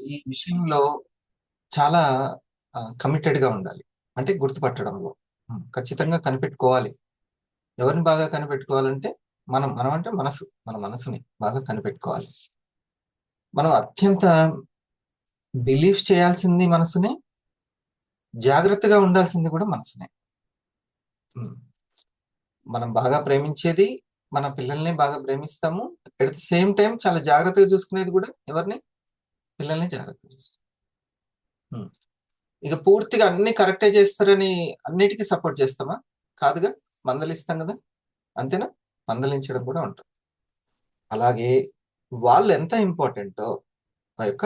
ఈ విషయంలో చాలా కమిటెడ్‌గా ఉండాలి. అంటే గుర్తుపట్టడంలో. ఖచ్చితంగా కనిపెట్టుకోవాలి. ఎవరిని బాగా కనిపెట్టుకోవాలంటే మనం అంటే మన మనసుని బాగా కనిపెట్టుకోవాలి. మనం అత్యంత బిలీవ్ చేయాల్సింది మనసునే. జాగ్రత్తగా ఉండాల్సింది కూడా మనసునే. హ్మ్. మనం బాగా ప్రేమించేది మన పిల్లల్ని బాగా ప్రేమిస్తాము. అట్ ది సేమ్ టైమ్ చాలా జాగ్రత్తగా చూసుకునేది కూడా ఎవరిని? పిల్లల్ని జాగ్రత్తగా చూసుకుంటాం. హ్మ్. ఇక పూర్తిగా అన్ని కరెక్టే చేస్తారని అన్నిటికీ సపోర్ట్ చేస్తామా? కాదుగా. మందలిస్తాం కదా! అంతేనా? మందలించడం కూడా ఉంటుంది. అలాగే వాళ్ళు ఎంత ఇంపార్టెంటో ఆ యొక్క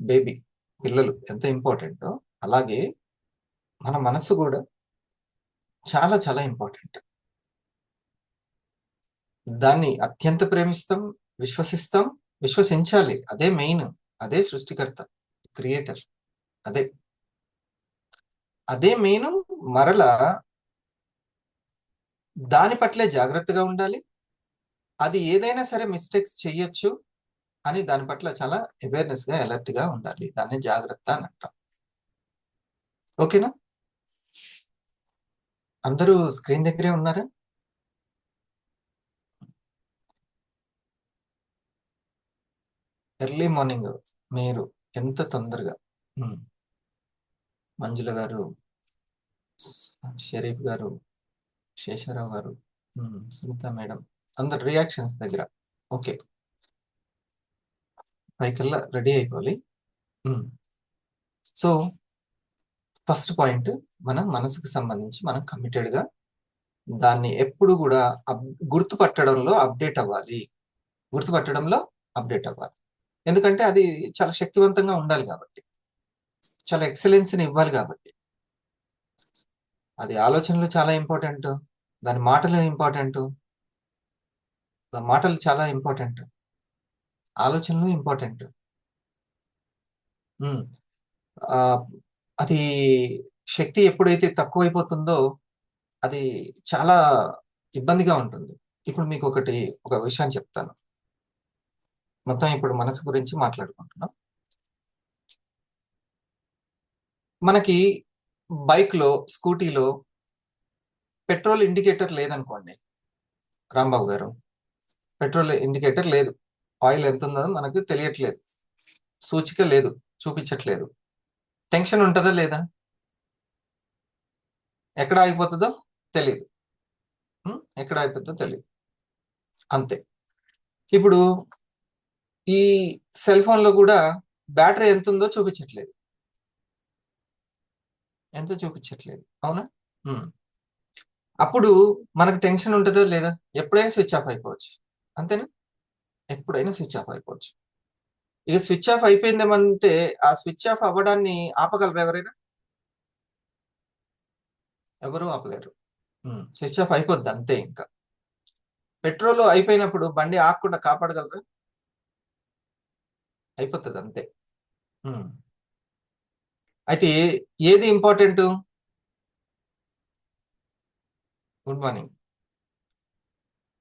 బేబీ పిల్లలు ఎంత ఇంపార్టెంటో అలాగే మన మనసు కూడా చాలా చాలా ఇంపార్టెంట్. దాన్ని అత్యంత ప్రేమిస్తాం, విశ్వసిస్తాం, విశ్వసించాలి. అదే మెయిన్. అదే సృష్టికర్త, క్రియేటర్. అదే. అదే మెయిను. మరలా దాని పట్లే జాగ్రత్తగా ఉండాలి. అది ఏదైనా సరే మిస్టేక్స్ చెయ్యొచ్చు అని దాని పట్ల చాలా అవేర్‌నెస్‌గా, అలర్ట్‌గా ఉండాలి. దాన్నే జాగ్రత్త అని అంటాం. ఓకేనా? అందరూ స్క్రీన్ దగ్గరే ఉన్నారా? ఎర్లీ మార్నింగ్ మీరు ఎంత తొందరగా హ్మ్. మంజుల గారు, షరీఫ్ గారు, శేషారావు గారు, సునీత మేడం అందరు రియాక్షన్స్ దగ్గర. ఓకే. 5 కల్లా రెడీ అయిపోవాలి. సో ఫస్ట్ పాయింట్ మన మనసుకు సంబంధించి మనం కమిటెడ్‌గా దాన్ని ఎప్పుడు కూడా గుర్తుపట్టడంలో అప్డేట్ అవ్వాలి. గుర్తుపట్టడంలో అప్డేట్ అవ్వాలి. ఎందుకంటే అది చాలా శక్తివంతంగా ఉండాలి కాబట్టి. చాలా ఎక్సలెన్స్‌ని ఇవ్వాలి కాబట్టి. అది ఆలోచనలు చాలా ఇంపార్టెంట్. దాని మాటలు ఇంపార్టెంట్. దాని మాటలు చాలా ఇంపార్టెంట్. ఆలోచనలు ఇంపార్టెంట్. హ్మ్. ఆహ్, అది శక్తి ఎప్పుడైతే తక్కువైపోతుందో అది చాలా ఇబ్బందిగా ఉంటుంది. ఇప్పుడు మీకొకటి ఒక విషయం చెప్తాను. మొత్తం ఇప్పుడు మనసు గురించి మాట్లాడుకుంటున్నాం. మనకి బైక్‌లో, స్కూటీలో పెట్రోల్ ఇండికేటర్ లేదనుకోండి రాంబాబు గారు. పెట్రోల్ ఇండికేటర్ లేదు. ఆయిల్ ఎంతుందో మనకు తెలియట్లేదు. సూచిక లేదు. చూపించట్లేదు. టెన్షన్ ఉంటదా లేదా? ఎక్కడ ఆగిపోతదో తెలీదు. ఎక్కడ ఆగిపోద్దో తెలీదు. అంతే. ఇప్పుడు ఈ సెల్ ఫోన్‌లో గూడా బ్యాటరీ ఎంతుందో చూపించట్లేదు. ఎంతో చూపించట్లేదు. అవునా? హ్మ్. అప్పుడు మనకు టెన్షన్ ఉంటదా లేదా? ఎప్పుడైనా స్విచ్ ఆఫ్ అయిపోవచ్చు. అంతేనా? ఎప్పుడైనా స్విచ్ ఆఫ్ అయిపోవచ్చు. ఇక స్విచ్ ఆఫ్ అయిపోయిందేమంటే, ఆ స్విచ్ ఆఫ్ అవ్వడాన్ని ఆపగలరా ఎవరైనా? ఎవరు ఆపలేరు. స్విచ్ ఆఫ్ అయిపోద్ది అంతే ఇంకా. పెట్రోల్ అయిపోయినప్పుడు బండి ఆగకుండా కాపాడగలరా? అయిపోతది అంతే. హ్మ్. అయితే ఏది ఇంపార్టెంటు? Good morning.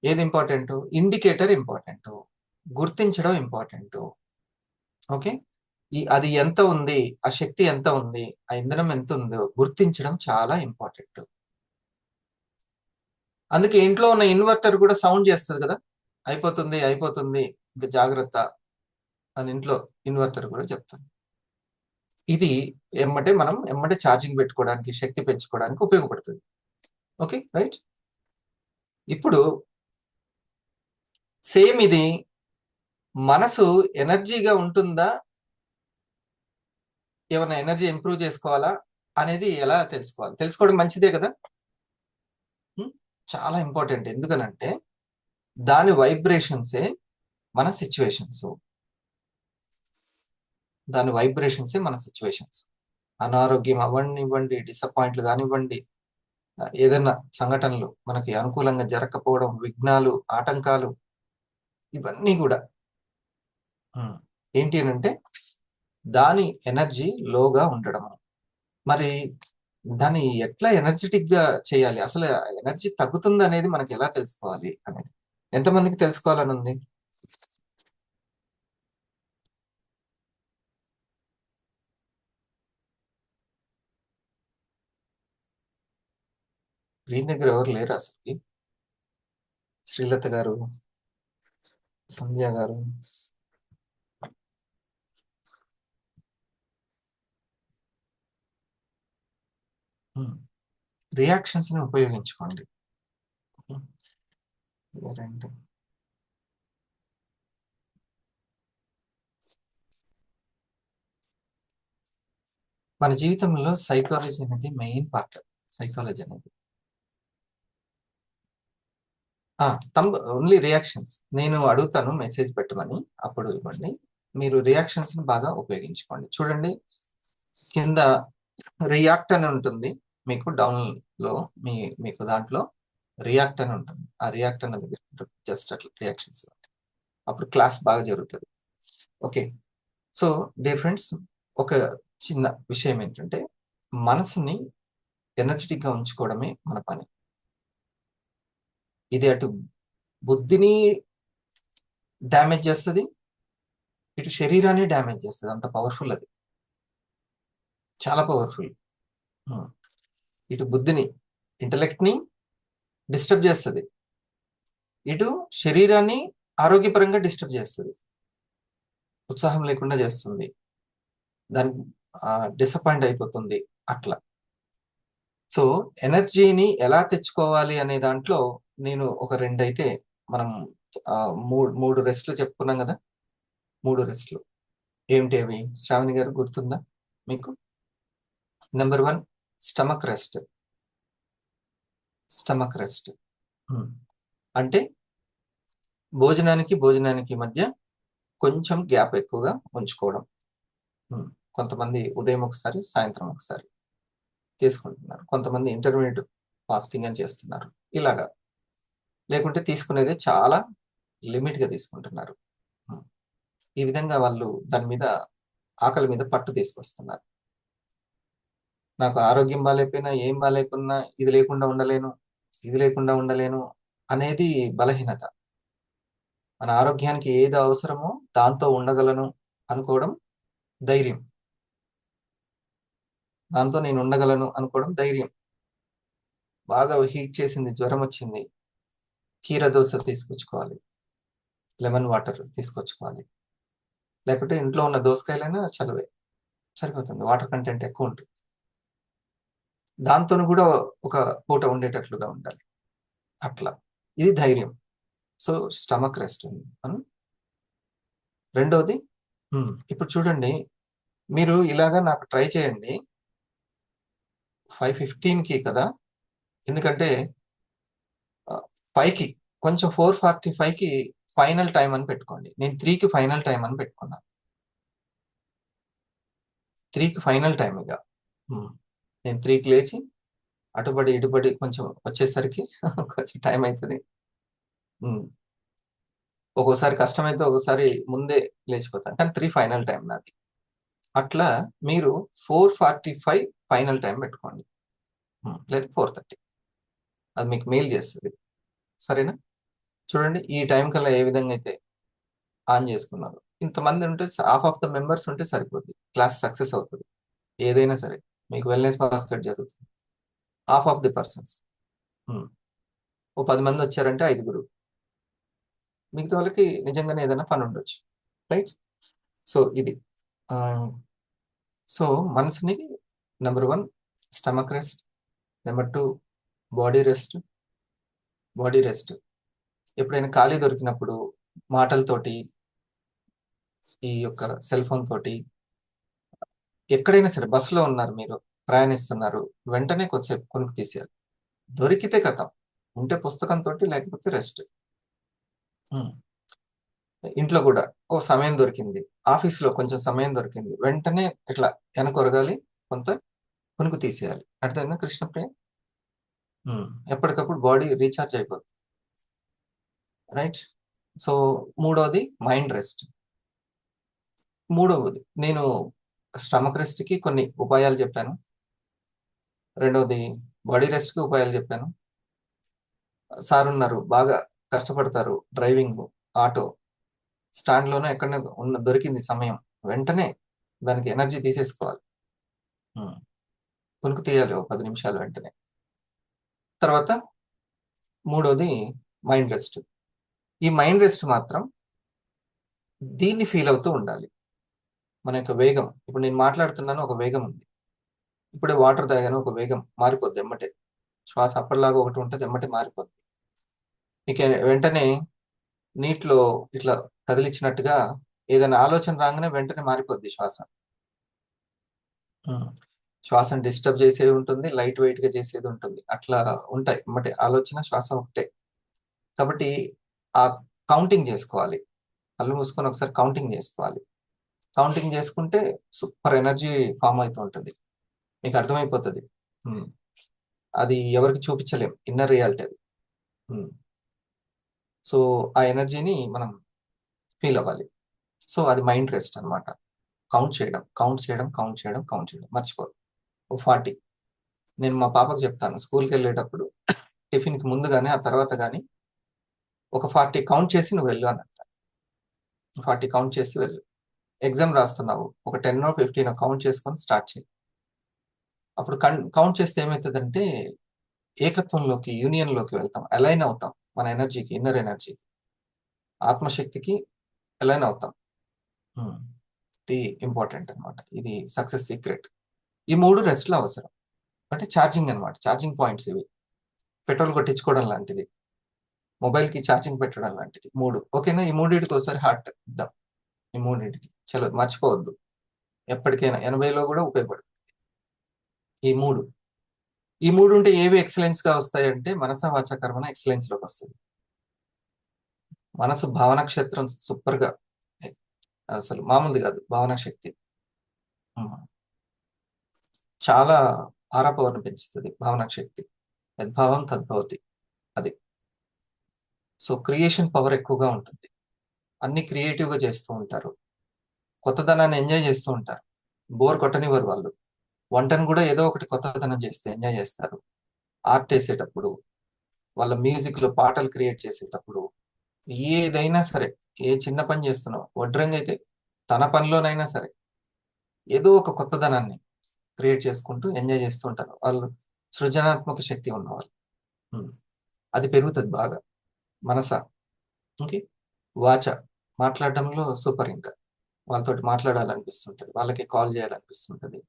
ఏది ఇంపార్టెంటు? Indicator important. గుర్తించడం ఇంపార్టెంటు. ఓకే. అది ఎంత ఉంది? ఆ శక్తి ఎంత ఉంది? ఆ ఇంధనం ఎంతుందో గుర్తించడం చాలా ఇంపార్టెంట్. అందుకే ఇంట్లో ఉన్న ఇన్వర్టర్ కూడా సౌండ్ చేస్తది కదా! అయిపోతుంది, అయిపోతుంది. ఇంక జాగ్రత్త అని ఇంట్లో ఇన్వర్టర్ కూడా చెప్తుంది. ఇది ఎమ్మటే ఛార్జింగ్ పెట్టుకోవడానికి, శక్తి పెంచుకోవడానికి ఉపయోగపడుతుంది. ఓకే. రైట్. ఇప్పుడు సేమ్ ఇది మనసు ఎనర్జీగా ఉంటుందా? ఏమన్నా ఎనర్జీ ఇంప్రూవ్ చేసుకోవాలా? అనేది ఎలా తెలుసుకోవాలి? తెలుసుకోవడం మంచిదే కదా! హ్మ్. చాలా ఇంపార్టెంట్. ఎందుకనంటే దాని వైబ్రేషన్సే మన సిట్యుయేషన్స్. దాని వైబ్రేషన్సే మన సిట్యుయేషన్స్. అనారోగ్యం అవ్వనివ్వండి, డిసప్పాయింట్లు గానివ్వండి, ఏదన్నా సంఘటనలు మనకి అనుకూలంగా జరగకపోవడం, విఘ్నాలు, ఆటంకాలు ఇవన్నీ గూడా ఏంటి అనంటే దాని ఎనర్జీ లోగా ఉండడము. మరి దాన్ని ఎట్లా ఎనర్జిటిక్‌గా చేయాలి? అసలు ఎనర్జీ తగ్గుతుందనేది మనకెలా తెలుసుకోవాలి అనేది? ఎంతమందికి తెలుసుకోవాలనుంది? స్క్రీన్ దగ్గర ఎవరు లేరు అసలుకి. శ్రీలత గారు, సంధ్య గారు. రియాక్షన్స్ ని ఉపయోగించుకోండి. వేరేంటి? మన జీవితంలో సైకాలజీ అనేది మెయిన్ పార్ట్. సైకాలజీ అనేది ఓన్లీ రియాక్షన్స్. నేను అడుగుతాను మెసేజ్ పెట్టమని, అప్పుడు ఇవ్వండి. మీరు రియాక్షన్స్ ని బాగా ఉపయోగించుకోండి. చూడండి, కింద రియాక్ట్ అని ఉంటుంది మీకు డౌన్ లో, మీకు దాంట్లో రియాక్ట్ అని ఉంటుంది. ఆ రియాక్ట్ అనేది జస్ట్ అట్లా రియాక్షన్స్, అప్పుడు క్లాస్ బాగా జరుగుతుంది. ఓకే. సో డియర్ ఫ్రెండ్స్, ఒక చిన్న విషయం ఏంటంటే, మనసుని ఎనర్జెటిక్ గా ఉంచుకోవడమే మన పని. ఇది అటు బుద్ధిని డ్యామేజ్ చేస్తుంది, ఇటు శరీరాన్ని డ్యామేజ్ చేస్తుంది. అంత పవర్ఫుల్ అది, చాలా పవర్ఫుల్. ఇటు బుద్ధిని, ఇంటలెక్ట్ ని డిస్టర్బ్ చేస్తుంది, ఇటు శరీరాన్ని ఆరోగ్యపరంగా డిస్టర్బ్ చేస్తుంది, ఉత్సాహం లేకుండా చేస్తుంది, దాని డిసప్పాయింట్ అయిపోతుంది అట్లా. సో ఎనర్జీని ఎలా తెచ్చుకోవాలి అనే దాంట్లో నేను ఒక రెండైతే, మనం మూడు రెస్ట్లు చెప్పుకున్నాం కదా. 3 రెస్ట్లు ఏమిటి అవి? శ్రావణి గారు గుర్తుందా మీకు? Number 1 stomach rest. Stomach rest అంటే భోజనానికి మధ్య కొంచెం గ్యాప్ ఎక్కువగా ఉంచుకోవడం. కొంతమంది ఉదయం ఒకసారి, సాయంత్రం ఒకసారి తీసుకుంటున్నారు. కొంతమంది ఇంటర్మీడియట్ ఫాస్టింగ్ అని చేస్తున్నారు. ఇలాగా లేకుంటే తీసుకునేది చాలా లిమిట్ గా తీసుకుంటున్నారు. ఈ విధంగా వాళ్ళు దాని మీద, ఆకలి మీద పట్టు తీసుకొస్తున్నారు. నాకు ఆరోగ్యం బాగాలేకపోయినా, ఏం బాగాలేకున్నా ఇది లేకుండా ఉండలేను, ఇది లేకుండా ఉండలేను అనేది బలహీనత. మన ఆరోగ్యానికి ఏది అవసరమో దాంతో ఉండగలను అనుకోవడం ధైర్యం. దాంతో నేను ఉండగలను అనుకోవడం ధైర్యం. బాగా హీట్ చేసింది, జ్వరం వచ్చింది, కీర దోశ తీసుకొచ్చుకోవాలి, లెమన్ వాటర్ తీసుకొచ్చుకోవాలి, లేకుంటే ఇంట్లో ఉన్న దోసకాయలైనా చలవే, సరిపోతుంది. వాటర్ కంటెంట్ ఎక్కువ ఉంటుంది. దాంతో కూడా ఒక పూట ఉండేటట్లుగా ఉండాలి. అట్లా ఇది ధైర్యం. సో స్టమక్ రెస్ట్ ఉంది. రెండోది, ఇప్పుడు చూడండి, మీరు ఇలాగా నాకు ట్రై చేయండి 5:15కి కదా, ఎందుకంటే 5కి కొంచెం 4:45కి ఫైనల్ టైం అని పెట్టుకోండి. నేను 3కి ఫైనల్ టైం అని పెట్టుకున్నాను. 3కి ఫైనల్ టైం ఇక. నేను 3కి లేచి అటుబడి ఇటుబడి కొంచెం వచ్చేసరికి కొంచెం టైం అవుతుంది. ఒక్కోసారి కష్టమైతే ఒక్కోసారి ముందే లేచిపోతాను, కానీ 3 ఫైనల్ టైం నాది. అట్లా మీరు 4:45 ఫైనల్ టైం పెట్టుకోండి, లేదా 4:30. అది మీకు మెయిల్ చేస్తుంది. సరేనా? చూడండి, ఈ టైం కల్లా ఏ విధంగా అయితే ఆన్ చేసుకున్నారు. ఇంతమంది ఉంటే హాఫ్ ఆఫ్ ద మెంబర్స్ ఉంటే సరిపోద్ది, క్లాస్ సక్సెస్ అవుతుంది. ఏదైనా సరే మీకు వెల్నెస్ బాస్కెట్ జరుగుతుంది. హాఫ్ ఆఫ్ ది పర్సన్స్, ఓ 10 మంది వచ్చారంటే 5గురు, మిగతా వాళ్ళకి నిజంగానే ఏదైనా పని ఉండొచ్చు. రైట్? సో ఇది. సో మనసుని number 1 stomach rest, number 2 body rest. Body rest ఎప్పుడైనా ఖాళీ దొరికినప్పుడు మాటలతోటి, ఈ యొక్క సెల్ ఫోన్ తోటి, ఎక్కడైనా సరే బస్సులో ఉన్నారు, మీరు ప్రయాణిస్తున్నారు, వెంటనే కొద్దిసేపు కొనుక్కు తీసేయాలి. దొరికితే కథం, ఉంటే పుస్తకంతో, లేకపోతే రెస్ట్. ఇంట్లో కూడా ఓ సమయం దొరికింది, ఆఫీస్లో కొంచెం సమయం దొరికింది, వెంటనే ఇట్లా వెనకొరగాలి, కొంత కొనుక్కు తీసేయాలి. అర్థమైందా కృష్ణప్రియ? ఎప్పటికప్పుడు బాడీ రీఛార్జ్ అయిపోతుంది. రైట్? సో మూడవది మైండ్ రెస్ట్. మూడవది, నేను స్టమక్ రెస్ట్కి కొన్ని ఉపాయాలు చెప్పాను. రెండవది బాడీ రెస్ట్కి ఉపాయాలు చెప్పాను. సార్ ఉన్నారు, బాగా కష్టపడతారు, డ్రైవింగ్, ఆటో స్టాండ్లోనే ఎక్కడ దొరికింది సమయం, వెంటనే దానికి ఎనర్జీ తీసేసుకోవాలి, కొనుక్కు తీయాలి ఓ 10 నిమిషాలు వెంటనే. తర్వాత మూడోది మైండ్ రెస్ట్. ఈ మైండ్ రెస్ట్ మాత్రం దీన్ని ఫీల్ అవుతూ ఉండాలి. మన యొక్క వేగం, ఇప్పుడు నేను మాట్లాడుతున్నాను, ఒక వేగం ఉంది. ఇప్పుడే వాటర్ తాగాను, ఒక వేగం మారిపోద్ది ఎమ్మటే. శ్వాస అప్పటిలాగా ఒకటి ఉంటుంది, ఎమ్మటే మారిపోద్ది. ఇక వెంటనే నీటిలో ఇట్లా కదిలిచ్చినట్టుగా ఏదైనా ఆలోచన రాగానే వెంటనే మారిపోద్ది శ్వాస. శ్వాసను డిస్టర్బ్ చేసేది ఉంటుంది, లైట్ వెయిట్ గా చేసేది ఉంటుంది. అట్లా ఉంటాయి ఎమ్మటే. ఆలోచన, శ్వాస ఒకటే. కాబట్టి ఆ కౌంటింగ్ చేసుకోవాలి. కళ్ళు మూసుకొని ఒకసారి కౌంటింగ్ చేసుకోవాలి. కౌంటింగ్ చేసుకుంటే సూపర్ ఎనర్జీ ఫామ్ అవుతూ ఉంటుంది. మీకు అర్థమైపోతుంది. అది ఎవరికి చూపించలేం, ఇన్నర్ రియాలిటీ అది. సో ఆ ఎనర్జీని మనం ఫీల్ అవ్వాలి. సో అది మైండ్ రెస్ట్ అన్నమాట. కౌంట్ చేయడం, కౌంట్ చేయడం, కౌంట్ చేయడం, కౌంట్ చేయడం మర్చిపోదు. 40 నేను మా పాపకు చెప్తాను, స్కూల్కి వెళ్ళేటప్పుడు టిఫిన్కి ముందు కానీ ఆ తర్వాత కానీ ఒక 40 కౌంట్ చేసి నువ్వు వెళ్ళు అని అంటాను. 40 కౌంట్ చేసి వెళ్ళు. ఎగ్జామ్ రాస్తున్నావు, ఒక 10 15 కౌంట్ చేసుకొని స్టార్ట్ చేయి. అప్పుడు కౌంట్ చేస్తే ఏమవుతుందంటే ఏకత్వంలోకి, యూనియన్లోకి వెళ్తాం, అలైన్ అవుతాం. మన ఎనర్జీకి, ఇన్నర్ ఎనర్జీ, ఆత్మశక్తికి అలైన్ అవుతాం. ఇది ఇంపార్టెంట్ అనమాట. ఇది సక్సెస్ సీక్రెట్. ఈ 3 రెస్ట్లో అవసరం. అంటే ఛార్జింగ్ అనమాట, ఛార్జింగ్ పాయింట్స్ ఇవి. పెట్రోల్ కొట్టించుకోవడం లాంటిది, మొబైల్కి ఛార్జింగ్ పెట్టడం లాంటిది. 3 ఓకేనా. ఈ మూడింటికి ఒకసారి హార్ట్ ఇద్దాం. ఈ మూడింటికి చలో మర్చిపోవద్దు, ఎప్పటికైనా 80లో కూడా ఉపయోగపడుతుంది. ఈ మూడు ఉంటే ఏవి ఎక్సలెన్స్ గా వస్తాయంటే మనస వాచ కర్మణ ఎక్సలెన్స్ లోకి వస్తుంది. మనసు భావన క్షేత్రం సూపర్ గా, అసలు మామూలుది కాదు భావన శక్తి. చాలా ఆరాపవరం పెంచుతుంది భావన శక్తి. యద్భావం తద్భవతి అది. సో క్రియేషన్ పవర్ ఎక్కువగా ఉంటుంది. అన్ని క్రియేటివ్ గా చేస్తూ ఉంటారు, కొత్తదనాన్ని ఎంజాయ్ చేస్తూ ఉంటారు. బోర్ కొట్టనివ్వరు వాళ్ళు. వంటను కూడా ఏదో ఒకటి కొత్తదనం చేస్తే ఎంజాయ్ చేస్తారు. ఆర్ట్ వేసేటప్పుడు, వాళ్ళ మ్యూజిక్ లో పాటలు క్రియేట్ చేసేటప్పుడు, ఏదైనా సరే, ఏ చిన్న పని చేస్తున్నావు, వడ్రంగి అయితే తన పనిలోనైనా సరే ఏదో ఒక కొత్తదనాన్ని క్రియేట్ చేసుకుంటూ ఎంజాయ్ చేస్తూ ఉంటారు వాళ్ళు. సృజనాత్మక శక్తి ఉన్నవాళ్ళు. అది పెరుగుతుంది బాగా. మనస, ఓకే. వాచ, మాట్లాడడంలో సూపర్. ఇంకా వాళ్ళతోటి మాట్లాడాలనిపిస్తుంటది, వాళ్ళకి కాల్ చేయాలనిపిస్తుంటది.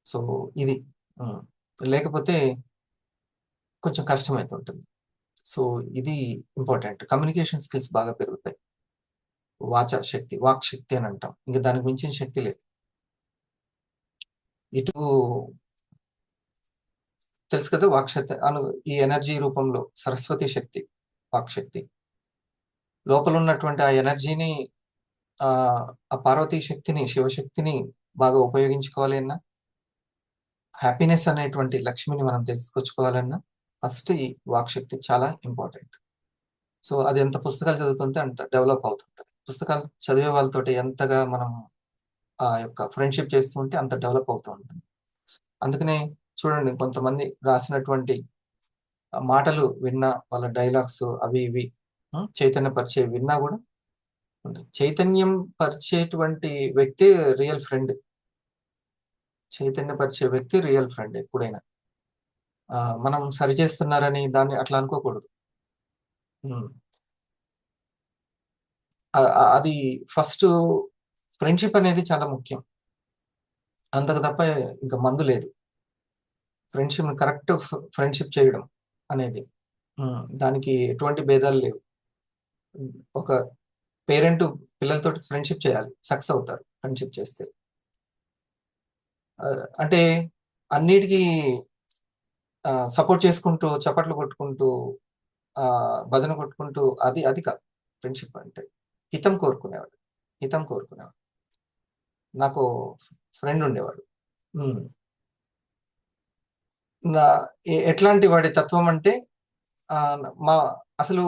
సో ఇది లేకపోతే కొంచెం కష్టమవుతుంటుంది. సో ఇది ఇంపార్టెంట్. కమ్యూనికేషన్ స్కిల్స్ బాగా పెరుగుతాయి. వాచ శక్తి, వాక్ శక్తి అని అంటాం. ఇంకా దానికి మించిన శక్తి లేదు. ఇటు తెలుసు కదా, వాక్ శక్తి అను ఈ ఎనర్జీ రూపంలో సరస్వతి శక్తి, వాక్ శక్తి. లోపల ఉన్నటువంటి ఆ ఎనర్జీని, ఆ పార్వతీ శక్తిని, శివశక్తిని బాగా ఉపయోగించుకోవాలి అన్నా, హ్యాపీనెస్ అనేటువంటి లక్ష్మిని మనం తెలుసుకొచ్చుకోవాలన్నా ఫస్ట్ ఈ వాక్ శక్తి చాలా ఇంపార్టెంట్. సో అది ఎంత పుస్తకాలు చదువుతుంటే అంత డెవలప్ అవుతుంటుంది. పుస్తకాలు చదివే వాళ్ళతోటి ఎంతగా మనం ఆ యొక్క ఫ్రెండ్షిప్ చేస్తూ ఉంటే అంత డెవలప్ అవుతూ ఉంటుంది. అందుకనే చూడండి, కొంతమంది రాసినటువంటి మాటలు విన్నా, వాళ్ళ డైలాగ్స్ అవి ఇవి చైతన్యపరిచే విన్నా కూడా చైతన్యం పరిచేటువంటి వ్యక్తి రియల్ ఫ్రెండ్. చైతన్యపరిచే వ్యక్తి రియల్ ఫ్రెండ్ ఎప్పుడైనా. మనం సరిచేస్తున్నారని దాన్ని అట్లా అనుకోకూడదు. అది ఫస్ట్ ఫ్రెండ్షిప్ అనేది చాలా ముఖ్యం. అంతకు తప్ప ఇంకా మందు లేదు. ఫ్రెండ్షిప్ కరెక్ట్ ఫ్రెండ్షిప్ చేయడం అనేది, దానికి ఎటువంటి భేదాలు లేవు. ఒక పేరెంట్ పిల్లలతో ఫ్రెండ్షిప్ చేయాలి, సక్సెస్ అవుతారు ఫ్రెండ్షిప్ చేస్తే. అంటే అన్నిటికీ సపోర్ట్ చేసుకుంటూ, చప్పట్లు కొట్టుకుంటూ, భజన కొట్టుకుంటూ, అది అది కాదు ఫ్రెండ్షిప్ అంటే. హితం కోరుకునేవాడు, హితం కోరుకునేవాడు. నాకు ఫ్రెండ్ ఉండేవాడు. నా ఎట్లాంటి వాడి తత్వం అంటే, మా అసలు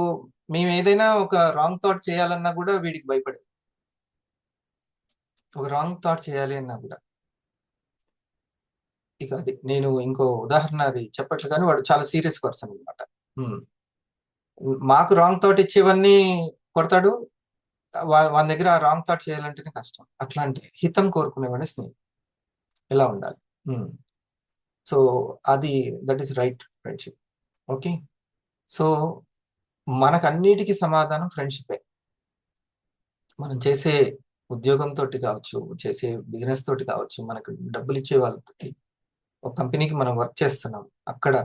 మేము ఏదైనా ఒక రాంగ్ థాట్ చేయాలన్నా కూడా వీడికి భయపడేది. ఒక రాంగ్ థాట్ చేయాలి అన్నా కూడా. ఇక అది నేను ఇంకో ఉదాహరణ అది చెప్పట్లు, కానీ వాడు చాలా సీరియస్ పర్సన్ అనమాట. మాకు రాంగ్ థాట్ ఇచ్చేవన్నీ కొడతాడు, వాళ్ళ దగ్గర ఆ రాంగ్ థాట్ చేయాలంటేనే కష్టం. అట్లాంటి హితం కోరుకునేవాడే స్నేహితుడు. ఎలా ఉండాలి. సో అది that is right friendship. Okay. So మనకన్నిటికీ సమాధానం ఫ్రెండ్షిపే. మనం చేసే ఉద్యోగంతో కావచ్చు, చేసే బిజినెస్ తోటి కావచ్చు, మనకు డబ్బులు ఇచ్చే వాళ్ళతోటి, ఒక కంపెనీకి మనం వర్క్ చేస్తున్నాం, అక్కడ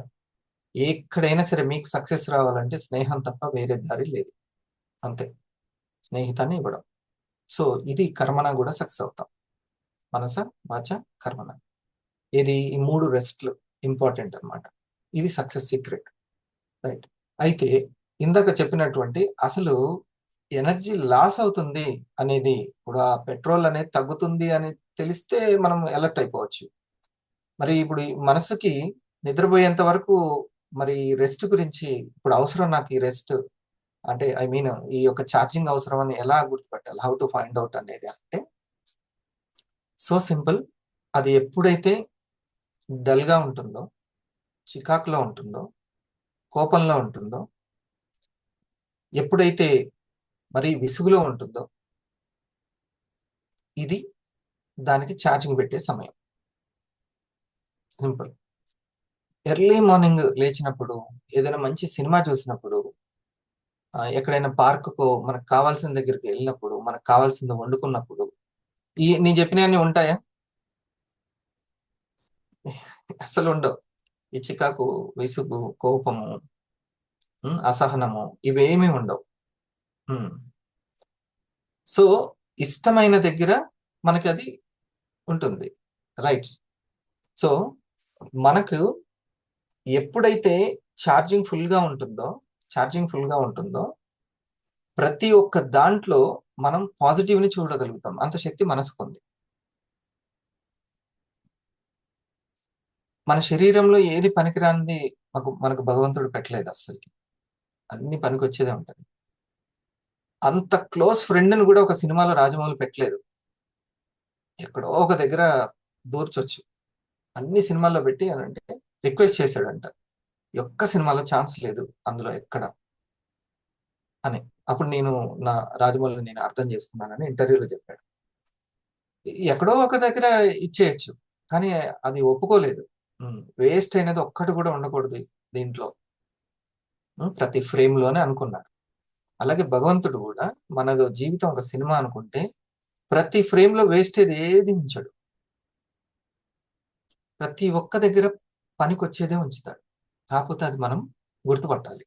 ఎక్కడైనా సరే మీకు సక్సెస్ రావాలంటే స్నేహం తప్ప వేరే దారి లేదు. అంతే. స్నేహితాన్ని ఇవ్వడం. సో ఇది కర్మన కూడా సక్సెస్ అవుతాం. మనస, వాచ, కర్మన. ఇది ఈ 3 రెస్ట్‌లు ఇంపార్టెంట్ అన్నమాట. ఇది సక్సెస్ సీక్రెట్. రైట్. అయితే ఇందాక చెప్పినటువంటి అసలు ఎనర్జీ లాస్ అవుతుంది అనేది, ఇప్పుడు ఆ పెట్రోల్ అనేది తగ్గుతుంది అని తెలిస్తే మనం అలర్ట్ అయిపోవచ్చు. మరి ఇప్పుడు ఈ మనసుకి నిద్రపోయేంత వరకు మరి రెస్ట్ గురించి, ఇప్పుడు అవసరం నాకు ఈ రెస్ట్ అంటే ఐ మీన్ ఈ యొక్క ఛార్జింగ్ అవసరం అని ఎలా గుర్తుపట్టాలి? హౌ టు ఫైండ్ ఔట్ అనేది అంటే సో సింపుల్. అది ఎప్పుడైతే డల్‌గా ఉంటుందో, చికాకులో ఉంటుందో, కోపంలో ఉంటుందో, ఎప్పుడైతే మరి విసుగులో ఉంటుందో, ఇది దానికి ఛార్జింగ్ పెట్టే సమయం. సింపుల్. ఎర్లీ మార్నింగ్ లేచినప్పుడు, ఏదైనా మంచి సినిమా చూసినప్పుడు, ఎక్కడైనా పార్కుకో మనకు కావాల్సిన దగ్గరికి వెళ్ళినప్పుడు, మనకు కావాల్సింది వండుకున్నప్పుడు, నేను చెప్పినవన్నీ ఉంటాయా? అసలు ఉండవు. ఈ చికాకు, విసుగు, కోపము, అసహనము ఇవేమీ ఉండవు. హ్మ్. సో ఇష్టమైన దగ్గర మనకి అది ఉంటుంది. రైట్. సో మనకు ఎప్పుడైతే ఛార్జింగ్ ఫుల్‌గా ఉంటుందో, ప్రతి ఒక్క దాంట్లో మనం పాజిటివ్‌ని చూడగలుగుతాం. అంత శక్తి మనసుకుంది. మన శరీరంలో ఏది పనికిరానిది మనకు భగవంతుడు పెట్టలేదు అస్సలకి. అన్ని పనికొచ్చేదే ఉంటది. అంత క్లోజ్ ఫ్రెండ్‌ని కూడా ఒక సినిమాలో రాజమౌళి పెట్టలేదు. ఎక్కడో ఒక దగ్గర దూర్చొచ్చు. అన్ని సినిమాల్లో పెట్టి అనంటే రిక్వెస్ట్ చేశాడంట. ఈ ఒక్క సినిమాలో ఛాన్స్ లేదు అందులో ఎక్కడ అని. అప్పుడు నా రాజమౌళిని నేను అర్థం చేసుకున్నానని ఇంటర్వ్యూలో చెప్పాడు. ఎక్కడో ఒక దగ్గర ఇచ్చేయొచ్చు. కానీ అది ఒప్పుకోలేదు. వేస్ట్ అనేది ఒక్కటి కూడా ఉండకూడదు దీంట్లో. ప్రతి ఫ్రేమ్‌లోనే అనుకున్నాడు. అలాగే భగవంతుడు గూడా మనదో జీవితం ఒక సినిమా అనుకుంటే, ప్రతి ఫ్రేమ్‌లో వేస్టేజ్ ఏది ఉంచడు. ప్రతి ఒక్క దగ్గర పనికొచ్చేదే ఉంచుతాడు. కాపోతే అది మనం గుర్తుపట్టాలి.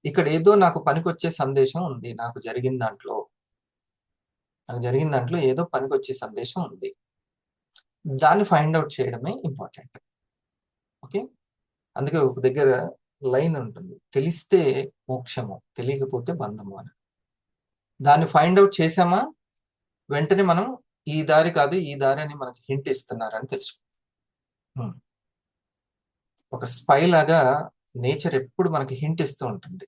ఇక్కడ ఏదో నాకు పనికొచ్చే సందేశం ఉంది. నాకు జరిగిన దాంట్లో ఏదో పనికొచ్చే సందేశం ఉంది. దాన్ని ఫైండ్ ఔట్ చేయడమే ఇంపార్టెంట్. ఓకే. అందుకే ఒక దగ్గర లైన్ ఉంటుంది. తెలిస్తే మోక్షము, తెలియకపోతే బంధము అని. దాన్ని ఫైండ్ ఔట్ చేసామా, వెంటనే మనం ఈ దారి కాదు, ఈ దారి అని మనకి హింట్ ఇస్తున్నారని తెలుసు. హ్మ్. ఒక స్పై లాగా నేచర్ ఎప్పుడు మనకి హింట్ ఇస్తూ ఉంటుంది.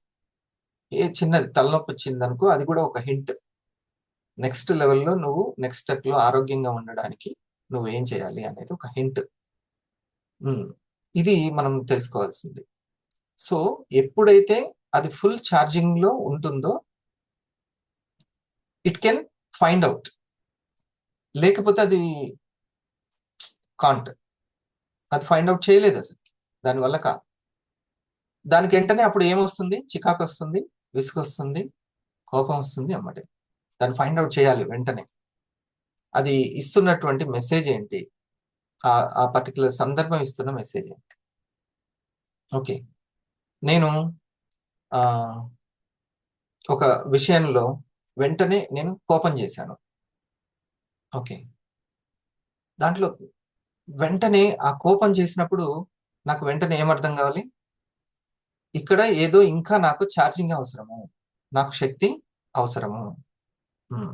చిన్నది తలనొప్పి వచ్చిందనుకో, అది కూడా ఒక హింట్. నెక్స్ట్ లెవెల్‌లో నువ్వు నెక్స్ట్ స్టెప్‌లో ఆరోగ్యంగా ఉండడానికి నువ్వేం చేయాలి అనేది ఒక హింట్. ఇది మనం తెలుసుకోవాల్సింది. సో, ఎప్పుడైతే అది ఫుల్ ఛార్జింగ్‌లో ఉంటుందో, ఇట్ కెన్ ఫైండ్ ఔట్. లేకపోతే అది కాంట్. అది ఫైండ్ ఔట్ చేయలేదసలకి. దానివల్ల కాదు. దానికి వెంటనే అప్పుడు ఏమొస్తుంది? చికాకొస్తుంది, విసుగొస్తుంది, కోపం వస్తుంది ఎమ్మటే. దాన్ని ఫైండ్ ఔట్ చేయాలి వెంటనే. అది ఇస్తున్నటువంటి మెసేజ్ ఏంటి? ఆ పర్టిక్యులర్ సందర్భం ఇస్తున్న మెసేజ్ ఏంటి? ఓకే. నేను ఆహ్, ఒక విషయంలో వెంటనే నేను కోపం చేశాను. ఓకే. దాంట్లో వెంటనే ఆ కోపం చేసినప్పుడు నాకు వెంటనే ఏమర్థం కావాలి? ఇక్కడ ఏదో ఇంకా నాకు ఛార్జింగ్ అవసరము. నాకు శక్తి అవసరము. హ్మ్.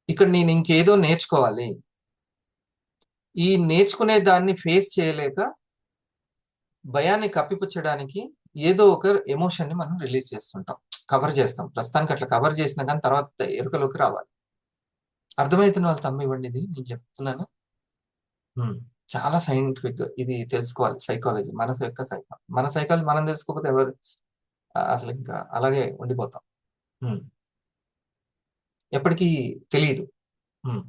ఇక్కడ నేను ఇంకేదో నేర్చుకోవాలి. ఈ నేర్చుకునే దాన్ని ఫేస్ చేయలేక భయాన్ని కప్పిపుచ్చడానికి ఏదో ఒక ఎమోషన్‌ని మనం రిలీజ్ చేస్తుంటాం. కవర్ చేస్తాం. ప్రస్తుతానికి అట్లా కవర్ చేసినా గాని తర్వాత ఎరుకలోకి రావాలి. అర్థమైతున్న వాళ్ళ థంబ్ ఇవ్వండి ఇది నేను చెప్తున్నాను. హ్మ్. చాలా సైంటిఫిక్ ఇది తెలుసుకోవాలి సైకాలజీ. మన సైకాలజీ మనం తెలుసుకోకపోతే అసలింకా అలాగే ఉండిపోతాం. హ్మ్. ఎప్పటికీ తెలీదు. హ్మ్.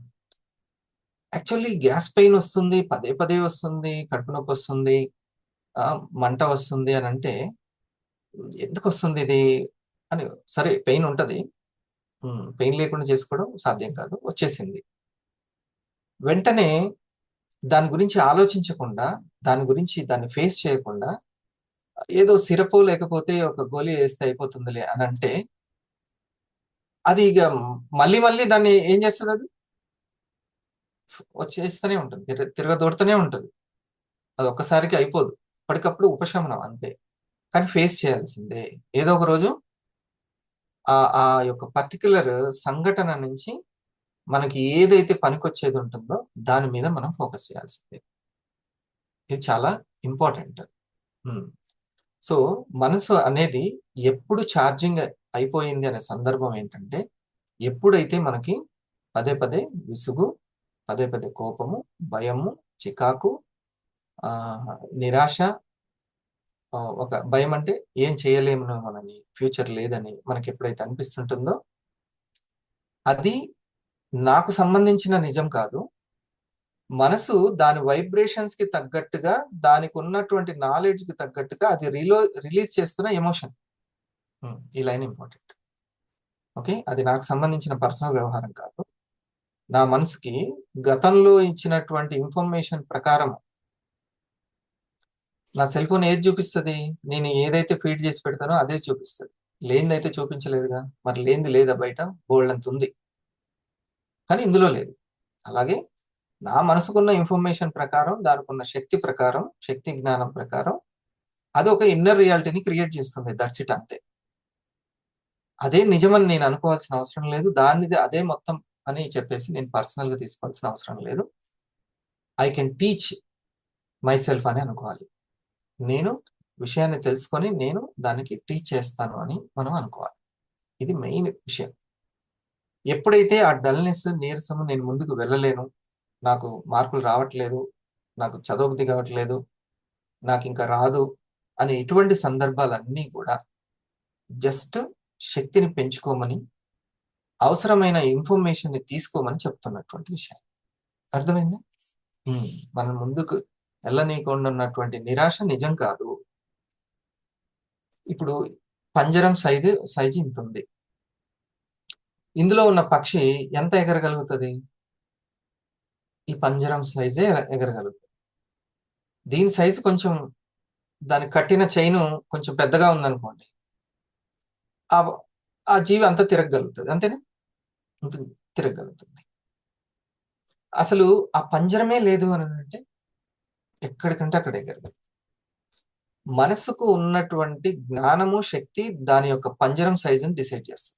యాక్చువల్లీ గ్యాస్ పెయిన్ వస్తుంది. పదే పదే వస్తుంది. కడుపు నొప్పొస్తుంది. మంట వస్తుంది అని అంటే ఎందుకు వస్తుంది ఇది అని. సరే పెయిన్ ఉంటది. పెయిన్ లేకుండా చేసుకోవడం సాధ్యం కాదు. వచ్చేసింది. వెంటనే దాని గురించి ఆలోచించకుండా, దాన్ని ఫేస్ చేయకుండా ఏదో సిరపో లేకపోతే ఒక గోళీ వేస్తే అయిపోతుందిలే అని అంటే అది ఇక మళ్ళీ మళ్ళీ దాన్ని ఏం చేస్తుంది? అది వచ్చేస్తూనే ఉంటుంది, తిరగదోడుతూనే ఉంటుంది. అది ఒక్కసారికి అయిపోదు. అప్పటికప్పుడు ఉపశమనం అంతే. కానీ ఫేస్ చేయాల్సిందే. ఏదో ఒక రోజు ఆ యొక్క పర్టికులర్ సంఘటన నుంచి మనకి ఏదైతే పనికొచ్చేది ఉంటుందో దాని మీద మనం ఫోకస్ చేయాల్సిందే. ఇది చాలా ఇంపార్టెంట్. సో మనసు అనేది ఎప్పుడు ఛార్జింగ్ అయిపోయింది అనే సందర్భం ఏంటంటే, ఎప్పుడైతే మనకి పదే పదే విసుగు, పదే పదే కోపము, భయము, చికాకు, నిరాశ, ఒక భయం అంటే ఏం చేయలేము మనని, ఫ్యూచర్ లేదని మనకి ఎప్పుడైతే అనిపిస్తుంటుందో అది నాకు సంబంధించిన నిజం కాదు. మనసు దాని వైబ్రేషన్స్ కి తగ్గట్టుగా, దానికి ఉన్నటువంటి నాలెడ్జ్ కి తగ్గట్టుగా అది రిలీజ్ చేస్తున్న ఎమోషన్. ఈ లైన్ ఇంపార్టెంట్. ఓకే, అది నాకు సంబంధించిన పర్సనల్ వ్యవహారం కాదు. నా మనసుకి గతంలో ఇచ్చినటువంటి ఇన్ఫర్మేషన్ ప్రకారం నా సెల్ ఫోన్ ఏది చూపిస్తుంది? నేను ఏదైతే ఫీడ్ చేసి పెడతానో అదే చూపిస్తుంది. లేనిదైతే చూపించలేదుగా. మరి లేనిది లేదా? బయట బోల్డంత ఉంది, కానీ ఇందులో లేదు. అలాగే నా మనసుకున్న ఇన్ఫర్మేషన్ ప్రకారం, దానికి ఉన్న శక్తి ప్రకారం, శక్తి జ్ఞానం ప్రకారం అది ఒక ఇన్నర్ రియాలిటీని క్రియేట్ చేస్తుంది. దట్స్ ఇట్, అంతే. అదే నిజమని నేను అనుకోవాల్సిన అవసరం లేదు. దానిది అదే మొత్తం అని చెప్పేసి నేను పర్సనల్ గా తీసుకోవాల్సిన అవసరం లేదు. I can teach my self అని అనుకోవాలి. నేను విషయాన్ని తెలుసుకొని నేను దానికి టీచ్ చేస్తాను అని మనం అనుకోవాలి. ఇది మెయిన్ విషయం. ఎప్పుడైతే ఆ డల్నెస్, నీరసము, నేను ముందుకు వెళ్ళలేను, నాకు మార్కులు రావట్లేదు, నాకు చదవబుద్ధి కావట్లేదు, నాకు ఇంకా రాదు అని ఇటువంటి సందర్భాలన్నీ కూడా జస్ట్ శక్తిని పెంచుకోమని, అవసరమైన ఇన్ఫర్మేషన్ ని తీసుకోమని చెప్తున్నటువంటి విషయం. అర్థమైందా? మనం ముందుకు వెళ్ళనీయకుండా ఉన్నటువంటి నిరాశ నిజం కాదు. ఇప్పుడు పంజరం సైజు ఇంత ఉంది. ఇందులో ఉన్న పక్షి ఎంత ఎగరగలుగుతుంది? ఈ పంజరం సైజే ఎగరగలుగుతుంది. దీని సైజు కొంచెం, దానికి కట్టిన చైను కొంచెం పెద్దగా ఉందనుకోండి, ఆ జీవి అంతా తిరగగలుగుతుంది, అంతేనా? తిరగగలుగుతుంది. అసలు ఆ పంజరమే లేదు అని అంటే ఎక్కడికంటే అక్కడ ఎగరగలుగుతుంది. మనసుకు ఉన్నటువంటి జ్ఞానము, శక్తి దాని యొక్క పంజరం సైజుని డిసైడ్ చేస్తుంది.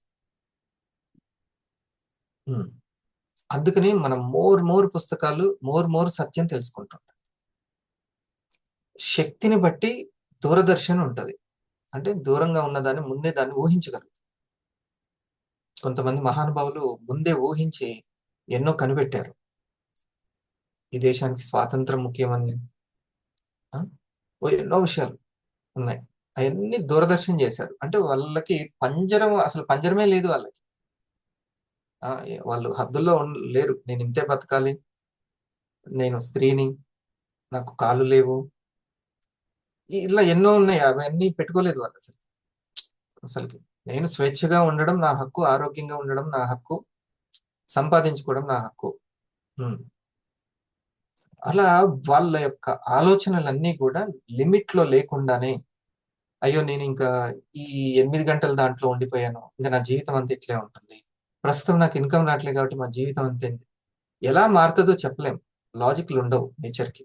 అందుకని మనం మోర్ పుస్తకాలు, మోర్ సత్యం తెలుసుకుంటుంటాం. శక్తిని బట్టి దూరదర్శన్ ఉంటది. అంటే దూరంగా ఉన్నదాన్ని ముందే దాన్ని ఊహించగలుగుతాం. కొంతమంది మహానుభావులు ముందే ఊహించి ఎన్నో కనిపెట్టారు. ఈ దేశానికి స్వాతంత్రం ముఖ్యమని ఎన్నో విషయాలు ఉన్నాయి. అవన్నీ దూరదర్శన్ చేశారు. అంటే వాళ్ళకి అసలు పంజరమే లేదు వాళ్ళకి. వాళ్ళు హద్దుల్లో లేరు. నేను ఇంతే బతకాలి, నేను స్త్రీని, నాకు కాళ్ళు లేవు, ఇట్లా ఎన్నో ఉన్నాయి. అవన్నీ పెట్టుకోలేదు వాళ్ళు అసలుకి. నేను స్వేచ్ఛగా ఉండడం నా హక్కు, ఆరోగ్యంగా ఉండడం నా హక్కు, సంపాదించుకోవడం నా హక్కు. అలా వాళ్ళ యొక్క ఆలోచనలన్నీ కూడా లిమిట్ లో లేకుండానే, అయ్యో నేను ఇంకా ఈ 8 గంటల దాంట్లో ఉండిపోయాను, ఇంకా నా జీవితం అంతా ఇట్లే ఉంటుంది, ప్రస్తుతం నాకు ఇన్కమ్ రావట్లేదు కాబట్టి మా జీవితం అంతే, ఎలా మారుతుందో చెప్పలేం. లాజిక్లు ఉండవు నేచర్కి,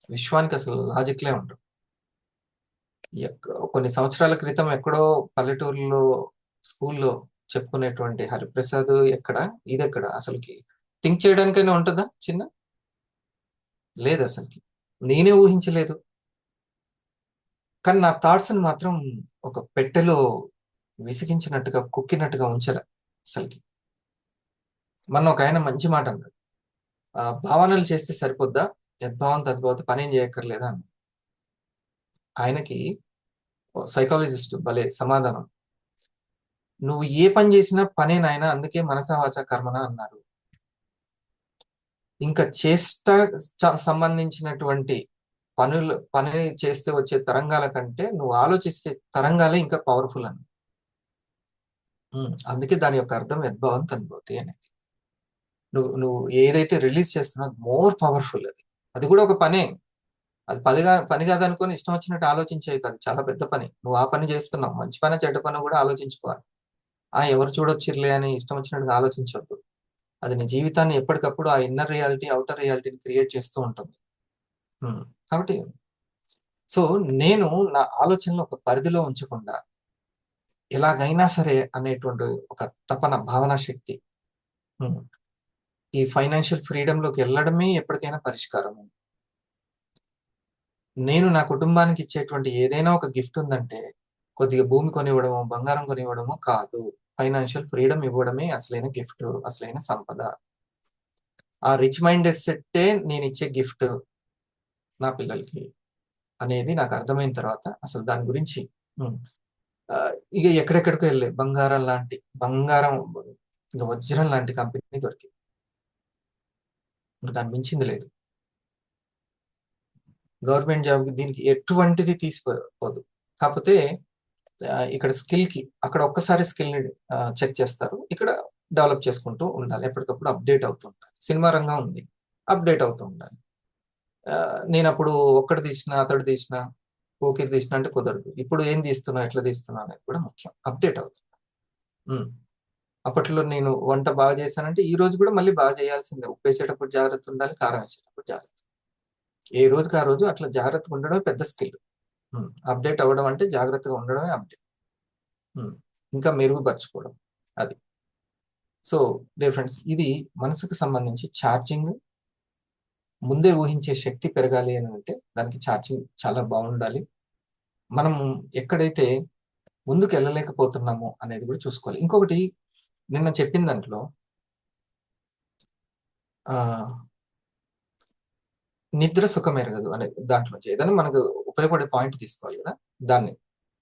విశ్వానికి అసలు లాజిక్లే ఉండవు. కొన్ని సంవత్సరాల క్రితం ఎక్కడో పల్లెటూరులో స్కూల్లో చెప్పుకునేటువంటి హరిప్రసాద్ ఎక్కడ, ఇదెక్కడ, అసలుకి థింక్ చేయడానికైనా ఉంటుందా? లేదు అసలుకి. నేనే ఊహించలేదు. కానీ నా థాట్స్ ని మాత్రం ఒక పెట్టెలో విసిగించినట్టుగా, కుక్కినట్టుగా ఉంచలే అసలుకి. మొన్న ఒక ఆయన మంచి మాట అన్నాడు, భావనలు చేస్తే సరిపోద్దా, యద్భావం తద్భవత, పనేం చేయక్కర్లేదా అని. ఆయనకి సైకాలజిస్ట్ భలే సమాధానం, నువ్వు ఏ పని చేసినా పనే నాయన, అందుకే మనసా వాచా కర్మన అన్నారు. ఇంకా చేష్ట సంబంధించినటువంటి పని చేస్తే వచ్చే తరంగాల కంటే నువ్వు ఆలోచిస్తే తరంగాలే ఇంకా పవర్ఫుల్ అని. అందుకే దాని యొక్క అర్థం యద్భవంత్ అనుభూతి అనేది. నువ్వు ఏదైతే రిలీజ్ చేస్తున్నావు మోర్ పవర్ఫుల్ అది. అది కూడా ఒక పనే. అది పని కాదనుకొని ఇష్టం వచ్చినట్టు ఆలోచించేవి కాదు. చాలా పెద్ద పని. నువ్వు ఆ పని చేస్తున్నావు. మంచి పని చెడ్డ పని కూడా ఆలోచించుకోవాలి. ఎవరు చూడొచ్చిర్లే అని ఇష్టం వచ్చినట్టుగా ఆలోచించొద్దు. అది నీ జీవితాన్ని ఎప్పటికప్పుడు ఆ ఇన్నర్ రియాలిటీ, అవుటర్ రియాలిటీని క్రియేట్ చేస్తూ ఉంటుంది. కాబట్టి సో నేను నా ఆలోచనలు ఒక పరిధిలో ఉంచకుండా ఎలాగైనా సరే అనేటువంటి ఒక తపన, భావన శక్తి, ఈ ఫైనాన్షియల్ ఫ్రీడమ్ లోకి వెళ్ళడమే ఎప్పటికైనా పరిష్కారం. నేను నా కుటుంబానికి ఇచ్చేటువంటి ఏదైనా ఒక గిఫ్ట్ ఉందంటే కొద్దిగా భూమి కొనివ్వడము, బంగారం కొనివ్వడము కాదు. ఫైనాన్షియల్ ఫ్రీడమ్ ఇవ్వడమే అసలైన గిఫ్ట్, అసలైన సంపద. ఆ రిచ్ మైండ్ సెట్టే నేను ఇచ్చే గిఫ్ట్ నా పిల్లలకి అనేది నాకు అర్థమైన తర్వాత అసలు దాని గురించి ఇక ఎక్కడెక్కడికో వెళ్ళే బంగారం ఇంకా వజ్రం లాంటి కంపెనీ దొరికింది. దాన్ని మించింది లేదు. గవర్నమెంట్ జాబ్కి దీనికి ఎటువంటిది తీసిపోదు. కాకపోతే ఇక్కడ స్కిల్ కి అక్కడ ఒక్కసారి స్కిల్ ని చెక్ చేస్తారు. ఇక్కడ డెవలప్ చేసుకుంటూ ఉండాలి. ఎప్పటికప్పుడు అప్డేట్ అవుతూ ఉండాలి. సినిమా రంగం ఉంది, అప్డేట్ అవుతూ ఉండాలి. నేను అప్పుడు ఒక్కటి తీసిన, అతడు తీసిన, ఓకే తీసిన అంటే కుదరదు. ఇప్పుడు ఏం తీస్తున్నా, ఎట్లా తీస్తున్నా అనేది కూడా ముఖ్యం. అప్డేట్ అవుతుంది. అప్పట్లో నేను వంట బాగా చేశానంటే ఈ రోజు కూడా మళ్ళీ బాగా చేయాల్సిందే. ఉప్పు వేసేటప్పుడు జాగ్రత్త ఉండాలి, కారం వేసేటప్పుడు జాగ్రత్త. ఏ రోజుకి ఆ రోజు అట్లా జాగ్రత్తగా ఉండడమే పెద్ద స్కిల్. అప్డేట్ అవ్వడం అంటే జాగ్రత్తగా ఉండడమే అప్డేట్. ఇంకా మెరుగుపరచుకోవడం అది. సో డియర్ ఫ్రెండ్స్, ఇది మనసుకు సంబంధించి ఛార్జింగ్. ముందే ఊహించే శక్తి పెరగాలి అని అంటే దానికి ఛార్జింగ్ చాలా బాగుండాలి. మనం ఎక్కడైతే ముందుకు వెళ్ళలేకపోతున్నామో అనేది కూడా చూసుకోవాలి. ఇంకొకటి నిన్న చెప్పిన దాంట్లో నిద్ర సుఖం ఎరగదు అనే దాంట్లో ఏదైనా మనకు ఉపయోగపడే పాయింట్ తీసుకోవాలి కదా. దాన్ని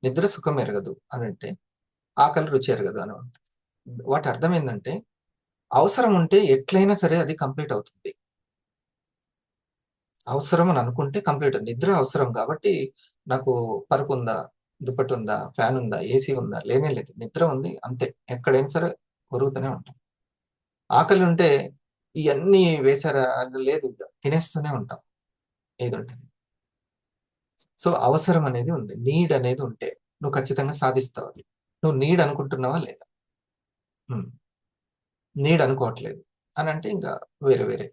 నిద్ర సుఖం ఎరగదు అని అంటే ఆకలి రుచి ఎరగదు అని ఉంటుంది. వాటి అర్థం ఏంటంటే అవసరం ఉంటే ఎట్లయినా సరే అది కంప్లీట్ అవుతుంది. అవసరం అని అనుకుంటే కంప్లీట్. నిద్ర అవసరం కాబట్టి నాకు పరుపు ఉందా, దుప్పటి ఉందా, ఫ్యాన్ ఉందా, ఏసీ ఉందా, లేనే లేదు. నిద్ర ఉంది అంతే. ఎక్కడైనా సరే కొరుగుతూనే ఉంటాం. ఆకలి ఉంటే ఇవన్నీ వేసారా లేదు, తినేస్తూనే ఉంటాం ఏది ఉంటుంది. సో అవసరం అనేది ఉంది. నీడ్ అనేది ఉంటే నువ్వు ఖచ్చితంగా సాధిస్తావు. అది నువ్వు నీడ్ అనుకుంటున్నావా లేదా? నీడ్ అనుకోవట్లేదు అని అంటే ఇంకా వేరే వేరే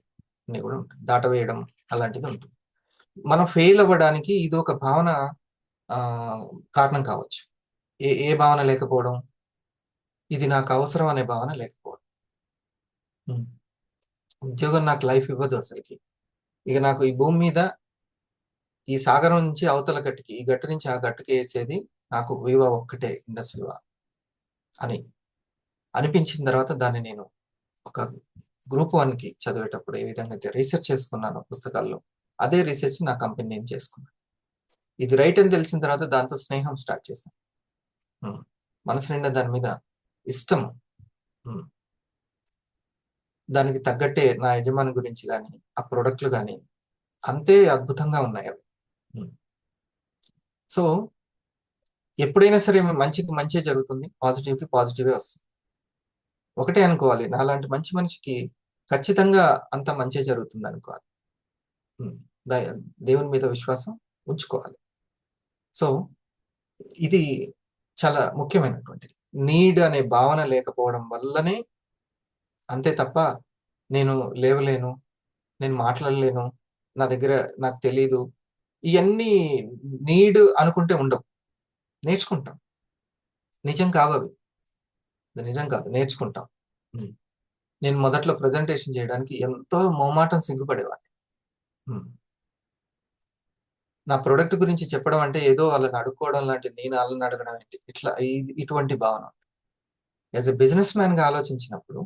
కూడా ఉంటుంది. దాటవేయడం అలాంటిది ఉంటుంది. మనం ఫెయిల్ అవ్వడానికి ఇది ఒక భావన కారణం కావచ్చు. ఏ భావన లేకపోవడం? ఇది నాకు అవసరం అనే భావన లేకపోవడం. ఉద్యోగం నాకు లైఫ్ ఇవ్వదు అసలుకి. ఇక నాకు ఈ భూమి మీద ఈ సాగరం నుంచి అవతల గట్టుకి, ఈ గట్టు నుంచి ఆ గట్టుకి వేసేది నాకు వివా ఒక్కటే, ఇండస్ వివా అని అనిపించిన తర్వాత దాన్ని నేను ఒక గ్రూప్ 1కి చదివేటప్పుడు ఏ విధంగా అయితే రీసెర్చ్ చేసుకున్నాను పుస్తకాల్లో, అదే రీసెర్చ్ నా కంపెనీ నేను చేసుకున్నాను. ఇది రైట్ అని తెలిసిన తర్వాత దాంతో స్నేహం స్టార్ట్ చేశాను. మనసు నిండా దాని మీద ఇష్టం. దానికి తగ్గట్టే నా యజమాని గురించి కానీ ఆ ప్రొడక్ట్లు కానీ అంతే అద్భుతంగా ఉన్నాయి అవి. సో ఎప్పుడైనా సరే మంచికి మంచే జరుగుతుంది, పాజిటివ్కి పాజిటివే వస్తుంది. ఒకటే అనుకోవాలి, నాలాంటి మంచి మనిషికి ఖచ్చితంగా అంత మంచే జరుగుతుంది అనుకోవాలి. దేవుని మీద విశ్వాసం ఉంచుకోవాలి. సో ఇది చాలా ముఖ్యమైనటువంటిది. నీడ్ అనే భావన లేకపోవడం వల్లనే, అంతే తప్ప నేను లేవలేను, నేను మాట్లాడలేను, నా దగ్గర నాకు తెలీదు, ఇవన్నీ నీడ్ అనుకుంటే ఉండవు. నేర్చుకుంటాం. నిజం కావవి, నిజం కాదు, నేర్చుకుంటాం. నేను మొదట్లో ప్రజెంటేషన్ చేయడానికి ఎంతో మొహమాటం, సిగ్గుపడేవాడిని. నా ప్రొడక్ట్ గురించి చెప్పడం అంటే ఏదో వాళ్ళని అడుక్కోవడం లాంటిది, నేను వాళ్ళని అడగడం ఏంటి, ఇట్లా ఇటువంటి భావన. యాజ్ ఎ బిజినెస్ మ్యాన్ గా ఆలోచించినప్పుడు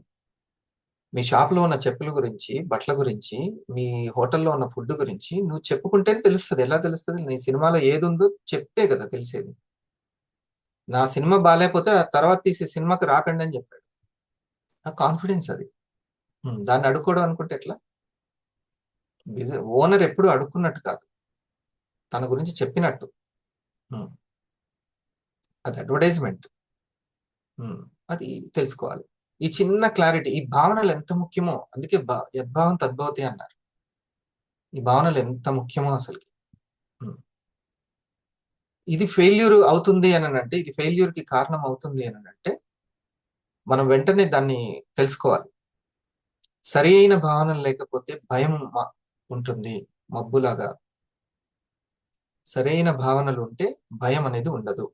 మీ షాప్లో ఉన్న చెప్పుల గురించి, బట్టల గురించి, మీ హోటల్లో ఉన్న ఫుడ్ గురించి నువ్వు చెప్పుకుంటేనే తెలుస్తుంది. ఎలా తెలుస్తుంది? నీ సినిమాలో ఏది ఉందో చెప్తే కదా తెలిసేది. నా సినిమా బాగాలేకపోతే ఆ తర్వాత తీసే సినిమాకి రాకండి అని చెప్పాడు. ఆ కాన్ఫిడెన్స్ అది. దాన్ని అడుక్కోవడం అనుకుంటే ఎట్లా? ఓనర్ ఎప్పుడు అడుక్కున్నట్టు కాదు. తన గురించి చెప్పినట్టు. అది అడ్వర్టైజ్మెంట్. అది తెలుసుకోవాలి. ఈ చిన్న క్లారిటీ, ఈ భావనలు ఎంత ముఖ్యమో, అందుకే యద్భావం తద్భవతి అన్నారు. ఈ భావనలు ఎంత ముఖ్యమో అసలుకి. ఇది ఫెయిల్యూర్ అవుతుంది అని అంటే, ఇది ఫెయిల్యూర్ కి కారణం అవుతుంది అని అంటే, మనం వెంటనే దాన్ని తెలుసుకోవాలి. సరి అయిన భావనలు లేకపోతే భయం ఉంటుంది, మబ్బులాగా. సరైన భావనలు ఉంటే భయం అనేది ఉండదు.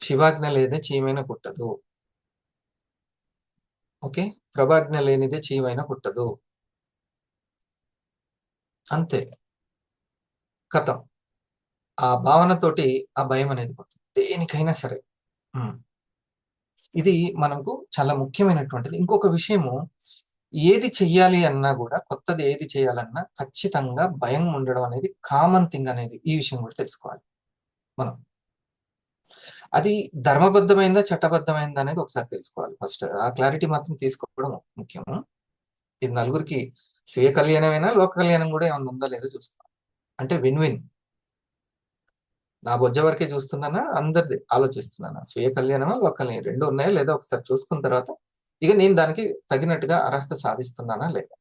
శివాజ్ఞ లేదే చీమైన పుట్టదు. ఓకే, ప్రభాజ్ఞ లేనిదే చీమైన పుట్టదు. అంతే, కథం. ఆ భావనతోటి ఆ భయం అనేది పోతుంది, దేనికైనా సరే. ఇది మనకు చాలా ముఖ్యమైనటువంటిది. ఇంకొక విషయము, ఏది చెయ్యాలి అన్నా కూడా, కొత్తది ఏది చేయాలన్నా ఖచ్చితంగా భయం ఉండడం అనేది కామన్ థింగ్ అనేది, ఈ విషయం కూడా తెలుసుకోవాలి మనం. అది ధర్మబద్ధమైందా చట్టబద్ధమైందా అనేది ఒకసారి తెలుసుకోవాలి ఫస్ట్. ఆ క్లారిటీ మాత్రం తీసుకోవడం ముఖ్యం. ఇది నలుగురికి స్వీయ కళ్యాణమైనా లోక కళ్యాణం కూడా ఏమన్నా ఉందో లేదో చూసుకోవాలి. అంటే విన్ విన్. నా బొజ్జ వరకే చూస్తున్నానా, అందరిది ఆలోచిస్తున్నానా, స్వీయ కళ్యాణమా లోక కళ్యాణం రెండు ఉన్నాయా లేదా ఒకసారి చూసుకున్న తర్వాత ఇక నేను దానికి తగినట్టుగా అర్హత సాధిస్తున్నానా లేదా,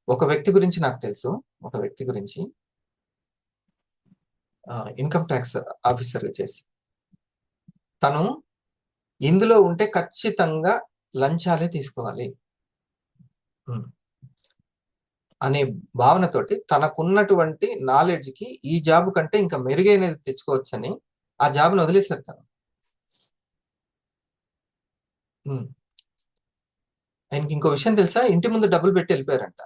ఒక వ్యక్తి గురించి నాకు తెలుసు. ఒక వ్యక్తి గురించి ఇన్కమ్ ట్యాక్స్ ఆఫీసర్గా చేసి, తను ఇందులో ఉంటే ఖచ్చితంగా లంచాలే తీసుకోవాలి అనే భావనతోటి, తనకున్నటువంటి నాలెడ్జ్ కి ఈ జాబ్ కంటే ఇంకా మెరుగైనది తెచ్చుకోవచ్చని ఆ జాబ్ను వదిలేశారు తను. ఆయనకి ఇంకో విషయం తెలుసా, ఇంటి ముందు డబ్బులు పెట్టి వెళ్ళిపోయారంట.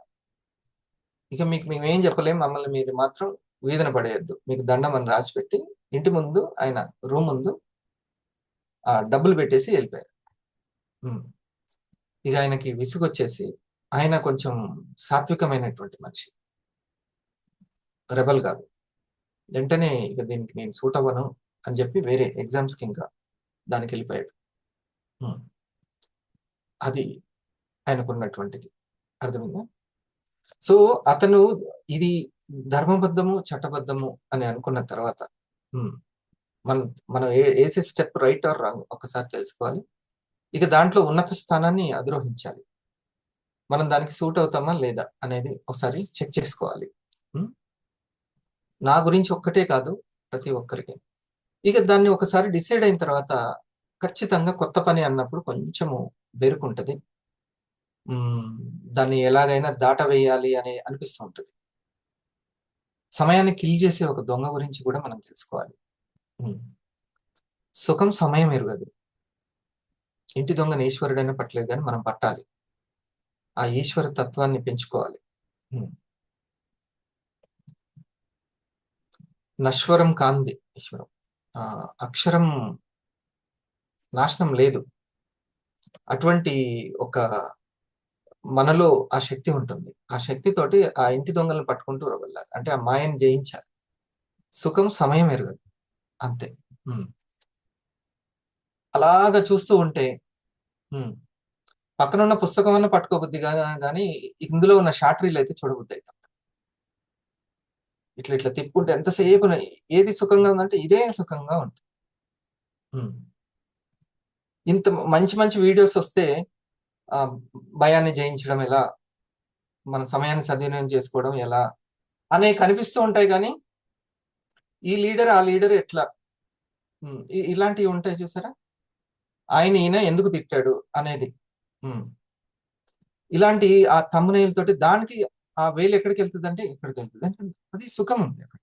ఇక మీకు మేమేం చెప్పలేం, మమ్మల్ని మీరు మాత్రం వీధన పడేయద్దు, మీకు దండం అని రాసి పెట్టి ఇంటి ముందు ఆయన రూమ్ ముందు డబ్బులు పెట్టేసి వెళ్ళిపోయారు. ఇక ఆయనకి విసుగొచ్చేసి, ఆయన కొంచెం సాత్వికమైనటువంటి మనిషి, రెబల్ కాదు. వెంటనే ఇక దీనికి నేను సూట్ అవ్వను అని చెప్పి వేరే ఎగ్జామ్స్కి ఇంకా దానికి వెళ్ళిపోయాడు. అది ఆయనకున్నటువంటిది, అర్థమైందా? సో అతను ఇది ధర్మబద్ధము చట్టబద్ధము అని అనుకున్న తర్వాత మనం మనం వేసే స్టెప్ రైట్ ఆర్ రాంగ్ ఒకసారి తెలుసుకోవాలి. ఇక దాంట్లో ఉన్నత స్థానాన్ని అధిరోహించాలి. మనం దానికి సూట్ అవుతామా లేదా అనేది ఒకసారి చెక్ చేసుకోవాలి. నా గురించి ఒక్కటే కాదు, ప్రతి ఒక్కరికి. ఇక దాన్ని ఒకసారి డిసైడ్ అయిన తర్వాత ఖచ్చితంగా కొత్త పని అన్నప్పుడు కొంచెము బెరుకుంటది, దాన్ని ఎలాగైనా దాటవేయాలి అని అనిపిస్తూ ఉంటుంది. సమయాన్ని కిల్ చేసే ఒక దొంగ గురించి కూడా మనం తెలుసుకోవాలి. సుఖం సమయం ఎరుగదు. ఇంటి దొంగని ఈశ్వరుడైనా పట్టలేదు, కానీ మనం పట్టాలి, ఆ ఈశ్వర తత్వాన్ని పెంచుకోవాలి. నశ్వరం కాంది ఈశ్వరం, అక్షరం నాశనం లేదు. అటువంటి ఒక మనలో ఆ శక్తి ఉంటుంది. ఆ శక్తితోటి ఆ ఇంటి దొంగలను పట్టుకుంటూ వెళ్ళాలి, అంటే ఆ మాయను జయించాలి. సుఖం సమయం ఎరగదు, అంతే. అలాగా చూస్తూ ఉంటే పక్కనున్న పుస్తకం అన్న పట్టుకోబుద్ది కానీ ఇందులో ఉన్న షార్ట్ రీల్ అయితే చూడబుద్ది అవుతుంది. ఇట్లా ఇట్లా తిప్పుకుంటే ఎంతసేపు ఏది సుఖంగా ఉందంటే ఇదే సుఖంగా ఉంటుంది. ఇంత మంచి మంచి వీడియోస్ వస్తే భయాన్ని జయించడం ఎలా, మన సమయాన్ని సద్వినియోగం చేసుకోవడం ఎలా అనే కనిపిస్తూ ఉంటాయి. కానీ ఈ లీడర్ ఆ లీడర్ ఎట్లా, ఇలాంటివి ఉంటాయి చూసారా, ఈయన ఎందుకు తిట్టాడు అనేది, ఇలాంటి ఆ thumbnail తోటి దానికి ఆ వేలు ఎక్కడికి వెళ్తుంది అంటే ఇక్కడికి వెళ్తుంది, అంటే అది సుఖం ఉంది అక్కడ.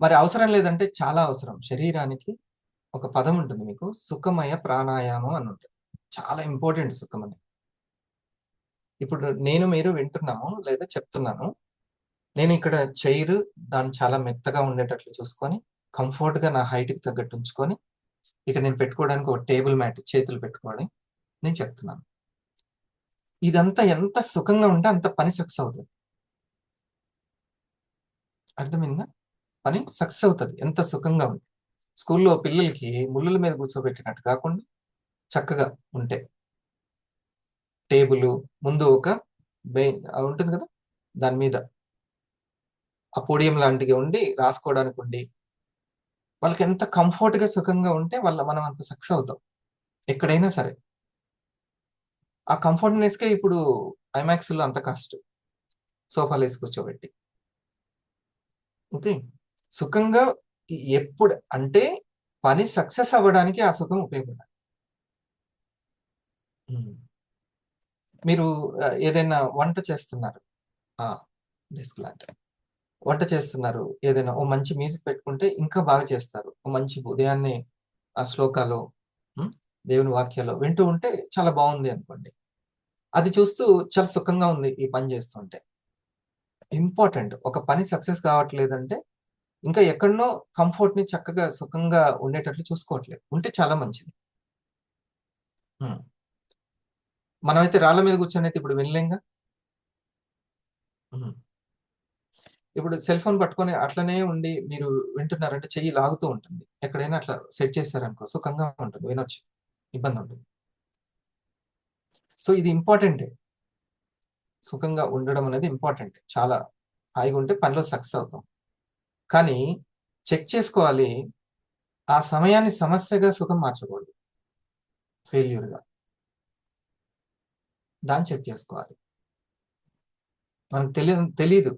మరి అవసరం లేదంటే చాలా అవసరం. శరీరానికి ఒక పదం ఉంటుంది మీకు, సుఖమయ ప్రాణాయామం అని ఉంటుంది, చాలా ఇంపార్టెంట్ సుఖం అని. ఇప్పుడు నేను మీరు వింటున్నాము లేదా చెప్తున్నాను, నేను ఇక్కడ చైర్ దాన్ని చాలా మెత్తగా ఉండేటట్లు చూసుకొని కంఫర్ట్గా నా హైట్కి తగ్గట్టు ఉంచుకొని ఇక్కడ నేను పెట్టుకోవడానికి ఒక టేబుల్ మ్యాట్ చేతులు పెట్టుకోవడం నేను చెప్తున్నాను. ఇదంతా ఎంత సుఖంగా ఉంటే అంత పని సక్సెస్ అవుతుంది, అర్థమైందా? పని సక్సెస్ అవుతుంది ఎంత సుఖంగా ఉంది. స్కూల్లో పిల్లలకి ముళ్ళుల మీద కూర్చోబెట్టినట్టు కాకుండా చక్కగా ఉంటే టేబుల్ ముందు ఒక ఉంటుంది కదా, దాని మీద ఆ పోడియం లాంటివి ఉండి రాసుకోవడానికి ఉండి, వాళ్ళకి ఎంత కంఫర్ట్ గా సుఖంగా ఉంటే మనం అంత సక్సెస్ అవుతాం ఎక్కడైనా సరే. ఆ కంఫర్ట్నెస్ కే ఇప్పుడు ఐమాక్స్ లో అంత కాస్ట్, సోఫాలు వేసి కూర్చోబెట్టి. ఓకే, సుఖంగా ఎప్పుడు అంటే పని సక్సెస్ అవ్వడానికి ఆ సుఖం ఉపయోగపడాలి. మీరు ఏదైనా వంట చేస్తున్నారు, డెస్క్ లాంటి వంట చేస్తున్నారు, ఏదైనా ఓ మంచి మ్యూజిక్ పెట్టుకుంటే ఇంకా బాగా చేస్తారు. ఓ మంచి ఉదయాన్నే ఆ శ్లోకాలు, ఉమ్, దేవుని వాక్యాలు వింటూ ఉంటే చాలా బాగుంది అనుకోండి. అది చూస్తూ చాలా సుఖంగా ఉంది ఈ పని చేస్తుంటే. ఇంపార్టెంట్, ఒక పని సక్సెస్ కావట్లేదంటే ఇంకా ఎక్కడనో కంఫర్ట్ ని చక్కగా సుఖంగా ఉండేటట్లు చూసుకోవట్లేదు, ఉంటే చాలా మంచిది. ఉమ్. మనమైతే రాళ్ళ మీద కూర్చొని అయితే ఇప్పుడు వినలేంగా. ఉమ్. ఇప్పుడు సెల్ ఫోన్ పట్టుకొని అట్లనే ఉండి మీరు వింటున్నారంటే చెయ్యి లాగుతూ ఉంటుంది. ఎక్కడైనా అట్లా సెట్ చేశారనుకో సుఖంగా ఉంటుంది, వినొచ్చు, ఇబ్బంది ఉంటుంది. సో ఇది ఇంపార్టెంటే, సుఖంగా ఉండడం అనేది ఇంపార్టెంట్. చాలా హాయిగా ఉంటే పనిలో సక్సెస్ అవుతాం. కానీ చెక్ చేసుకోవాలి, ఆ సమయాన్ని సమస్యగా సుఖం మార్చకూడదు, ఫెయిల్యూర్గా. దాన్ని చెక్ చేసుకోవాలి. మనకు తెలీదు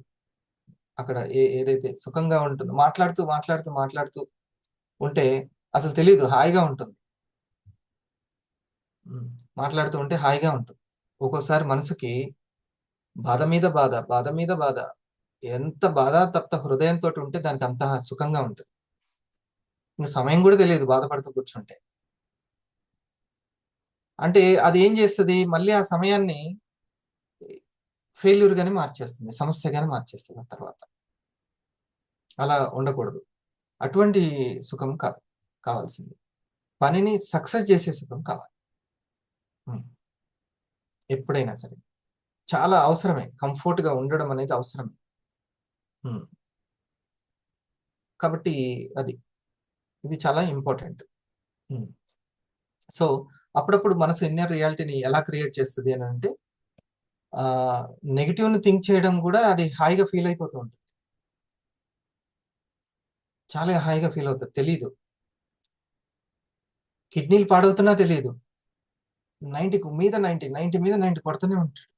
అక్కడ ఏదైతే సుఖంగా ఉంటుందో, మాట్లాడుతూ మాట్లాడుతూ మాట్లాడుతూ ఉంటే అసలు తెలియదు, హాయిగా ఉంటుంది. ఉమ్, మాట్లాడుతూ ఉంటే హాయిగా ఉంటుంది. ఒక్కోసారి మనసుకి బాధ మీద బాధ, బాధ మీద బాధ, ఎంత బాధ తప్త హృదయంతో ఉంటే దానికి అంత సుఖంగా ఉంటుంది. ఇంక సమయం కూడా తెలియదు బాధపడుతూ కూర్చుంటే. అంటే అది ఏం చేస్తుంది, మళ్ళీ ఆ సమయాన్ని ఫెయిల్యూర్ గానే మార్చేస్తుంది, సమస్యగానే మార్చేస్తుంది ఆ తర్వాత. అలా ఉండకూడదు. అటువంటి సుఖం కాదు కావాల్సింది, పనిని సక్సెస్ చేసే సుఖం కావాలి. ఉమ్, ఎప్పుడైనా సరే చాలా అవసరమే, కంఫర్ట్ గా ఉండడం అనేది అవసరమే. ఉమ్, కాబట్టి అది ఇది చాలా ఇంపార్టెంట్. సో అప్పుడప్పుడు మనసు ఇన్నర్ రియాలిటీని ఎలా క్రియేట్ చేస్తుంది అని అంటే, ఆ నెగిటివ్ ని థింక్ చేయడం కూడా అది హాయిగా ఫీల్ అయిపోతూ ఉంటుంది, చాలా హాయిగా ఫీల్ అవుతుంది, తెలీదు. కిడ్నీలు పాడవుతున్నా తెలియదు, 90 మీద 90, 90 మీద 90 కొడుతూనే ఉంటాడు.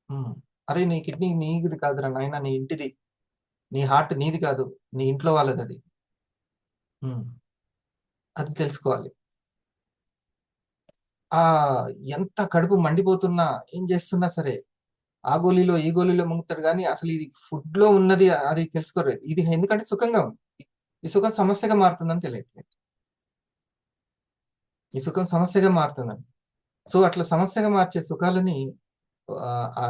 ఉమ్, అరే నీ కిడ్నీ నీది కాదురా నాయన, నీ ఇంటిది, నీ హార్ట్ నీది కాదు, నీ ఇంట్లో వాళ్ళది అది. ఉమ్, అది తెలుసుకోవాలి. ఆ ఎంత కడుపు మండిపోతున్నా ఏం చేస్తున్నా సరే ఆ గోళీలో ఈ గోళీలో ముంగుతారు, కానీ అసలు ఇది ఫుడ్ లో ఉన్నది అది తెలుసుకోరు. ఇది ఎందుకంటే సుఖంగా ఉంది, ఈ సుఖం సమస్యగా మారుతుందని తెలియట్లేదు, ఈ సుఖం సమస్యగా మారుతుందని. సో అట్లా సమస్యగా మార్చే సుఖాలని, ఆ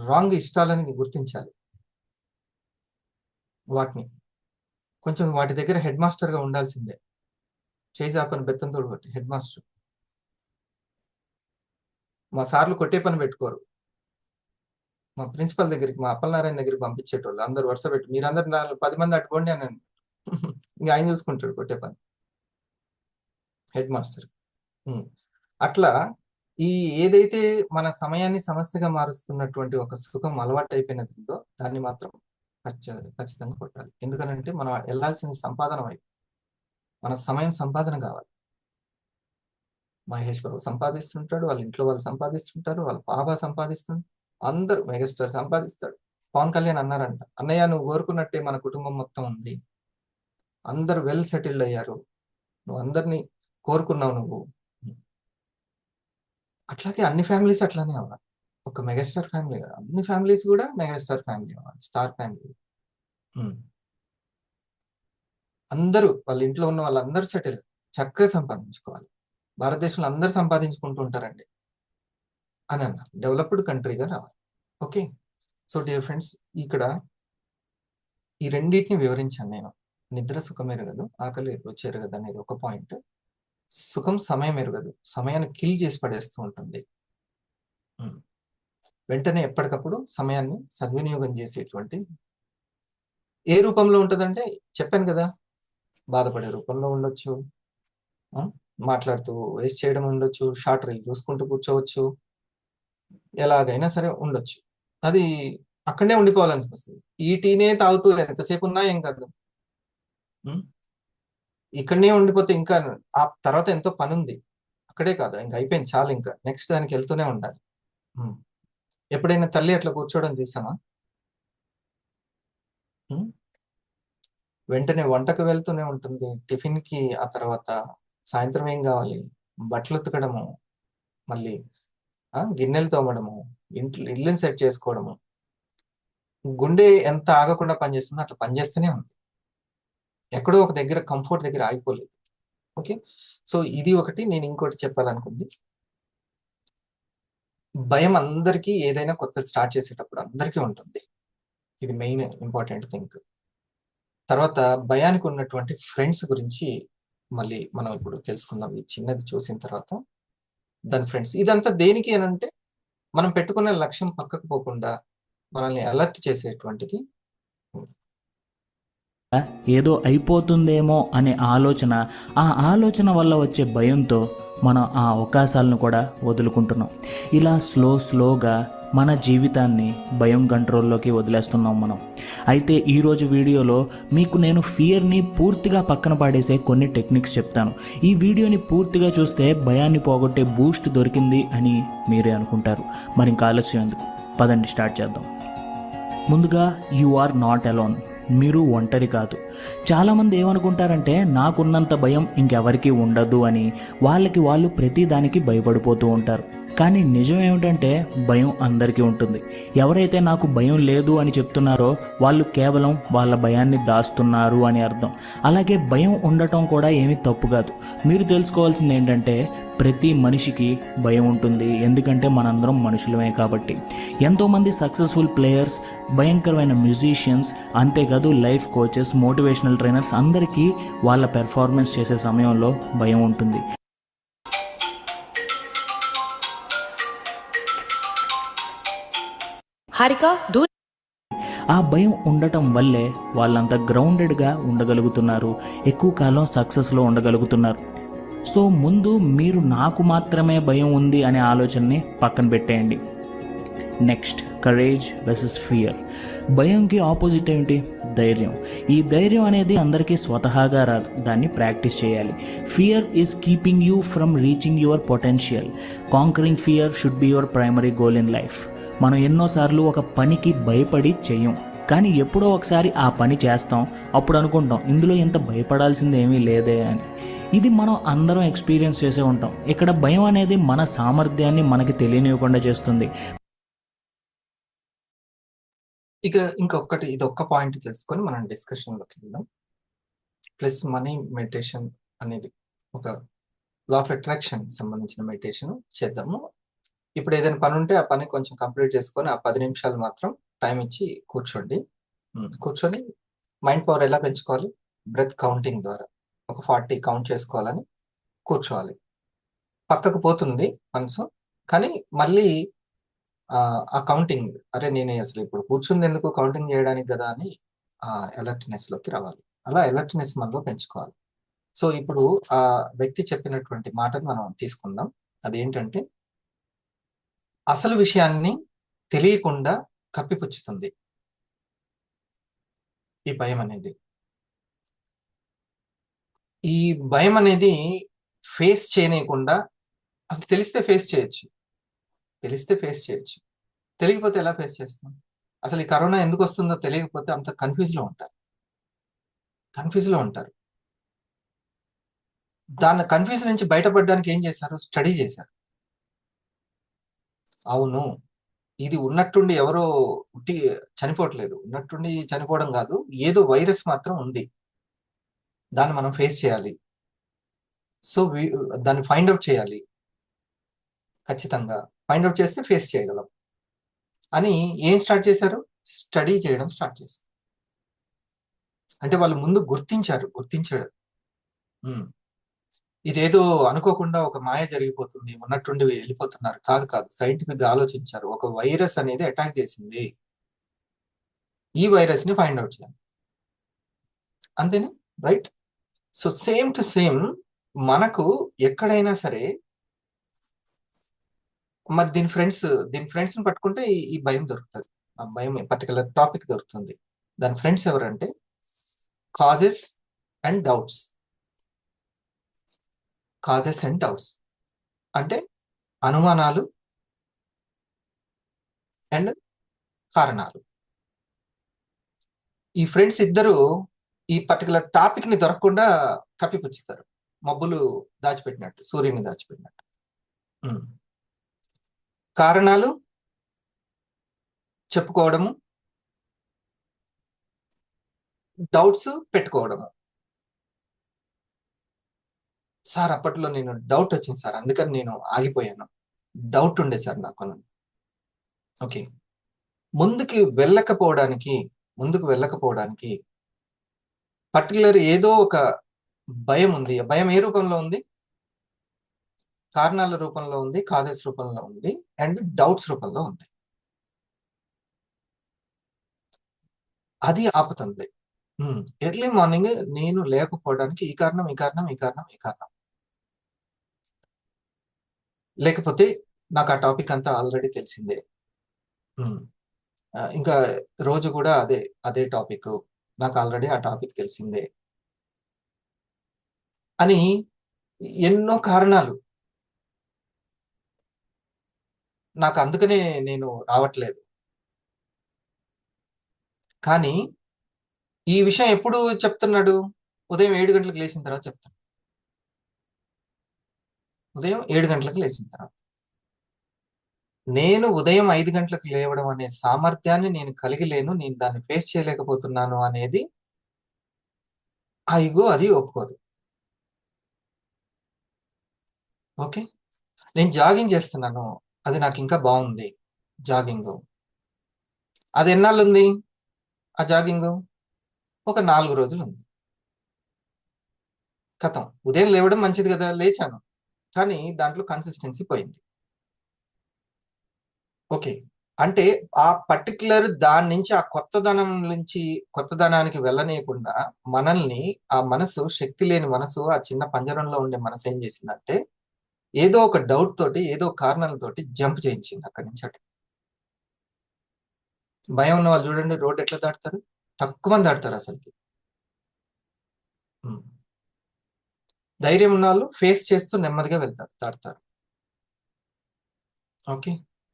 రాంగ్ ఇష్టాలని గుర్తించాలి. వాటిని కొంచెం వాటి దగ్గర హెడ్ మాస్టర్ గా ఉండాల్సిందే, చేజాపని బెత్తంతో కొట్టి హెడ్ మాస్టర్. మా సార్లు కొట్టే పని పెట్టుకోరు, మా ప్రిన్సిపల్ దగ్గరికి, మా అప్పలనారాయణ దగ్గరికి పంపించేటోళ్ళు అందరు వరుస పెట్టి, మీరందరు 10 మంది అట్టుకోండి అని. ఇంకా ఆయన చూసుకుంటాడు కొట్టే పని, హెడ్ మాస్టర్. అట్లా ఈ ఏదైతే మన సమయాన్ని సమస్యగా మారుస్తున్నటువంటి ఒక సుఖం అలవాటు అయిపోయినదో దాన్ని మాత్రం ఖచ్చితంగా కొట్టాలి. ఎందుకనంటే మనం వెళ్ళాల్సిన సంపాదన వైపు, మన సమయం సంపాదన కావాలి. మహేష్ బాబు సంపాదిస్తుంటాడు, వాళ్ళ ఇంట్లో వాళ్ళు సంపాదిస్తుంటారు, వాళ్ళ బాబా సంపాదిస్తుంటారు, అందరూ మెగాస్టార్ సంపాదిస్తాడు. పవన్ కళ్యాణ్ అన్నారంట, అన్నయ్య నువ్వు కోరుకున్నట్టే మన కుటుంబం మొత్తం ఉంది, అందరు వెల్ సెటిల్డ్ అయ్యారు, నువ్వు అందరినీ కోరుకున్నావు నువ్వు. అట్లాగే అన్ని ఫ్యామిలీస్ అట్లానే అవ్వాలి, ఒక మెగాస్టార్ ఫ్యామిలీ కాదు, అన్ని ఫ్యామిలీస్ కూడా మెగాస్టార్ ఫ్యామిలీ అవ్వాలి, స్టార్ ఫ్యామిలీ. అందరూ వాళ్ళ ఇంట్లో ఉన్న వాళ్ళందరూ సెటిల్, చక్కగా సంపాదించుకోవాలి. భారతదేశంలో అందరూ సంపాదించుకుంటూ ఉంటారండి అని అన్నారు, డెవలప్డ్ కంట్రీగా రావాలి. ఓకే, సో డియర్ ఫ్రెండ్స్, ఇక్కడ ఈ రెండింటిని వివరించాను నేను. నిద్ర సుఖం ఎరగదు, ఆకలి రుచి ఎరగదు అనేది ఒక పాయింట్. సుఖం సమయం ఎరగదు, సమయాన్ని కిల్ చేసి పడేస్తూ ఉంటుంది. వెంటనే ఎప్పటికప్పుడు సమయాన్ని సద్వినియోగం చేసేటువంటి ఏ రూపంలో ఉంటుందంటే చెప్పాను కదా, బాధపడే రూపంలో ఉండొచ్చు, మాట్లాడుతూ వేస్ట్ చేయడం ఉండొచ్చు, షార్ట్ రీల్ చూసుకుంటూ కూర్చోవచ్చు, ఎలాగైనా సరే ఉండొచ్చు. అది అక్కడనే ఉండిపోవాలనిపిస్తుంది. ఈ టీనే తాగుతూ ఎంతసేపు ఉన్నా ఏం కాదు. ఇక్కడనే ఉండిపోతే ఇంకా ఆ తర్వాత ఎంతో పని ఉంది. అక్కడే కాదు, ఇంకా అయిపోయింది చాలు, ఇంకా నెక్స్ట్ దానికి వెళ్తూనే ఉండాలి. ఎప్పుడైనా తల్లి అట్లా కూర్చోవడం చూసామా? వెంటనే వంటకు వెళ్తూనే ఉంటుంది, టిఫిన్ కి, ఆ తర్వాత సాయంత్రం ఏం కావాలి, బట్టలు ఉతకడము, మళ్ళీ గిన్నెలు తోమడము, ఇల్లుని సెట్ చేసుకోవడము. గుండె ఎంత ఆగకుండా పనిచేస్తుందో అట్లా పనిచేస్తూనే ఉంది. ఎక్కడో ఒక దగ్గర కంఫర్ట్ దగ్గర ఆగిపోలేదు. ఓకే, సో ఇది ఒకటి. నేను ఇంకోటి చెప్పాలనుకుంది, భయం అందరికీ ఏదైనా కొత్త స్టార్ట్ చేసేటప్పుడు అందరికీ ఉంటుంది. ఇది మెయిన్ ఇంపార్టెంట్ థింగ్. తర్వాత భయానికి ఉన్నటువంటి ఫ్రెండ్స్ గురించి మళ్ళీ మనం ఇప్పుడు తెలుసుకుందాం. ఈ చిన్నది చూసిన తర్వాత దాని ఫ్రెండ్స్, ఇదంతా దేనికి అని అంటే, మనం పెట్టుకున్న లక్ష్యం పక్కకు పోకుండా మనల్ని అలర్ట్ చేసేటువంటిది. ఏదో అయిపోతుందేమో అనే ఆలోచన, ఆ ఆలోచన వల్ల వచ్చే భయంతో మనం ఆ అవకాశాలను కూడా వదులుకుంటున్నాం. ఇలా స్లోగా మన జీవితాన్ని భయం కంట్రోల్లోకి వదిలేస్తున్నాం మనం. అయితే ఈరోజు వీడియోలో మీకు నేను ఫియర్ని పూర్తిగా పక్కన పాడేసే కొన్ని టెక్నిక్స్ చెప్తాను. ఈ వీడియోని పూర్తిగా చూస్తే భయాన్ని పోగొట్టే బూస్ట్ దొరికింది అని మీరే అనుకుంటారు. మరి ఇంకా ఆలస్యం ఎందుకు, పదండి స్టార్ట్ చేద్దాం. ముందుగా, యు ఆర్ నాట్ అలోన్. మీరు ఒంటరి కాదు. చాలామంది ఏమనుకుంటారంటే, నాకున్నంత భయం ఇంకెవరికి ఉండదు అని వాళ్ళకి వాళ్ళు ప్రతి దానికి భయపడిపోతూ ఉంటారు. కానీ నిజం ఏమిటంటే, భయం అందరికీ ఉంటుంది. ఎవరైతే నాకు భయం లేదు అని చెప్తున్నారో వాళ్ళు కేవలం వాళ్ళ భయాన్ని దాస్తున్నారు అని అర్థం. అలాగే భయం ఉండటం కూడా ఏమీ తప్పు కాదు. మీరు తెలుసుకోవాల్సింది ఏంటంటే, ప్రతి మనిషికి భయం ఉంటుంది, ఎందుకంటే మనందరం మనుషులమే కాబట్టి. ఎంతోమంది సక్సెస్ఫుల్ ప్లేయర్స్, భయంకరమైన మ్యూజిషియన్స్, అంతేకాదు లైఫ్ కోచెస్, మోటివేషనల్ ట్రైనర్స్ అందరికీ వాళ్ళ పెర్ఫార్మెన్స్ చేసే సమయంలో భయం ఉంటుంది. ఆ భయం ఉండటం వల్లే వాళ్ళంతా గ్రౌండెడ్గా ఉండగలుగుతున్నారు, ఎక్కువ కాలం సక్సెస్లో ఉండగలుగుతున్నారు. సో ముందు మీరు నాకు మాత్రమే భయం ఉంది అనే ఆలోచనని పక్కన పెట్టేయండి. Next, courage versus fear. భయంకి ఆపోజిట్ ఏంటి? ధైర్యం. ఈ ధైర్యం అనేది అందరికీ స్వతహాగా రాదు, దాన్ని ప్రాక్టీస్ చేయాలి. Fear is keeping you from reaching your potential. Conquering fear should be your primary goal in life. మనం ఎన్నోసార్లు ఒక పనికి భయపడి చెయ్యం, కానీ ఎప్పుడో ఒకసారి ఆ పని చేస్తాం, అప్పుడు అనుకుంటాం ఇందులో ఇంత భయపడాల్సింది ఏమీ లేదే అని. ఇది మనం అందరం ఎక్స్పీరియన్స్ చేసే ఉంటాం. ఇక్కడ భయం అనేది మన సామర్థ్యాన్ని మనకి తెలియనివ్వకుండా చేస్తుంది. ఇక ఇంకొకటి, ఇది ఒక్క పాయింట్ తెలుసుకొని మనం డిస్కషన్లోకి వెళ్దాం. ప్లస్ మనీ మెడిటేషన్ అనేది ఒక లా ఆఫ్ అట్రాక్షన్ సంబంధించిన మెడిటేషన్ చేద్దాము. ఇప్పుడు ఏదైనా పని ఉంటే ఆ పని కొంచెం కంప్లీట్ చేసుకొని ఆ 10 నిమిషాలు మాత్రం టైం ఇచ్చి కూర్చోండి. కూర్చొని మైండ్ పవర్ ఎలా పెంచుకోవాలి? బ్రెత్ కౌంటింగ్ ద్వారా ఒక 40 కౌంట్ చేసుకోవాలని కూర్చోవాలి. పక్కకు పోతుంది మనసు, కానీ మళ్ళీ ఆ కౌంటింగ్, అరే నేను అసలు ఇప్పుడు కూర్చుంది ఎందుకు, కౌంటింగ్ చేయడానికి కదా అని అలర్ట్నెస్ లోకి రావాలి. అలా అలర్ట్నెస్ మనలో పెంచుకోవాలి. సో ఇప్పుడు ఆ వ్యక్తి చెప్పినటువంటి మాటను మనం తీసుకుందాం. అదేంటంటే, అసలు విషయాన్ని తెలియకుండా కప్పిపుచ్చుతుంది ఈ భయం అనేది. ఈ భయం అనేది ఫేస్ చేయకుండా, అసలు తెలిస్తే ఫేస్ చేయొచ్చు, తెలియకపోతే ఎలా ఫేస్ చేస్తాం? అసలు ఈ కరోనా ఎందుకు వస్తుందో తెలియకపోతే అంత కన్ఫ్యూజ్ లో ఉంటారు. దాని కన్ఫ్యూజన్ నుంచి బయటపడడానికి ఏం చేశారు? స్టడీ చేశారు. అవును, ఇది ఉన్నట్టుండి ఎవరో ఉట్టి చనిపోవట్లేదు, ఉన్నట్టుండి చనిపోవడం కాదు, ఏదో వైరస్ మాత్రం ఉంది, దాన్ని మనం ఫేస్ చేయాలి. సో దాన్ని ఫైండ్ అవుట్ చేయాలి, ఖచ్చితంగా ఫైండ్ అవుట్ చేస్తే ఫేస్ చేయగలం అని ఏం స్టార్ట్ చేశారు? స్టడీ చేయడం స్టార్ట్ చేశారు. అంటే వాళ్ళు ముందు గుర్తించాడు ఇదేదో అనుకోకుండా ఒక మాయ జరిగిపోతుంది, ఉన్నట్టుండి వెళ్ళిపోతున్నారు, కాదు, సైంటిఫిక్ గా ఆలోచించారు. ఒక వైరస్ అనేది అటాక్ చేసింది, ఈ వైరస్ ని ఫైండ్ అవుట్ చేయాలి, అంతేనా? Right. So same to same మనకు ఎక్కడైనా సరే మరి దీని ఫ్రెండ్స్ ని పట్టుకుంటే ఈ భయం దొరుకుతుంది. ఆ భయం పర్టికులర్ టాపిక్ దొరుకుతుంది. దాని ఫ్రెండ్స్ ఎవరంటే causes and doubts. Causes and doubts అంటే అనుమానాలు అండ్ కారణాలు. ఈ ఫ్రెండ్స్ ఇద్దరు ఈ పర్టికులర్ టాపిక్ ని దొరకకుండా కప్పిపుచ్చుతారు, మబ్బులు దాచిపెట్టినట్టు, సూర్యుని దాచిపెట్టినట్టు. ఉమ్. కారణాలు చెప్పుకోవడము, డౌట్స్ పెట్టుకోవడము. సార్ అప్పట్లో నేను డౌట్ వచ్చింది సార్, అందుకని నేను ఆగిపోయాను. డౌట్ ఉండే సార్ నాకు. ఓకే, ముందుకు వెళ్ళకపోవడానికి ముందుకు వెళ్ళకపోవడానికి పర్టికులర్ ఏదో ఒక భయం ఉంది. ఆ భయం ఏ రూపంలో ఉంది? కారణాల రూపంలో ఉంది, కాజెస్ రూపంలో ఉంది, అండ్ డౌట్స్ రూపంలో ఉంది. అది ఆపుతుంది. ఎర్లీ మార్నింగ్ నేను లేకపోవడానికి ఈ కారణం, ఈ కారణం, ఈ కారణం, ఈ కారణం. లేకపోతే నాకు ఆ టాపిక్ అంతా ఆల్రెడీ తెలిసిందే. ఉమ్, ఇంకా రోజు కూడా అదే అదే టాపిక్, నాకు ఆల్రెడీ ఆ టాపిక్ తెలిసిందే అని ఎన్నో కారణాలు. నాకు అందుకనే నేను రావట్లేదు. కానీ ఈ విషయం ఎప్పుడు చెప్తున్నాడు? ఉదయం 7 గంటలకు లేచిన తర్వాత చెప్తాను. ఉదయం 7 గంటలకు లేచిన తర్వాత. నేను ఉదయం 5 గంటలకు లేవడం అనే సామర్థ్యాన్ని నేను కలిగి లేను, నేను దాన్ని ఫేస్ చేయలేకపోతున్నాను అనేది ఆ ఇగో అది ఒప్పుకోదు. ఓకే, నేను జాగింగ్ చేస్తున్నాను, అది నాకు ఇంకా బాగుంది. జాగింగ్ అది ఎన్నాళ్ళు ఉంది? ఆ జాగింగ్ ఒక 4 రోజులు ఉంది. కథం, ఉదయం లేవడం మంచిది కదా, లేచాను, కానీ దాంట్లో కన్సిస్టెన్సీ పోయింది. ఓకే, అంటే ఆ పర్టికులర్ దాని నుంచి, ఆ కొత్తదనం నుంచి కొత్తదనానికి వెళ్ళనీయకుండా మనల్ని, ఆ మనసు, శక్తి లేని మనసు, ఆ చిన్న పంజరంలో ఉండే మనసు ఏం చేసిందంటే ఏదో ఒక డౌట్ తోటి, ఏదో కారణాలతోటి జంప్ చేయించింది అక్కడి నుంచి అటు. భయం ఉన్న వాళ్ళు చూడండి రోడ్డు ఎట్లా దాటుతారు, తక్కువ మంది దాటుతారు అసలుకి. ఉమ్. ధైర్యం ఉన్న వాళ్ళు ఫేస్ చేస్తూ నెమ్మదిగా వెళ్తారు, దాటుతారు. ఓకే,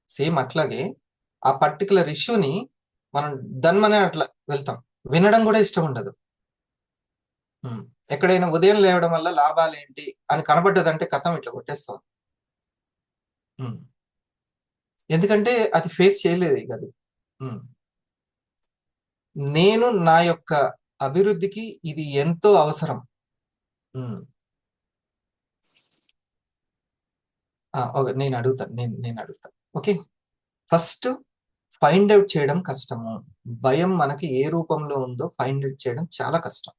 సేమ్ అట్లాగే ఆ పర్టికులర్ ఇష్యూని మనం దన్మనే అట్లా వెళ్తాం. వినడం కూడా ఇష్టం ఉండదు. ఉమ్. ఎక్కడైనా ఉదయం లేవడం వల్ల లాభాలు ఏంటి అని కనబడ్డదంటే కథం ఇట్లా కొట్టేస్తాం. ఉమ్. ఎందుకంటే అది ఫేస్ చేయలేదు ఇక అది. ఉమ్. నేను నా యొక్క అభివృద్ధికి ఇది ఎంతో అవసరం. ఉమ్. ఓకే, నేను అడుగుతాను. ఓకే, ఫస్ట్ ఫైండ్ అవుట్ చేయడం కష్టము. భయం మనకి ఏ రూపంలో ఉందో ఫైండ్ అవుట్ చేయడం చాలా కష్టం.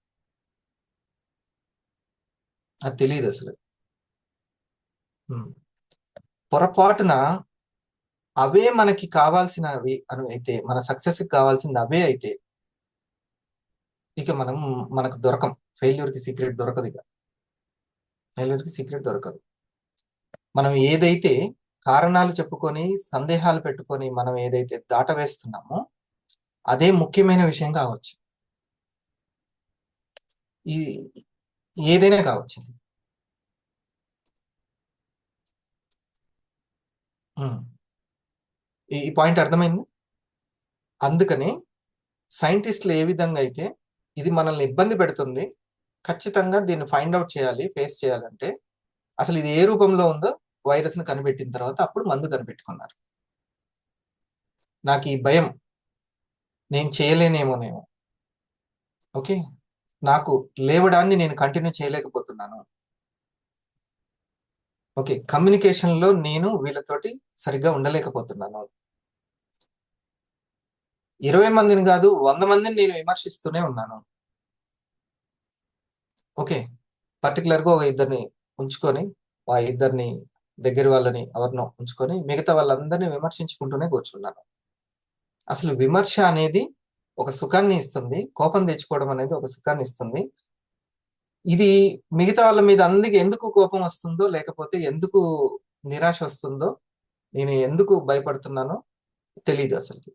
అది తెలియదు అసలు. ఉమ్. పొరపాటున అవే మనకి కావాల్సినవి అని అయితే, మన సక్సెస్ కి కావాల్సింది అవే అయితే ఇక మనకు దొరకం. ఫెయిల్యూర్ కి సీక్రెట్ దొరకదు. ఇక ఫెయిల్యూర్ కి సీక్రెట్ దొరకదు. మనం ఏదైతే కారణాలు చెప్పుకొని, సందేహాలు పెట్టుకొని మనం ఏదైతే దాటవేస్తున్నామో అదే ముఖ్యమైన విషయం కావచ్చు. ఈ ఏదైనా కావచ్చు. ఉమ్. ఈ పాయింట్ అర్థమైంది. అందుకని సైంటిస్టులు ఏ విధంగా అయితే ఇది మనల్ని ఇబ్బంది పెడుతుంది, ఖచ్చితంగా దీన్ని ఫైండ్ అవుట్ చేయాలి, ఫేస్ చేయాలంటే అసలు ఇది ఏ రూపంలో ఉందో వైరస్ ను కనిపెట్టిన తర్వాత అప్పుడు మందు కనిపెట్టుకున్నారు. నాకు ఈ భయం, నేను చేయలేనేమోనేమో. ఓకే, నాకు లేవడాన్ని నేను కంటిన్యూ చేయలేకపోతున్నాను. ఓకే, కమ్యూనికేషన్ లో నేను వీళ్ళతోటి సరిగ్గా ఉండలేకపోతున్నాను. 20 మందిని కాదు, 100 మందిని నేను విమర్శిస్తూనే ఉన్నాను. ఓకే, పర్టికులర్ గా ఒక ఇద్దరిని ఉంచుకొని, ఆ ఇద్దరిని దగ్గర వాళ్ళని ఎవరినో ఉంచుకొని మిగతా వాళ్ళందరినీ విమర్శించుకుంటూనే కూర్చున్నాను. అసలు విమర్శ అనేది ఒక సుఖాన్ని ఇస్తుంది, కోపం తెచ్చుకోవడం అనేది ఒక సుఖాన్ని ఇస్తుంది. ఇది మిగతా వాళ్ళ మీద అందుకే ఎందుకు కోపం వస్తుందో, లేకపోతే ఎందుకు నిరాశ వస్తుందో, నేను ఎందుకు భయపడుతున్నానో తెలియదు అసలు.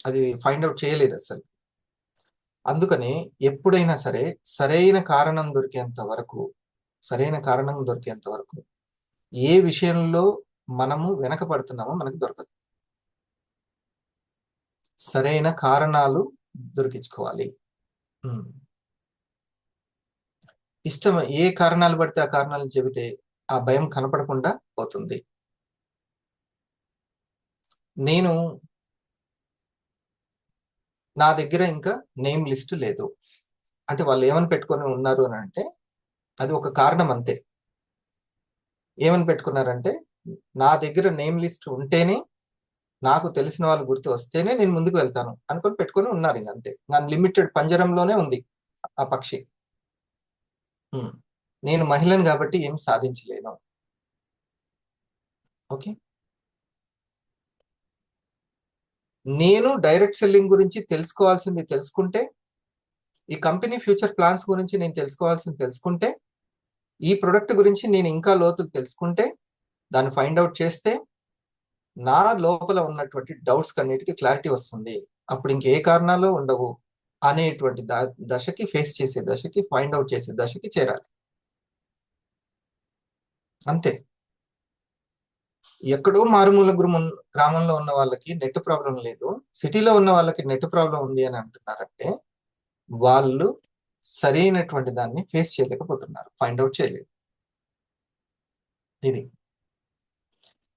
అది ఫైండ్ అవుట్ చేయలేదు అసలు. అందుకని ఎప్పుడైనా సరే సరైన కారణం దొరికేంత వరకు ఏ విషయంలో మనము వెనకపడుతున్నామో మనకు దొరకదు. సరైన కారణాలు దొరికించుకోవాలి. ఇష్టం ఏ కారణాలు పడితే ఆ కారణాలు చెబితే ఆ భయం కనపడకుండా పోతుంది. నా దగ్గర ఇంకా నేమ్ లిస్ట్ లేదు. అంటే వాళ్ళు ఏమని పెట్టుకొని ఉన్నారు అని అంటే అది ఒక కారణం అంతే. ఏమని పెట్టుకున్నారంటే నా దగ్గర నేమ్ లిస్ట్ ఉంటేనే, నాకు తెలిసిన వాళ్ళు గుర్తు వస్తేనే నేను ముందుకు వెళ్తాను అనుకొని పెట్టుకొని ఉన్నారు. ఇంక అంతే. లిమిటెడ్ పంజరంలోనే ఉంది ఆ పక్షి. నేను మహిళను కాబట్టి ఏం సాధించలేను. ఓకే, నేను డైరెక్ట్ సెల్లింగ్ గురించి తెలుసుకోవాల్సింది తెలుసుకుంటే, ఈ కంపెనీ ఫ్యూచర్ ప్లాన్స్ గురించి నేను తెలుసుకోవాల్సింది తెలుసుకుంటే, ఈ ప్రొడక్ట్ గురించి నేను ఇంకా లోతులు తెలుసుకుంటే, దాన్ని ఫైండ్ అవుట్ చేస్తే నా లోపల ఉన్నటువంటి డౌట్స్ కన్నిటికీ క్లారిటీ వస్తుంది. అప్పుడు ఇంకే కారణాలు ఉండవు అనేటువంటి దశకి, ఫేస్ చేసే దశకి, ఫైండ్ అవుట్ చేసే దశకి చేరాలి. అంతే. ఎక్కడో మారుమూల గ్రామంలో ఉన్న వాళ్ళకి నెట్ ప్రాబ్లం లేదు, సిటీలో ఉన్న వాళ్ళకి నెట్ ప్రాబ్లం ఉంది అని అంటున్నారంటే వాళ్ళు సరైనటువంటి దాన్ని ఫేస్ చేయలేకపోతున్నారు, ఫైండ్ అవుట్ చేయలేదు. ఇది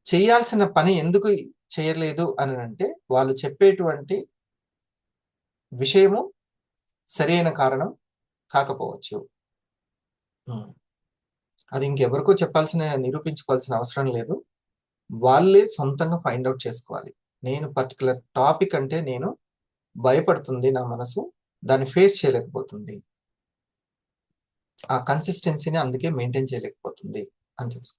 చేయాల్సిన పని ఎందుకు చేయలేదు అని అంటే వాళ్ళు చెప్పేటువంటి విషయము సరైన కారణం కాకపోవచ్చు. అది ఇంకెవరికో నిరూపించుకోవాల్సిన అవసరం లేదు. వాళ్ళే సొంతంగా ఫైండ్ అవుట్ చేసుకోవాలి. నేను పర్టికులర్ టాపిక్ అంటే నేను భయపడుతుంది నా మనసు, దాన్ని ఫేస్ చేయలేకపోతుంది, ఆ కన్సిస్టెన్సీని అందుకే మెయింటైన్ చేయలేకపోతుంది అని తెలుసు.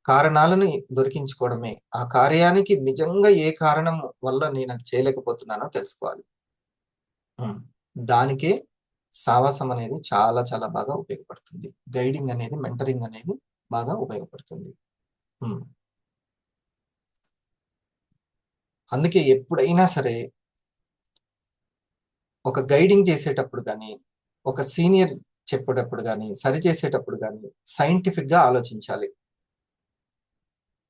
కారణాలను దొరికించుకోవడమే, ఆ కార్యానికి నిజంగా ఏ కారణం వల్ల నేను అది చేయలేకపోతున్నానో తెలుసుకోవాలి. దానికే సావాసం అనేది చాలా చాలా బాగా ఉపయోగపడుతుంది. గైడింగ్ అనేది, మెంటరింగ్ అనేది బాగా ఉపయోగపడుతుంది. అందుకే ఎప్పుడైనా సరే ఒక గైడింగ్ చేసేటప్పుడు కానీ, ఒక సీనియర్ చెప్పేటప్పుడు కానీ, సరి చేసేటప్పుడు కానీ సైంటిఫిక్ గా ఆలోచించాలి.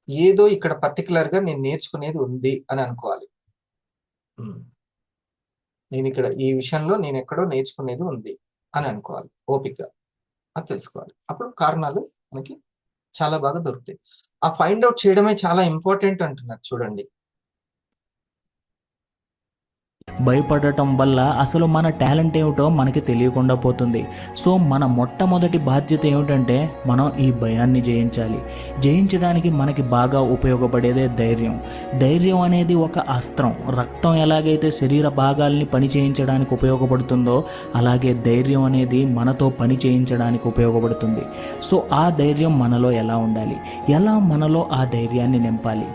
ఏదో ఇక్కడ పర్టికులర్ గా నేను నేర్చుకునేది ఉంది అని అనుకోవాలి. నేను ఇక్కడ ఈ విషయంలో నేను ఎక్కడో నేర్చుకునేది ఉంది అని అనుకోవాలి, ఓపికగా అది తెలుసుకోవాలి. అప్పుడు కారణాలు మనకి చాలా బాగా దొరుకుతాయి. ఆ ఫైండ్ అవుట్ చేయడమే చాలా ఇంపార్టెంట్ అంటున్నారు చూడండి. భయపడటం వల్ల అసలు మన టాలెంట్ ఏమిటో మనకి తెలియకుండా పోతుంది. సో మన మొట్టమొదటి బాధ్యత ఏమిటంటే మనం ఈ భయాన్ని జయించాలి. జయించడానికి మనకి బాగా ఉపయోగపడేదే ధైర్యం. ధైర్యం అనేది ఒక అస్త్రం. రక్తం ఎలాగైతే శరీర భాగాల్ని పని చేయించడానికి ఉపయోగపడుతుందో అలాగే ధైర్యం అనేది మనతో పని చేయించడానికి ఉపయోగపడుతుంది. సో ఆ ధైర్యం మనలో ఎలా ఉండాలి, ఎలా మనలో ఆ ధైర్యాన్ని నింపాలి?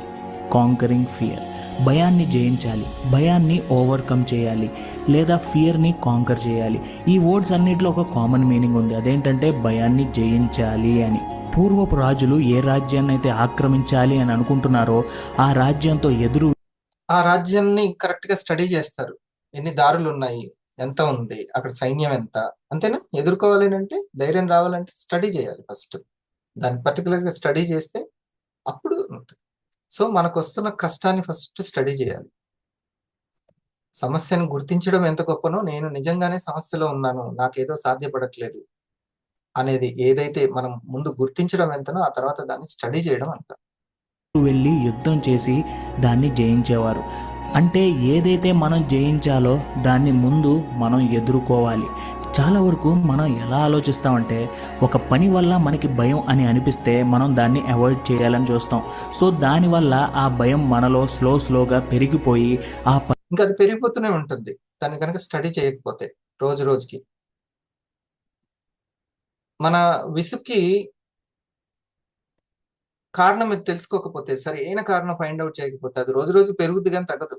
Conquering fear. భయాన్ని జయించాలి, భయాన్ని ఓవర్కమ్ చేయాలి, లేదా ఫియర్ని కాంకర్ చేయాలి. ఈ వర్డ్స్ అన్నిటిలో ఒక కామన్ మీనింగ్ ఉంది, అదేంటంటే భయాన్ని జయించాలి అని. పూర్వపు రాజులు ఏ రాజ్యాన్ని అయితే ఆక్రమించాలి అని అనుకుంటున్నారో ఆ రాజ్యంతో ఆ రాజ్యాన్ని కరెక్ట్ గా స్టడీ చేస్తారు. ఎన్ని దారులు ఉన్నాయి, ఎంత ఉంది, అక్కడ సైన్యం ఎంత, అంతేనా? ఎదుర్కోవాలి అంటే, ధైర్యం రావాలంటే స్టడీ చేయాలి ఫస్ట్. దాన్ని పర్టికులర్ గా స్టడీ చేస్తే అప్పుడు ఉంటుంది. సో మనకు వస్తున్న కష్టాన్ని ఫస్ట్ స్టడీ చేయాలి. సమస్యను గుర్తించడం ఎంత గొప్పనో, నేను నిజంగానే సమస్యలో ఉన్నాను, నాకేదో సాధ్యపడట్లేదు అనేది ఏదైతే మనం ముందు గుర్తించడం ఎంతనో, ఆ తర్వాత దాన్ని స్టడీ చేయడం అంట. వెళ్ళి యుద్ధం చేసి దాన్ని జయించేవారు. అంటే ఏదైతే మనం జయించాలో దాన్ని ముందు మనం ఎదుర్కోవాలి. చాలా వరకు మనం ఎలా ఆలోచిస్తామంటే ఒక పని వల్ల మనకి భయం అని అనిపిస్తే మనం దాన్ని అవాయిడ్ చేయాలని చూస్తాం. సో దానివల్ల ఆ భయం మనలో స్లోగా పెరిగిపోయి ఇంకా అది పెరిగిపోతూనే ఉంటుంది దాన్ని కనుక స్టడీ చేయకపోతే. రోజు రోజుకి మన విసుక్కి కారణం తెలుసుకోకపోతే, సరైన కారణం ఫైండ్ అవుట్ చేయకపోతే అది రోజు రోజు పెరుగుద్ది కానీ తగ్గదు.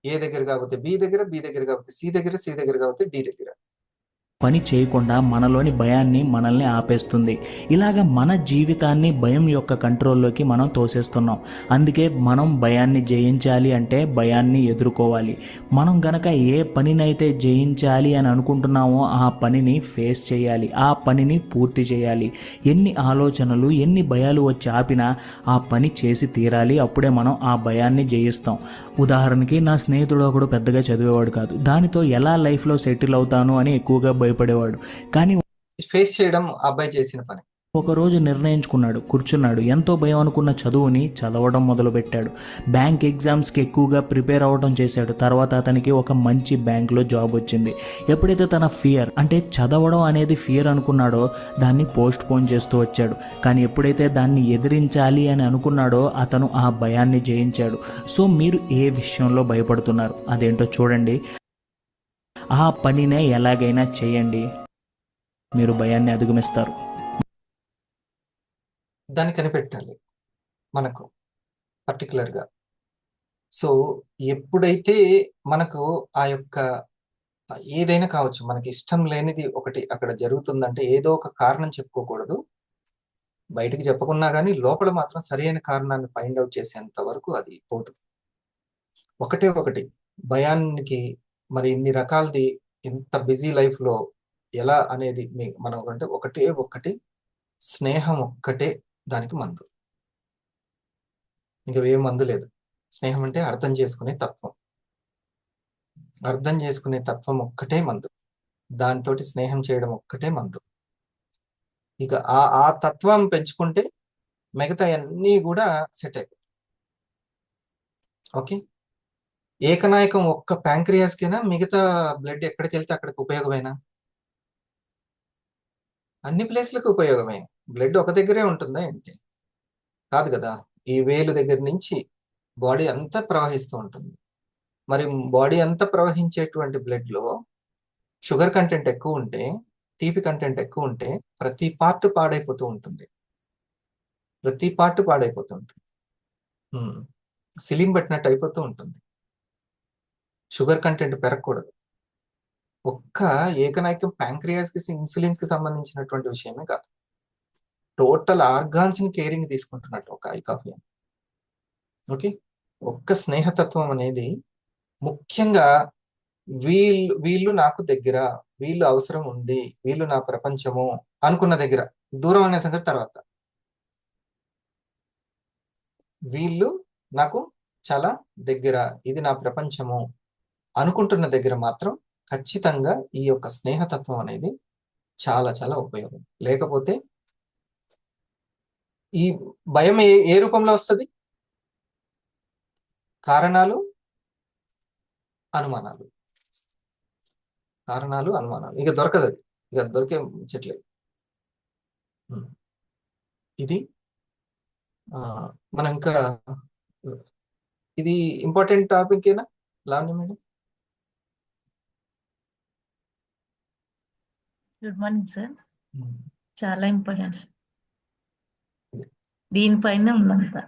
ఏ దగ్గర కాకపోతే బి దగ్గర, బి దగ్గర కాకపోతే సి దగ్గర, సి దగ్గర కాకపోతే డి దగ్గర. పని చేయకుండా మనలోని భయాన్ని మనల్ని ఆపేస్తుంది. ఇలాగ మన జీవితాన్ని భయం యొక్క కంట్రోల్లోకి మనం తోసేస్తున్నాం. అందుకే మనం భయాన్ని జయించాలి అంటే భయాన్ని ఎదుర్కోవాలి. మనం గనక ఏ పనినైతే జయించాలి అని అనుకుంటున్నామో ఆ పనిని ఫేస్ చేయాలి, ఆ పనిని పూర్తి చేయాలి. ఎన్ని ఆలోచనలు ఎన్ని భయాలు వచ్చి ఆపినా ఆ పని చేసి తీరాలి. అప్పుడే మనం ఆ భయాన్ని జయిస్తాం. ఉదాహరణకి నా స్నేహితుడు ఒకడు పెద్దగా చదివేవాడు కాదు. దానితో ఎలా లైఫ్లో సెటిల్ అవుతాను అని ఎక్కువగా భయపడేవాడు. కానీ ఫేస్ చేయడం ఆ అబ్బాయి చేసిన పని. ఒకరోజు నిర్ణయించుకున్నాడు, కూర్చున్నాడు. ఎంతో భయం అనుకున్న చదువుని చదవడం మొదలుపెట్టాడు. బ్యాంక్ ఎగ్జామ్స్కి ఎక్కువగా ప్రిపేర్ అవ్వడం చేశాడు. తర్వాత అతనికి ఒక మంచి బ్యాంక్లో జాబ్ వచ్చింది. ఎప్పుడైతే తన ఫియర్ అంటే చదవడం అనేది ఫియర్ అనుకున్నాడో దాన్ని పోస్ట్ పోన్ చేస్తూ వచ్చాడు. కానీ ఎప్పుడైతే దాన్ని ఎదిరించాలి అని అనుకున్నాడో అతను ఆ భయాన్ని జయించాడు. సో మీరు ఏ విషయంలో భయపడుతున్నారు అదేంటో చూడండి, ఆ పనినే ఎలాగైనా చేయండి, మీరు భయాన్ని అధిగమిస్తారు. దాన్ని కనిపెట్టాలి మనకు పర్టికులర్గా. సో ఎప్పుడైతే మనకు ఆ యొక్క ఏదైనా కావచ్చు, మనకి ఇష్టం లేనిది ఒకటి అక్కడ జరుగుతుందంటే ఏదో ఒక కారణం చెప్పుకోకూడదు. బయటికి చెప్పకున్నా కానీ లోపల మాత్రం సరైన కారణాన్ని ఫైండ్ అవుట్ చేసేంత వరకు అది పోదు. ఒకటే ఒకటి భయానికి మరి ఇన్ని రకాలది, ఇంత బిజీ లైఫ్లో ఎలా అనేది మనం అంటే ఒకటే ఒకటి స్నేహం ఒక్కటే దానికి మందు. ఇంకా ఏ మందు లేదు. స్నేహం అంటే అర్థం చేసుకునే తత్వం. అర్థం చేసుకునే తత్వం ఒక్కటే మందు. దాంతో స్నేహం చేయడం ఒక్కటే మందు. ఇక ఆ తత్వం పెంచుకుంటే మిగతా అన్నీ కూడా సెట్ అయిపోతాయి. ఓకే, ఏకనాయకం ఒక్క ప్యాంక్రియాస్కైనా మిగతా బ్లడ్ ఎక్కడికి వెళ్తే అక్కడికి ఉపయోగమేనా? అన్ని ప్లేస్లకు ఉపయోగమే. బ్లడ్ ఒక దగ్గరే ఉంటుందా ఏంటి? కాదు కదా. ఈ వేలు దగ్గర నుంచి బాడీ అంతా ప్రవహిస్తూ ఉంటుంది. మరి బాడీ అంతా ప్రవహించేటువంటి బ్లడ్ లో షుగర్ కంటెంట్ ఎక్కువ ఉంటే, తీపి కంటెంట్ ఎక్కువ ఉంటే ప్రతి పార్ట్ పాడైపోతూ ఉంటుంది. ప్రతి పార్ట్ పాడైపోతూ ఉంటుంది. సిలిం పట్టినట్టు అయిపోతూ ఉంటుంది. షుగర్ కంటెంట్ పెరగకూడదు. ఒక్క ఏకనాయకం ప్యాంక్రియాస్ కి ఇన్సులిన్స్ కి సంబంధించినటువంటి విషయమే కాదు, టోటల్ ఆర్గాన్స్ ని కేరింగ్ తీసుకుంటున్నట్టు ఒక ఐ కాఫీ. ఓకే, ఒక్క స్నేహతత్వం అనేది ముఖ్యంగా వీళ్ళు నాకు దగ్గర, వీళ్ళు అవసరం ఉంది, వీళ్ళు నా ప్రపంచము అనుకున్న దగ్గర, దూరం అనే సంగతి తర్వాత, వీళ్ళు నాకు చాలా దగ్గర, ఇది నా ప్రపంచము అనుకుంటున్న దగ్గర మాత్రం ఖచ్చితంగా ఈ యొక్క స్నేహతత్వం అనేది చాలా చాలా ఉపయోగం. లేకపోతే ఈ భయం ఏ రూపంలో వస్తుంది? కారణాలు అనుమానాలు, కారణాలు అనుమానాలు. ఇక దొరకదు అది, ఇక దొరికే చెట్లేదు. ఇది మనం ఇంకా ఇది ఇంపార్టెంట్ టాపిక్ ఏనా Lavanya madam? Good morning sir. చాలా ఇంపార్టెంట్. దీనిపైన ఉందంతా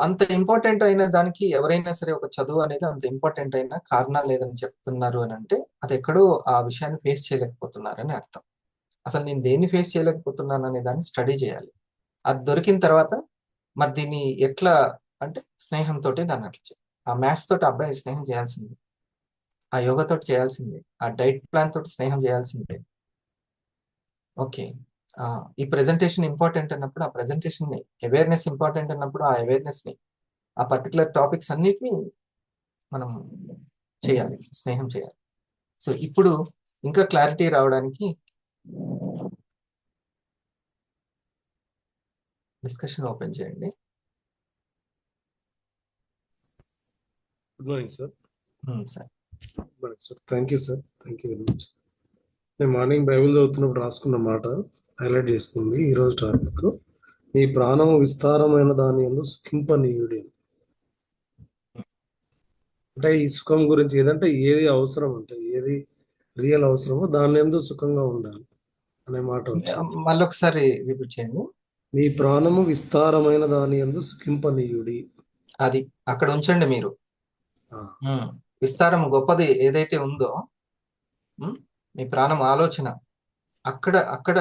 అంత ఇంపార్టెంట్ అయిన దానికి ఎవరైనా సరే ఒక చదువు అనేది అంత ఇంపార్టెంట్ అయిన కారణాలు లేదని చెప్తున్నారు అని అంటే అది ఎక్కడో ఆ విషయాన్ని ఫేస్ చేయలేకపోతున్నారని అర్థం. అసలు నేను దేన్ని ఫేస్ చేయలేకపోతున్నాను అనే దాన్ని స్టడీ చేయాలి. అది దొరికిన తర్వాత మరి దీన్ని ఎట్లా అంటే స్నేహంతో దాన్ని అట్లా ఆ మ్యాథ్స్ తోటి అబ్బాయి స్నేహం చేయాల్సిందే, ఆ యోగా తోటి చేయాల్సిందే, ఆ డైట్ ప్లాన్ తోటి స్నేహం చేయాల్సిందే. ఓకే, ఈ ప్రెజెంటేషన్ ఇంపార్టెంట్ అన్నప్పుడు ఆ ప్రెజెంటేషన్ ని, అవేర్నెస్ ఇంపార్టెంట్ అన్నప్పుడు ఆ అవేర్నెస్ ని, ఆ పర్టికులర్ టాపిక్స్ అన్నిటిని మనం చేయాలి, స్నేహం చేయాలి. సో ఇప్పుడు ఇంకా క్లారిటీ రావడానికి డిస్కషన్ ఓపెన్ చేయండి. Good morning sir. Sir good morning sir. Thank you sir, thank you very much. నేను మార్నింగ్ బైబిల్ చదువుతున్నప్పుడు రాసుకున్న మాట హైలైట్ చేసుకుంది ఈరోజు టాపిక్. మీ ప్రాణము విస్తారమైన దాని యందు సుఖింపనీయుడి. అంటే ఈ సుఖం గురించి ఏదంటే ఏది అవసరం, అంటే ఏది రియల్ అవసరమో దాని యందు సుఖంగా ఉండాలి అనే మాట వచ్చింది. మళ్ళీ ఒకసారి రిపీట్ చేయండి. మీ ప్రాణము విస్తారమైన దాని యందు సుఖింపనీయుడి. అది అక్కడ ఉంచండి మీరు. విస్తారం గొప్పది ఏదైతే ఉందో, ఉమ్, మీ ప్రాణం ఆలోచన, అక్కడ అక్కడ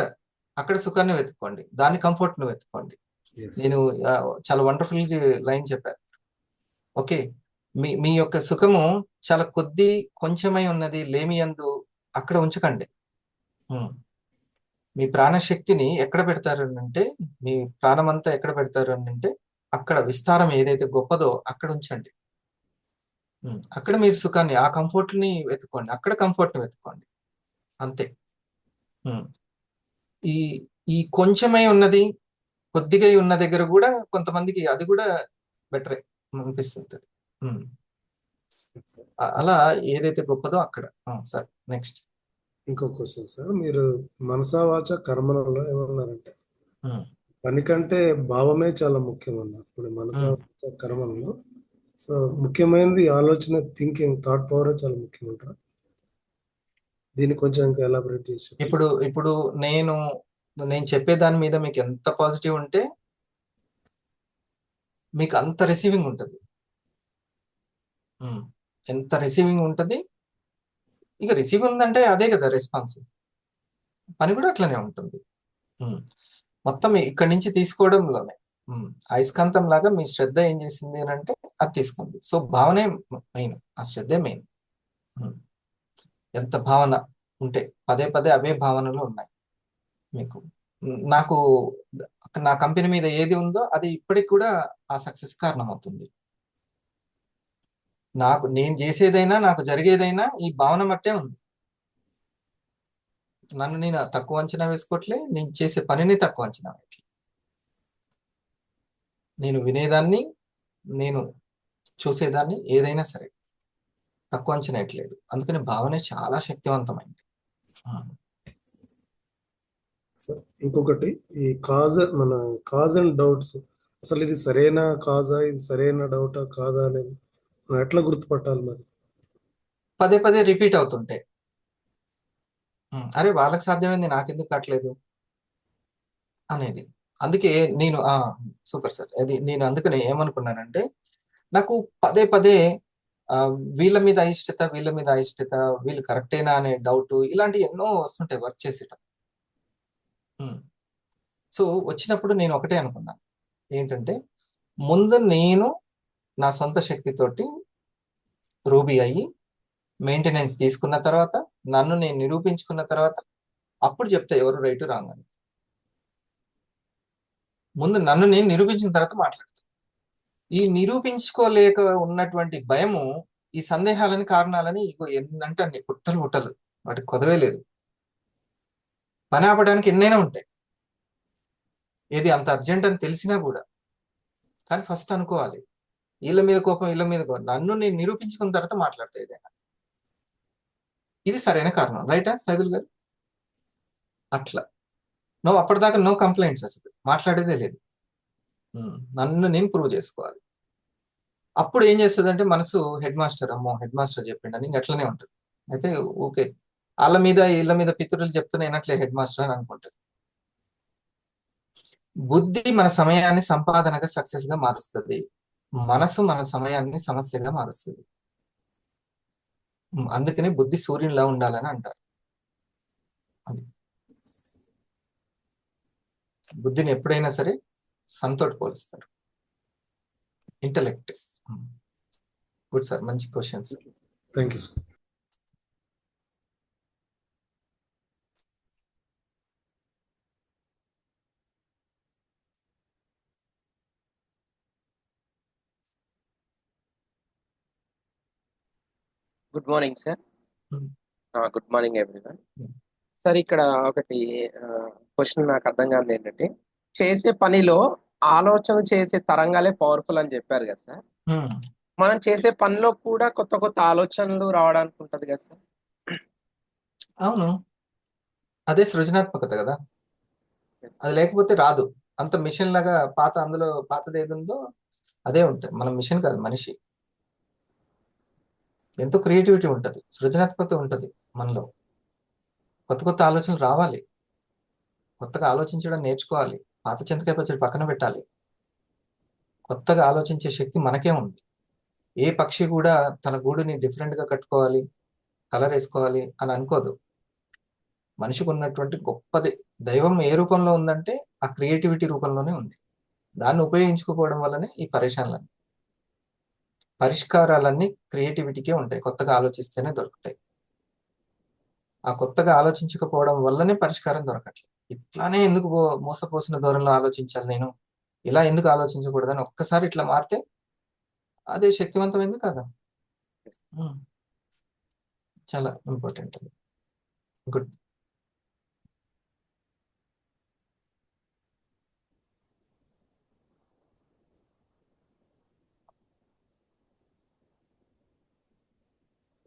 అక్కడ సుఖాన్ని వెతుక్కోండి, దాని కంఫర్ట్ ను వెతుక్కోండి. Yes. నేను చాలా వండర్ఫుల్ లైన్ చెప్పాను. ఓకే, మీ మీ యొక్క సుఖము చాలా కొద్ది కొంచెమై ఉన్నది లేమి యందు అక్కడ ఉంచకండి. ఉమ్. మీ ప్రాణశక్తిని ఎక్కడ పెడతారు అని అంటే, మీ ప్రాణం అంతా ఎక్కడ పెడతారు అని అంటే, అక్కడ విస్తారం ఏదైతే గొప్పదో అక్కడ ఉంచండి. అక్కడ మీరు సుఖాన్ని, ఆ కంఫర్ట్ ని వెతుక్కోండి, అక్కడ కంఫర్ట్ ని వెతుక్కోండి, అంతే. ఉమ్. ఈ ఈ కొంచెమై ఉన్నది, కొద్దిగా ఉన్న దగ్గర కూడా కొంతమందికి అది కూడా బెటరే అనిపిస్తుంటది. ఉమ్. అలా ఏదైతే గొప్పదో అక్కడ. Sir next. ఇంకో క్వశ్చన్ సార్, మీరు మనసా వాచ కర్మలలో ఏమన్నారంటే పని కంటే భావమే చాలా ముఖ్యం అన్నారు. ఇప్పుడు మనసా వాచ కర్మలలో సో ముఖ్యమైనది ఆలోచన, థింకింగ్, థాట్ పవర్ చాలా ముఖ్యం అంటారు. దీన్ని కొంచెం ఇంకా ఎలాబరేట్ చేసి చెప్పండి. ఇప్పుడు నేను నేను చెప్పే దాని మీద మీకు ఎంత పాజిటివ్ ఉంటే మీకు అంత రిసీవింగ్ ఉంటుంది. ఎంత రిసీవింగ్ ఉంటుంది, ఇక రిసీవ్ ఉందంటే అదే కదా రెస్పాన్స్. పని కూడా అట్లనే ఉంటుంది. మొత్తం ఇక్కడి నుంచి తీసుకోవడంలోనే అయస్కాంతం లాగా మీ శ్రద్ధ ఏం చేసింది అని అంటే అది తీసుకుంది. సో భావనే మెయిన్, ఆ శ్రద్ధే మెయిన్. ఎంత భావన ఉంటే పదే పదే అవే భావనలు ఉన్నాయి మీకు. నాకు నా కంపెనీ మీద ఏది ఉందో అది ఇప్పటికి కూడా ఆ సక్సెస్ కారణం అవుతుంది. నాకు నేను చేసేదైనా నాకు జరిగేదైనా ఈ భావన మట్టే ఉంది. నన్ను నేను తక్కువ అంచనా వేసుకోవట్లే, నేను చేసే పనిని తక్కువ అంచనా వేయట్లే. నేను వినేదాన్ని, నేను చూసేదాన్ని, ఏదైనా సరే తక్కువ అంచనా వేయట్లేదు. అందుకని భావనే చాలా శక్తివంతమైంది. సార్ ఇంకొకటి, ఈ మన కాజ్ అండ్ డౌట్స్, అసలు ఇది సరైన కాజా, ఇది సరైన డౌటా కాదా అనేది మనం ఎట్లా గుర్తుపట్టాలి మరి? పదే పదే రిపీట్ అవుతుంటే అరే వాళ్ళకి సాధ్యమైంది నాకెందుకు కావట్లేదు అనేది. అందుకే నేను సూపర్ సార్, అది నేను అందుకనే ఏమనుకున్నానంటే, నాకు పదే పదే వీళ్ళ మీద అయిష్టత, వీళ్ళ మీద అయిష్టత, వీళ్ళు కరెక్టేనా అనే డౌట్, ఇలాంటివి ఎన్నో వస్తుంటాయి వర్క్ చేసేటప్పుడు. సో వచ్చినప్పుడు నేను ఒకటే అనుకున్నాను, ఏంటంటే ముందు నేను నా సొంత శక్తితోటి రూబీ అయ్యి మెయింటెనెన్స్ తీసుకున్న తర్వాత, నన్ను నేను నిరూపించుకున్న తర్వాత అప్పుడు చెప్తా ఎవరు రైట్ రాంగ్ అని. ముందు నన్ను నేను నిరూపించిన తర్వాత మాట్లాడతాను. ఈ నిరూపించుకోలేక ఉన్నటువంటి భయము, ఈ సందేహాలని, కారణాలని ఇగో ఎన్నంటే అన్ని పుట్టలు వాటికి కొదవే లేదు. పని ఆపడానికి ఎన్నైనా ఉంటాయి, ఏది అంత అర్జెంట్ అని తెలిసినా కూడా. కానీ ఫస్ట్ అనుకోవాలి, వీళ్ళ మీద కోపం, వీళ్ళ మీద కోపం, నన్ను నేను నిరూపించుకున్న తర్వాత మాట్లాడతా ఏదైనా. ఇది సరైన కారణం, రైటా సైదుల్ గారు? అట్లా అప్పటిదాకా నో కంప్లైంట్స్, అసలు మాట్లాడేదే లేదు. నన్ను నేను ప్రూవ్ చేసుకోవాలి. అప్పుడు ఏం చేస్తుంది అంటే మనసు, హెడ్ మాస్టర్, అమ్మో హెడ్ మాస్టర్ చెప్పిండని ఇంక అట్లనే ఉంటుంది. అయితే ఓకే, వాళ్ళ మీద వీళ్ళ మీద పితృలు చెప్తున్నా వినట్లే హెడ్ మాస్టర్ అని అనుకుంటుంది. బుద్ధి మన సమయాన్ని సంపాదనగా సక్సెస్ గా మారుస్తుంది, మనసు మన సమయాన్ని సమస్యగా మారుస్తుంది. అందుకని బుద్ధి సూర్యునిలా ఉండాలని అంటారు. బుద్ధిని ఎప్పుడైనా సరే సన్తోటి పోలుస్తారు. ఇంటలెక్ట్. గుడ్ సార్, మంచి questions. Thank you sir. Good morning sir. Hmm. Good morning everyone. Hmm. Sir ఇక్కడ ఒకటి క్వశ్చన్ నాకు అర్థం కాదు ఏంటంటే, చేసే పనిలో ఆలోచన చేసే తరంగాలే పవర్ఫుల్ అని చెప్పారు కదా సార్. మనం చేసే పనిలో కూడా కొత్త కొత్త ఆలోచనలు రావడానికి ఉంటది కదా సార్? అవును, అదే సృజనాత్మకత కదా. Yes, అది లేకపోతే రాదు. అంత మిషన్ లాగా అందులో పాతది ఏది ఉందో అదే ఉంటుంది. మనం మిషన్ కాదు, మనిషి. ఎంతో క్రియేటివిటీ ఉంటుంది, సృజనాత్మకత ఉంటుంది మనలో. కొత్త కొత్త ఆలోచనలు రావాలి, కొత్తగా ఆలోచించడం నేర్చుకోవాలి. చింతకాయ పచ్చడి పక్కన పెట్టాలి. కొత్తగా ఆలోచించే శక్తి మనకే ఉంది. ఏ పక్షి కూడా తన గూడుని డిఫరెంట్ గా కట్టుకోవాలి, కలర్ వేసుకోవాలి అని అనుకోదు. మనిషికి ఉన్నటువంటి గొప్పది దైవం ఏ రూపంలో ఉందంటే ఆ క్రియేటివిటీ రూపంలోనే ఉంది. దాన్ని ఉపయోగించుకోకపోవడం వల్లనే ఈ పరేషాన్లన్నీ. పరిష్కారాలన్నీ క్రియేటివిటీకే ఉంటాయి, కొత్తగా ఆలోచిస్తేనే దొరుకుతాయి. ఆ కొత్తగా ఆలోచించకపోవడం వల్లనే పరిష్కారం దొరకట్లేదు. ఇట్లానే ఎందుకు మోసపోసిన ధోరణిలో ఆలోచించాలి నేను, ఇలా ఎందుకు ఆలోచించకూడదని ఒక్కసారి ఇట్లా మారితే అదే శక్తివంతమైంది కదా. ఉమ్, చాలా ఇంపార్టెంట్ అది. గుడ్.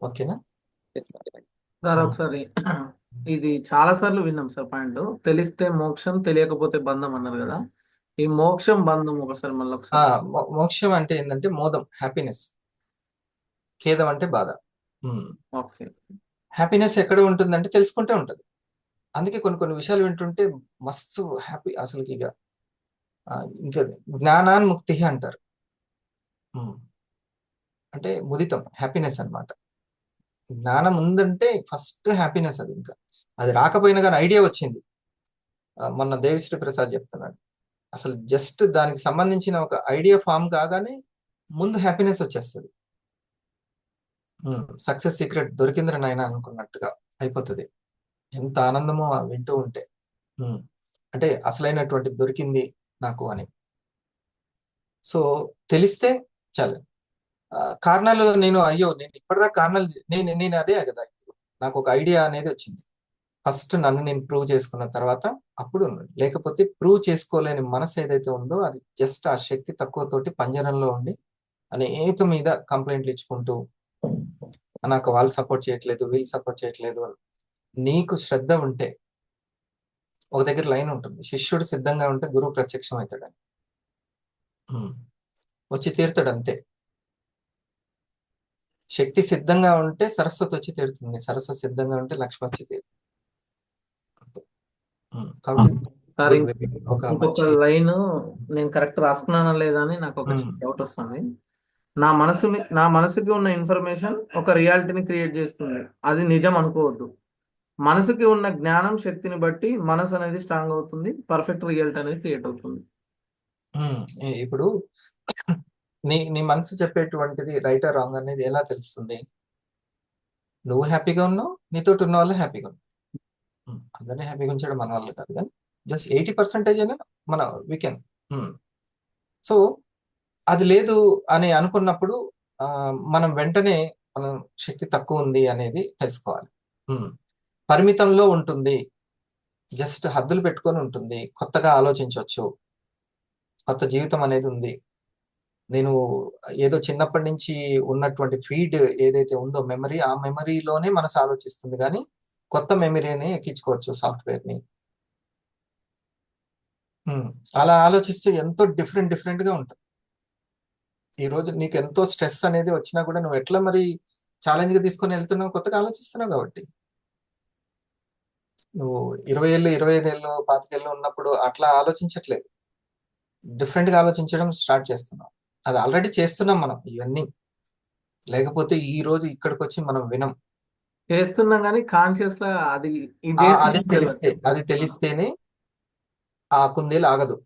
ఓకేనా? Yes, sir. సార్ ఒకసారి ఇది చాలా సార్లు విన్నాం సార్ పాయింట్. తెలిస్తే మోక్షం, తెలియకపోతే బంధం అన్నారు కదా. ఈ మోక్షం బంధం ఒకసారి మళ్ళీ ఆ ఒకసారి. మోక్షం అంటే ఏంటంటే మోదం, హ్యాపీనెస్. ఖేదం అంటే బాధ. ఓకే. హ్యాపీనెస్ ఎక్కడ ఉంటుందంటే తెలుసుకుంటే ఉంటుంది. అందుకే కొన్ని కొన్ని విషయాలు వింటుంటే మస్తు హ్యాపీ అసలుకి. ఇక ఇంకా జ్ఞానాన్ముక్తి అంటారు. అంటే ముదితం, హ్యాపీనెస్ అన్నమాట. జ్ఞానం ఉందంటే ఫస్ట్ హ్యాపీనెస్ అది. ఇంకా అది రాకపోయినా కానీ ఐడియా వచ్చింది. మొన్న దేవిశ్రీ ప్రసాద్ చెప్తున్నాడు, అసలు జస్ట్ దానికి సంబంధించిన ఒక ఐడియా ఫామ్ కాగానే ముందు హ్యాపీనెస్ వచ్చేస్తుంది. సక్సెస్ సీక్రెట్ దొరికిందిరా నాయన అనుకున్నట్టుగా అయిపోతుంది. ఎంత ఆనందమో వింటూ ఉంటే. అంటే అసలైనటువంటి దొరికింది నాకు అని. సో తెలిస్తే చాలు. కారణాలు నేను ఇప్పటిదాకా కారణాలు నేను అదే కదా, నాకు ఒక ఐడియా అనేది వచ్చింది. ఫస్ట్ నన్ను నేను ప్రూవ్ చేసుకున్న తర్వాత అప్పుడు లేకపోతే ప్రూవ్ చేసుకోలేని మనసు ఏదైతే ఉందో అది జస్ట్ ఆ శక్తి తక్కువతోటి పంజరంలో ఉండి అనేక మీద కంప్లైంట్లు ఇచ్చుకుంటూ నాకు వాళ్ళు సపోర్ట్ చేయట్లేదు, వీళ్ళు సపోర్ట్ చేయట్లేదు. నీకు శ్రద్ధ ఉంటే ఒక దగ్గర లైన్ ఉంటుంది, శిష్యుడు సిద్ధంగా ఉంటే గురువు ప్రత్యక్షం అవుతాడని. వచ్చి తీరుతాడు అంతే. శక్తి సిద్ధంగా ఉంటే సరస్వతి వచ్చి తీరుతుంది, సరస్వతి సిద్ధంగా ఉంటే లక్ష్మి వచ్చి తీరుతుంది. సార్ ఒక ఇంకొక మంచి లైన్ నేను కరెక్ట్ రాసుకున్నానా లేదా అని నాకు ఒక డౌట్ వస్తుంది. నా మనసుకి ఉన్న ఇన్ఫర్మేషన్ ఒక రియాలిటీని క్రియేట్ చేస్తుంది, అది నిజం అనుకోవద్దు. మనసుకి ఉన్న జ్ఞానం శక్తిని బట్టి మనసు అనేది స్ట్రాంగ్ అవుతుంది, పర్ఫెక్ట్ రిజల్ట్ అనేది క్రియేట్ అవుతుంది. ఇప్పుడు నీ మనసు చెప్పేటువంటిది రైట్ ఆర్ రాంగ్ అనేది ఎలా తెలుస్తుంది? నువ్వు హ్యాపీగా ఉన్నావు, నీతోటి ఉన్న వాళ్ళు హ్యాపీగా ఉన్నావు. అందరినీ హ్యాపీగా ఉంచడం మన వాళ్ళు కాదు, కానీ జస్ట్ 80% అయినా మన వీకెన్. సో అది లేదు అని అనుకున్నప్పుడు మనం వెంటనే మనం శక్తి తక్కువ ఉంది అనేది తెలుసుకోవాలి. పరిమితంలో ఉంటుంది, జస్ట్ హద్దులు పెట్టుకొని ఉంటుంది. కొత్తగా ఆలోచించవచ్చు, కొత్త జీవితం అనేది ఉంది. నేను ఏదో చిన్నప్పటి నుంచి ఉన్నటువంటి ఫీడ్ ఏదైతే ఉందో మెమరీ, ఆ మెమరీలోనే మనసు ఆలోచిస్తుంది, కానీ కొత్త మెమరీని ఎక్కించుకోవచ్చు, సాఫ్ట్వేర్ని. అలా ఆలోచిస్తే ఎంతో డిఫరెంట్ గా ఉంటుంది. ఈ రోజు నీకు ఎంతో స్ట్రెస్ అనేది వచ్చినా కూడా నువ్వు ఎట్లా మరి ఛాలెంజ్ గా తీసుకొని వెళ్తున్నావు? కొత్తగా ఆలోచిస్తున్నావు కాబట్టి. నువ్వు 20 ఏళ్ళు, 25 ఏళ్ళు, 25 ఏళ్ళు ఉన్నప్పుడు అట్లా ఆలోచించట్లేదు, డిఫరెంట్ గా ఆలోచించడం స్టార్ట్ చేస్తున్నాం. అది ఆల్రెడీ చేస్తున్నాం మనం ఇవన్నీ, లేకపోతే ఈ రోజు ఇక్కడికి వచ్చి మనం వినం. చేస్తున్నాం కానీ కాన్షియస్ గా అది తెలిస్తేనే ఆ కుందేలు ఆగదు.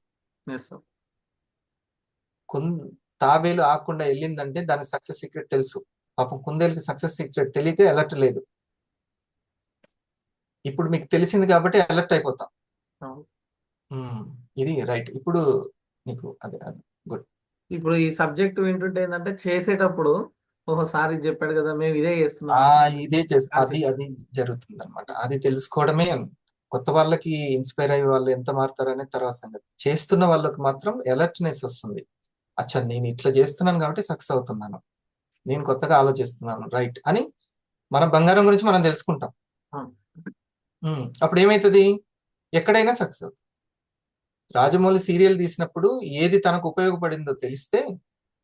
తాబేలు ఆగకుండా వెళ్ళిందంటే దానికి సక్సెస్ సీక్రెట్ తెలుసు. పాపం కుందేలుకి సక్సెస్ సీక్రెట్ తెలియక అలర్ట్ లేదు. ఇప్పుడు మీకు తెలిసింది కాబట్టి అలర్ట్ అయిపోతాం. ఇది రైట్. ఇప్పుడు నీకు అదే గుడ్. ఇప్పుడు ఈ సబ్జెక్ట్ వింటుంటే ఏంటంటే చేసేటప్పుడు ఓహోసారి చెప్పాడు కదా మేము ఇదే చేస్తున్నాం, అది జరుగుతుంది అనమాట. అది తెలుసుకోవడమే. కొత్త వాళ్ళకి ఇన్స్పైర్ అయ్యే వాళ్ళు ఎంత మారుతారనే తర్వాత సంగతి. చేస్తున్న వాళ్ళకి మాత్రం అలర్ట్నెస్ వస్తుంది. అచ్చా, నేను ఇట్లా చేస్తున్నాను కాబట్టి సక్సెస్ అవుతున్నాను, నేను కొత్తగా ఆలోచిస్తున్నాను, రైట్ అని మన బంగారం గురించి మనం తెలుసుకుంటాం. అప్పుడు ఏమైతుంది? ఎక్కడైనా సక్సెస్ అవుతుంది. రాజమౌళి సీరియల్ తీసినప్పుడు ఏది తనకు ఉపయోగపడిందో తెలిస్తే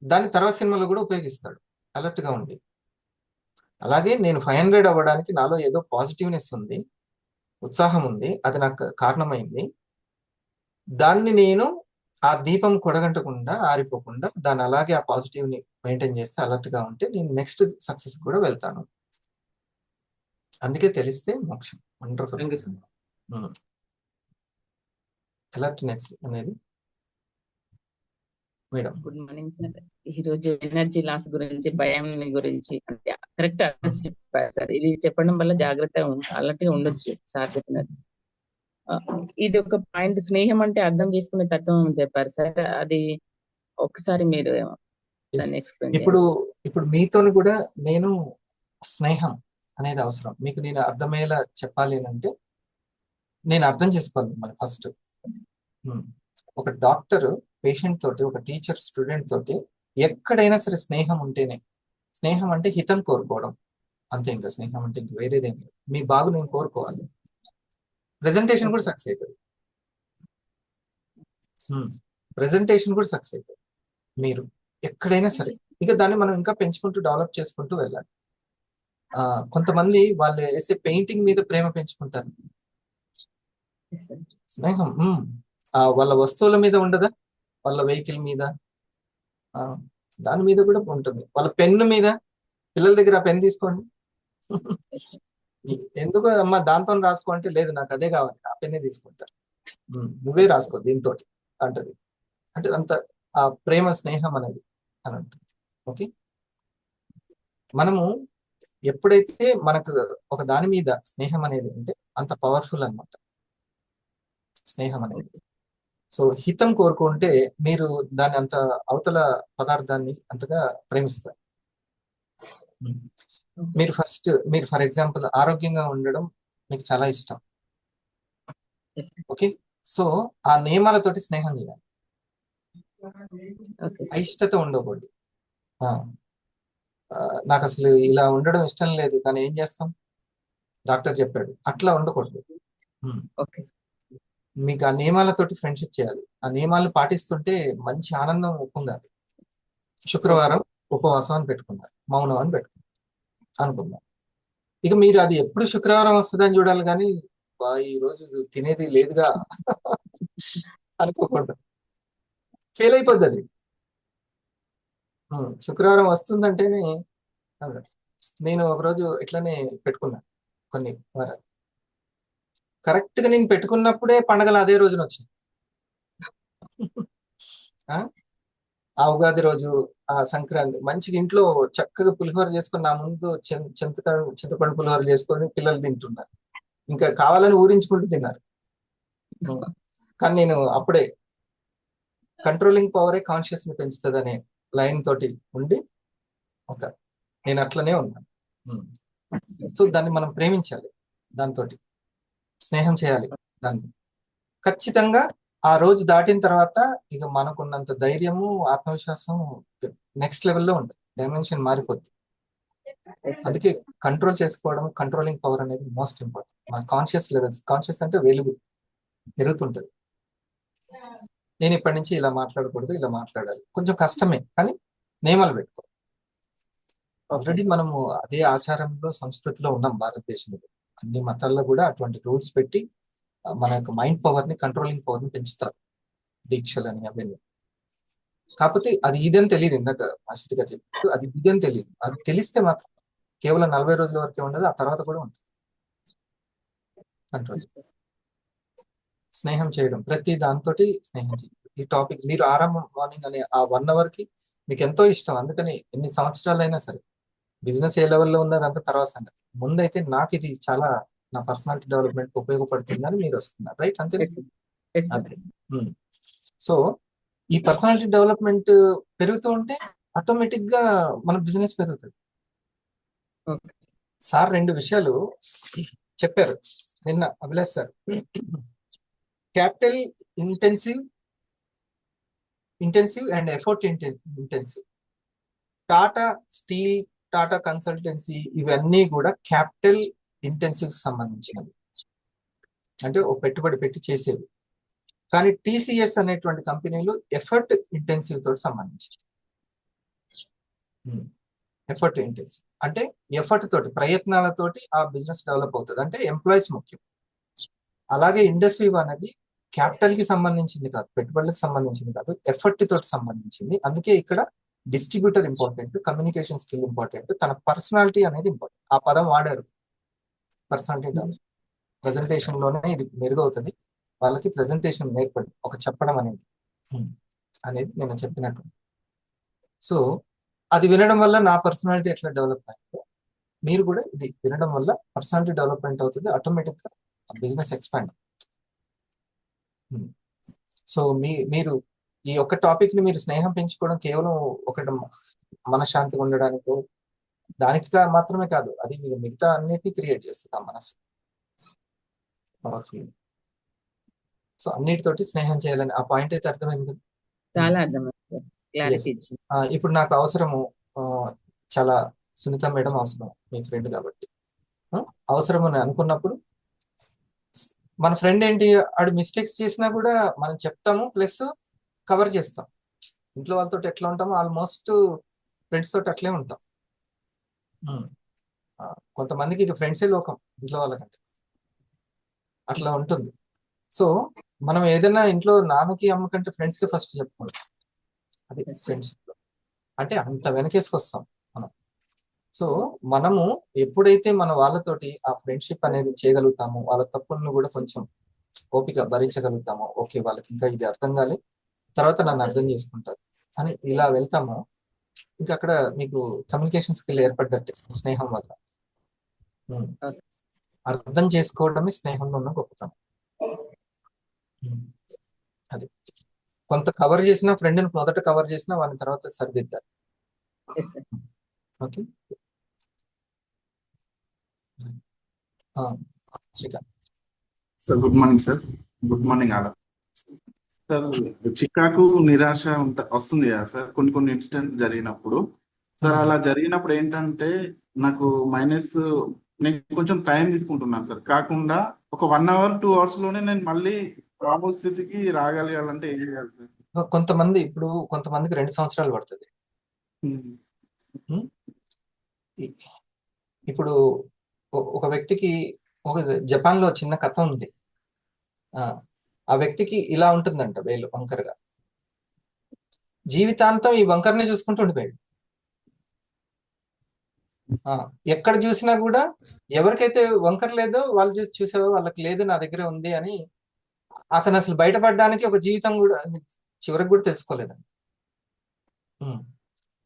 దాన్ని తర్వాత సినిమాలో కూడా ఉపయోగిస్తాడు, అలర్ట్ గా ఉండి. అలాగే నేను 500 అవ్వడానికి నాలో ఏదో పాజిటివ్నెస్ ఉంది, ఉత్సాహం ఉంది, అది నాకు కారణమైంది. దాన్ని నేను ఆ దీపం కొడగంటకుండా ఆరిపోకుండా దాన్ని అలాగే ఆ పాజిటివ్ ని మెయింటైన్ చేస్తే, అలర్ట్ గా ఉంటే నేను నెక్స్ట్ సక్సెస్ కూడా వెళ్తాను. అందుకే తెలిస్తే మోక్షం. Wonderful. Thank you sir. Alertness అనేది మేడం. Good morning sir. ఈ రోజు ఎనర్జీ లాస్ గురించి, భయం గురించి అంటే కరెక్ట్ అడ్రస్ చెప్పారు సార్. ఇది చెప్పడం వల్ల జాగ్రత్తగా అలాంటిగా ఉండొచ్చు సార్ చెప్పినది. ఇది ఒక పాయింట్, స్నేహం అంటే అర్థం చేసుకునే తత్వం అని చెప్పారు సార్. అది ఒకసారి మీరు దాన్ని ఎక్స్ప్లెయిన్ ఇప్పుడు చేయండి. ఇప్పుడు మీతోని కూడా నేను స్నేహం అనేది అవసరం. మీకు నేను అర్థమయ్యేలా చెప్పాలి అంటే నేను అర్థం చేసుకోవాలి మిమ్మల్ని ఫస్ట్. ఒక డాక్టర్ పేషెంట్ తోటి, ఒక టీచర్ స్టూడెంట్ తోటి ఎక్కడైనా సరే స్నేహం ఉంటేనే. స్నేహం అంటే హితం కోరుకోవడం అంతే. ఇంకా స్నేహం అంటే ఇంక వేరేదేం లేదు. మీ బాగు నేను కోరుకోవాలి. ప్రెజెంటేషన్ కూడా సక్సెస్ అవుతుంది. ప్రెజెంటేషన్ కూడా సక్సెస్ అవుతుంది మీరు ఎక్కడైనా సరే. ఇక దాన్ని మనం ఇంకా పెంచుకుంటూ డెవలప్ చేసుకుంటూ వెళ్ళాలి. కొంతమంది వాళ్ళు వేసే పెయింటింగ్ మీద ప్రేమ పెంచుకుంటారు. స్నేహం వాళ్ళ వస్తువుల మీద ఉండదా, వాళ్ళ వెహికల్ మీద, దాని మీద కూడా ఉంటుంది. వాళ్ళ పెన్ను మీద, పిల్లల దగ్గర ఆ పెన్ తీసుకోండి, ఎందుకు అమ్మా దాంతో రాసుకో అంటే, లేదు నాకు అదే కావాలి, ఆ పెన్నే తీసుకుంటారు, నువ్వే రాసుకో దీంతో అంటది. అంటే అంత ఆ ప్రేమ స్నేహం అనేది అని అంటుంది. ఓకే, మనము ఎప్పుడైతే మనకు ఒక దాని మీద స్నేహం అనేది అంటే అంత పవర్ఫుల్ అన్నమాట స్నేహం అనేది. సో హితం కోరుకుంటే మీరు దాన్ని అంత అవతల పదార్థాన్ని అంతగా ప్రేమిస్తారు. మీరు ఫర్ ఎగ్జాంపుల్ ఆరోగ్యంగా ఉండడం మీకు చాలా ఇష్టం. ఓకే, సో ఆ నియమాలతోటి స్నేహం చేయాలి. అయిష్టత ఉండకూడదు. నాకు అసలు ఇలా ఉండడం ఇష్టం లేదు కానీ ఏం చేస్తాం, డాక్టర్ చెప్పాడు, అట్లా ఉండకూడదు. మీకు ఆ నియమాలతోటి ఫ్రెండ్షిప్ చేయాలి. ఆ నియమాలను పాటిస్తుంటే మంచి ఆనందం పొందాలి. శుక్రవారం ఉపవాసం అని పెట్టుకున్నారు, మౌనం అని పెట్టుకున్నారు అనుకుందాం. ఇక మీరు అది ఎప్పుడు శుక్రవారం వస్తుందని చూడాలి కానీ ఈ రోజు తినేది లేదుగా అనుకోకూడదు, ఫెయిల్ అయిపోద్ది అది. శుక్రవారం వస్తుందంటేనే. నేను ఒకరోజు ఇట్లానే పెట్టుకున్నాను కొన్ని వారాలు. కరెక్ట్ గా నేను పెట్టుకున్నప్పుడే పండగలు అదే రోజున వచ్చినాయి. ఆ ఉగాది రోజు, ఆ సంక్రాంతి, మంచిగా ఇంట్లో చక్కగా పులిహోర చేసుకొని నా ముందు చింతపండు పులిహోర చేసుకొని పిల్లలు తింటున్నారు. ఇంకా కావాలని ఊరించుకుంటూ తిన్నారు. కానీ నేను అప్పుడే కంట్రోలింగ్ పవరే కాన్షియస్ ని పెంచుతుంది అనే లైన్ తోటి ఉండి నేను అట్లనే ఉన్నాను. సో దాన్ని మనం ప్రేమించాలి, దాంతో స్నేహం చేయాలి. దాన్ని ఖచ్చితంగా ఆ రోజు దాటిన తర్వాత ఇక మనకున్నంత ధైర్యము, ఆత్మవిశ్వాసం నెక్స్ట్ లెవెల్లో ఉంటుంది, డైమెన్షన్ మారిపోద్ది. అందుకే కంట్రోల్ చేసుకోవడం, కంట్రోలింగ్ పవర్ అనేది మోస్ట్ ఇంపార్టెంట్. మన కాన్షియస్ లెవెల్స్, కాన్షియస్ అంటే వెలుగు పెరుగుతుంటది. నేను ఇప్పటి నుంచి ఇలా మాట్లాడకూడదు, ఇలా మాట్లాడాలి, కొంచెం కష్టమే కానీ నియమాలు పెట్టుకో. ఆల్రెడీ మనము అదే ఆచారంలో, సంస్కృతిలో ఉన్నాం భారతదేశంలో. అన్ని మతాల్లో కూడా అటువంటి రూల్స్ పెట్టి మన యొక్క మైండ్ పవర్ ని, కంట్రోలింగ్ పవర్ ని పెంచుతారు, దీక్షలని అవన్నీ. కాకపోతే అది ఇదని తెలియదు. ఇందాక మాస్టర్ గారు చెప్పారు అది ఇదని తెలియదు. అది తెలిస్తే మాత్రం కేవలం 40 రోజుల వరకే ఉండదు, ఆ తర్వాత కూడా ఉంటుంది కంట్రోల్. స్నేహం చేయడం, ప్రతి దాంతో స్నేహం చేయడం. ఈ టాపిక్ మీరు ఆరంభం మార్నింగ్ అనే ఆ 1 hour కి మీకు ఎంతో ఇష్టం. అందుకని ఎన్ని సంవత్సరాలైనా సరే, బిజినెస్ ఏ లెవెల్లో ఉన్నది అంత తర్వాత సంగతి. ముందైతే నాకు ఇది చాలా నా పర్సనాలిటీ డెవలప్మెంట్ ఉపయోగపడుతుందని మీరు వస్తున్నారు, రైట్? అంతే. సో ఈ పర్సనాలిటీ డెవలప్మెంట్ పెరుగుతూ ఉంటే ఆటోమేటిక్ గా మన బిజినెస్ పెరుగుతుంది. సార్ 2 విషయాలు చెప్పారు నిన్న, Abhilash sir. Capital intensive and effort intensive. Tata steel, Tata consultancy ఇవన్నీ కూడా క్యాపిటల్ ఇంటెన్సివ్ సంబంధించినవి, అంటే ఒక పెట్టుబడి పెట్టి చేసేవి. కానీ టీసీఎస్ అనేటువంటి కంపెనీలు ఎఫర్ట్ ఇంటెన్సివ్ తోటి సంబంధించింది. ఎఫర్ట్ ఇంటెన్సివ్ అంటే ఎఫర్ట్ తోటి, ప్రయత్నాలతోటి ఆ బిజినెస్ డెవలప్ అవుతుంది. అంటే ఎంప్లాయీస్ ముఖ్యం. అలాగే ఇండస్ట్రీ అనేది క్యాపిటల్ కి సంబంధించింది కాదు, పెట్టుబడులకు సంబంధించింది కాదు, ఎఫర్ట్ తోటి సంబంధించింది. అందుకే ఇక్కడ distributor important, communication skill important, తన పర్సనాలిటీ అనేది ఇంపార్టెంట్. ఆ పదం వాడారు, పర్సనాలిటీ డెవలప్. ప్రెజెంటేషన్ లోనే ఇది మెరుగవుతుంది, వాళ్ళకి ప్రెజెంటేషన్ నేర్పండి, ఒక చెప్పడం అనేది అనేది నేను చెప్పినట్టు. సో అది వినడం వల్ల నా పర్సనాలిటీ ఎట్లా డెవలప్ అయిందో మీరు కూడా ఇది వినడం వల్ల పర్సనాలిటీ డెవలప్మెంట్ అవుతుంది, ఆటోమేటిక్ గా బిజినెస్ ఎక్స్పాండ్. సో మీరు ఈ ఒక్క టాపిక్ ని మీరు స్నేహం పెంచుకోవడం కేవలం ఒకటి మనశ్శాంతిగా ఉండడానికి దానికి మాత్రమే కాదు, అది మీరు మిగతా అన్నిటినీ క్రియేట్ చేస్తుంది ఆ మనసు పవర్ఫుల్. సో అన్నిటితోటి స్నేహం చేయాలని ఆ పాయింట్ అయితే అర్థమైంది కదా. చాలా అర్థమైంది సార్, క్లారిటీ ఇచ్చింది. ఇప్పుడు నాకు అవసరము చాలా సునీత మేడం అవసరం, మీ ఫ్రెండ్ కాబట్టి అవసరం అని అనుకున్నప్పుడు మన ఫ్రెండ్ ఏంటి ఆడు మిస్టేక్స్ చేసినా కూడా మనం చెప్తాము, ప్లస్ కవర్ చేస్తాం. ఇంట్లో వాళ్ళతో ఎట్లా ఉంటామో ఆల్మోస్ట్ ఫ్రెండ్స్ తోటి అట్లే ఉంటాం. కొంతమందికి ఇక ఫ్రెండ్సే లోకం ఇంట్లో వాళ్ళకంటే అట్లా ఉంటుంది. సో మనం ఏదైనా ఇంట్లో నాన్నకి అమ్మకంటే ఫ్రెండ్స్ కి ఫస్ట్ చెప్పుకుంటాం, అది ఫ్రెండ్షిప్ లో అంటే అంత వెనకేసుకొస్తాం మనం. సో మనము ఎప్పుడైతే మన వాళ్ళతోటి ఆ ఫ్రెండ్షిప్ అనేది చేయగలుగుతామో, వాళ్ళ తప్పులను కూడా కొంచెం ఓపిక భరించగలుగుతామో, ఓకే వాళ్ళకి ఇంకా ఇది అర్థం కాలేదు, తర్వాత నన్ను అర్థం చేసుకుంటారు అని ఇలా వెళ్తామో, ఇంకా అక్కడ మీకు కమ్యూనికేషన్ స్కిల్ ఏర్పడ్డట్టే స్నేహం వల్ల. అర్థం చేసుకోవడమే స్నేహంలో ఉన్న గొప్పతనం. అది కొంత కవర్ చేసిన ఫ్రెండ్ని మొదట కవర్ చేసిన వాళ్ళని తర్వాత సరిదిద్దారు. Okay Srikanth sir. Good morning sir. Good morning all sir. చికాకు నిరాశ వస్తుంది కదా సార్ కొన్ని ఇన్సిడెంట్ జరిగినప్పుడు. సార్ అలా జరిగినప్పుడు ఏంటంటే నాకు నేను కొంచెం టైం తీసుకుంటున్నాను సార్. కాకుండా ఒక 1 hour 2 hours లోనే నేను మళ్ళీ మామూలు స్థితికి రాగలగాలంటే ఏం చేయాలి సార్? కొంతమందికి 2 సంవత్సరాలు పడుతుంది. ఇప్పుడు ఒక వ్యక్తికి ఒక జపాన్ లో చిన్న కథ ఉంది. ఆ వ్యక్తికి ఇలా ఉంటుందంట, వేలు వంకరగా, జీవితాంతం ఈ వంకరనే చూసుకుంటూ ఉండిపోయాడు. ఎక్కడ చూసినా కూడా ఎవరికైతే వంకర లేదో వాళ్ళు చూసావో వాళ్ళకి లేదు, నా దగ్గర ఉంది అని అతను అసలు బయటపడడానికి ఒక జీవితం కూడా చివరికి కూడా తెలుసుకోలేదండి.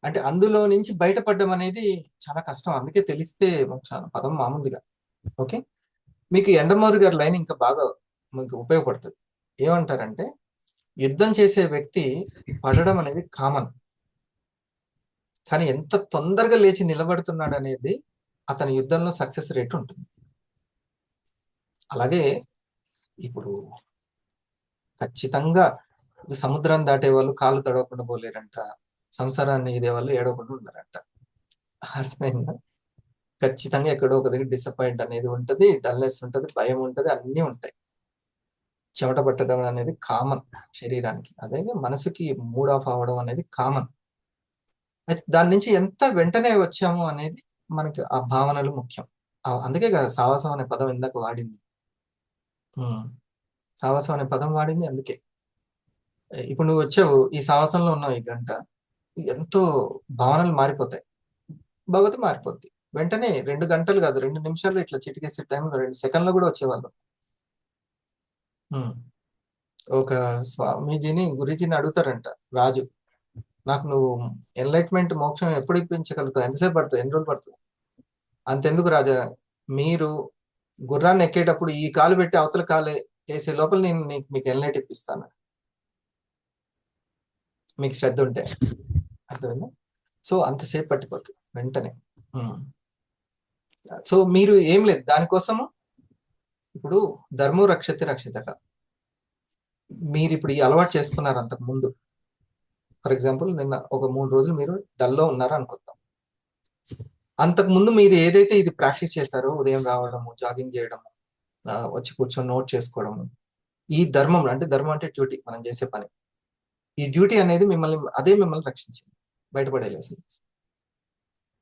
అంటే అందులో నుంచి బయటపడడం అనేది చాలా కష్టం, అందుకే తెలిస్తే పదం మామూలుగా. ఓకే, మీకు ఎండమూరి గారి లైన్ ఇంకా బాగా మీకు ఉపయోగపడుతుంది. ఏమంటారంటే, యుద్ధం చేసే వ్యక్తి పడడం అనేది కామన్, కానీ ఎంత తొందరగా లేచి నిలబడుతున్నాడు అనేది అతని యుద్ధంలో సక్సెస్ రేట్ ఉంటుంది. అలాగే ఇప్పుడు ఖచ్చితంగా సముద్రం దాటే వాళ్ళు కాళ్ళు తడవకుండా పోలేరంట, సంసారాన్ని ఇదే వాళ్ళు ఏడవకుండా ఉన్నారంట. అర్థమైందా? ఖచ్చితంగా ఎక్కడో ఒక దగ్గర డిసప్పాయింట్ అనేది ఉంటుంది, డల్నెస్ ఉంటుంది, భయం ఉంటుంది, అన్నీ ఉంటాయి. చెమట పట్టడం అనేది కామన్ శరీరానికి, అదే మనసుకి మూడ్ ఆఫ్ అవ్వడం అనేది కామన్. అయితే దాని నుంచి ఎంత వెంటనే వచ్చాము అనేది మనకి ఆ భావనలు ముఖ్యం. అందుకే కదా సావాసం అనే పదం ఇందాక వాడింది. సావాసం అనే పదం వాడింది అందుకే. ఇప్పుడు నువ్వు వచ్చావు, ఈ సావాసంలో ఉన్నావు, ఈ గంట ఎంతో భావనలు మారిపోతాయి, భగవతి మారిపోద్ది వెంటనే. 2 గంటలు కాదు, 2 నిమిషాలు ఇట్లా చిటికేసే టైంలో 2 సెకండ్లు కూడా వచ్చేవాళ్ళు. ఒక స్వామీజీని గురుజీని అడుగుతారంట రాజు, నాకు నువ్వు ఎన్లైట్మెంట్ మోక్షం ఎప్పుడు ఇప్పించగలుగుతావు, ఎంతసేపు పడుతుంది, ఎన్ని రోజులు పడుతుంది? అంతెందుకు రాజా, మీరు గుర్రాన్ని ఎక్కేటప్పుడు ఈ కాలు పెట్టి అవతల కాలు వేసే లోపల నేను మీకు ఎన్లైట్ ఇప్పిస్తాను, మీకు శ్రద్ధ ఉంటే. అర్థమైందా? సో అంతసేపు పట్టిపోతుంది వెంటనే. సో మీరు ఏం లేదు దానికోసము. ఇప్పుడు ధర్మో రక్షతి రక్షితక, మీరు ఇప్పుడు ఈ అలవాటు చేసుకున్నారు. అంతకు ముందు ఫర్ ఎగ్జాంపుల్ నిన్న ఒక 3 రోజులు మీరు డల్లో ఉన్నారు అనుకుందాం. అంతకు ముందు మీరు ఏదైతే ఇది ప్రాక్టీస్ చేస్తారో, ఉదయం రావడము, జాగింగ్ చేయడము, వచ్చి కూర్చొని నోట్ చేసుకోవడము, ఈ ధర్మం అంటే డ్యూటీ, మనం చేసే పని, ఈ డ్యూటీ అనేది మిమ్మల్ని రక్షించింది, బయటపడేలేదు.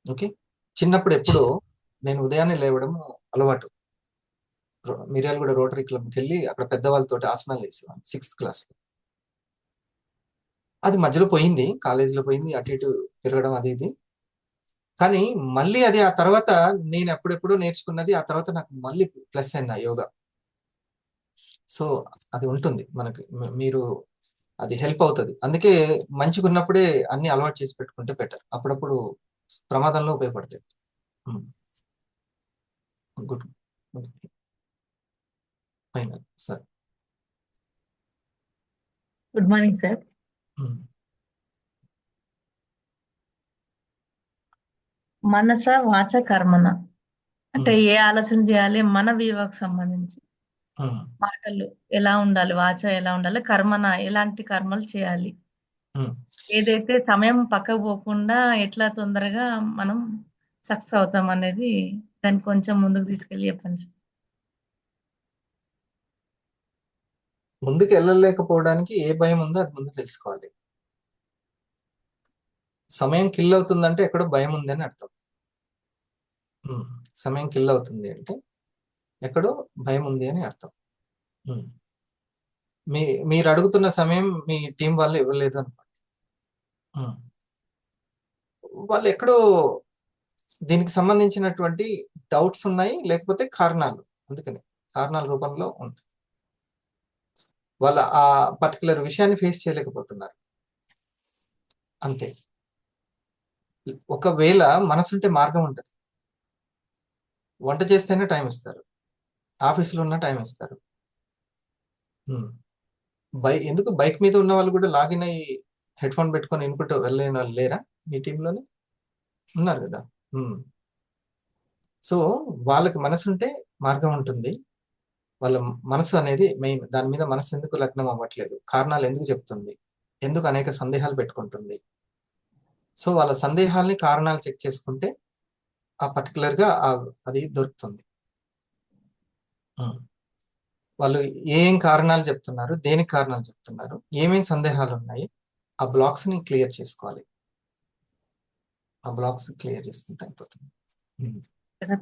ఓకే, చిన్నప్పుడు ఎప్పుడో నేను ఉదయాన్నే లేవడం అలవాటు. మిర్యాలగూడ రోటరీ క్లబ్కి వెళ్ళి అక్కడ పెద్దవాళ్ళతోటి ఆసనాలు వేసేవాళ్ళం 6th క్లాస్లో. అది మధ్యలో పోయింది, కాలేజీలో పోయింది, అటు ఇటు తిరగడం అది ఇది. కానీ మళ్ళీ అది ఆ తర్వాత నేను ఎప్పుడెప్పుడో నేర్చుకున్నది, ఆ తర్వాత నాకు మళ్ళీ ప్లస్ అయింది ఆ యోగా. సో అది ఉంటుంది మనకి, మీరు అది హెల్ప్ అవుతుంది. అందుకే మంచిగా ఉన్నప్పుడే అన్ని అలవాటు చేసి పెట్టుకుంటే బెటర్, అప్పుడప్పుడు ప్రమాదంలో ఉపయోగపడతాయి. Good, final sir. Good morning sir. మనస వాచ కర్మన అంటే ఏ ఆలోచన చేయాలి, మన వివాహకు సంబంధించి మాటలు ఎలా ఉండాలి, వాచ ఎలా ఉండాలి, కర్మన ఎలాంటి కర్మలు చేయాలి, ఏదైతే సమయం పక్కకు పోకుండా ఎట్లా తొందరగా మనం సక్సెస్ అవుతాం అనేది దాన్ని కొంచెం ముందుకు తీసుకెళ్ళి చెప్పండి సార్. ముందుకు వెళ్ళలేకపోవడానికి ఏ భయం ఉందో అది ముందు తెలుసుకోవాలి. సమయం కిల్ అవుతుందంటే ఎక్కడో భయం ఉంది అని అర్థం. సమయం కిల్ అవుతుంది అంటే ఎక్కడో భయం ఉంది అని అర్థం. మీరు అడుగుతున్న సమయం మీ టీం వాళ్ళు ఇవ్వలేదు అనుకోండి, వాళ్ళు ఎక్కడో దీనికి సంబంధించినటువంటి డౌట్స్ ఉన్నాయి, లేకపోతే కారణాలు, అందుకని కారణాల రూపంలో ఉంటాయి. వాళ్ళు ఆ పర్టికులర్ విషయాన్ని ఫేస్ చేయలేకపోతున్నారు అంతే. ఒకవేళ మనసుంటే మార్గం ఉంటుంది. వంట చేస్తేనే టైం ఇస్తారు, ఆఫీసులో ఉన్న టైం ఇస్తారు. ఎందుకు బైక్ మీద ఉన్న వాళ్ళు కూడా లాగిన్ అయ్యి హెడ్ ఫోన్ పెట్టుకొని ఇన్పుట్ వెళ్ళలేని వాళ్ళు లేరా మీ టీంలోనే? ఉన్నారు కదా. సో వాళ్ళకి మనసు ఉంటే మార్గం ఉంటుంది. వాళ్ళ మనసు అనేది మెయిన్, దాని మీద మనసు ఎందుకు లగ్నం అవ్వట్లేదు, కారణాలు ఎందుకు చెప్తుంది, ఎందుకు అనేక సందేహాలు పెట్టుకుంటుంది. సో వాళ్ళ సందేహాల్ని కారణాలు చెక్ చేసుకుంటే ఆ పర్టికులర్గా అది దొరుకుతుంది. వాళ్ళు ఏం కారణాలు చెప్తున్నారు, దేనికి కారణాలు చెప్తున్నారు, ఏమేమి సందేహాలు ఉన్నాయి, ఆ బ్లాక్స్ ని క్లియర్ చేసుకోవాలి. ఆ బ్లాక్స్ క్లియర్ చేసుకుంటే అయిపోతుంది.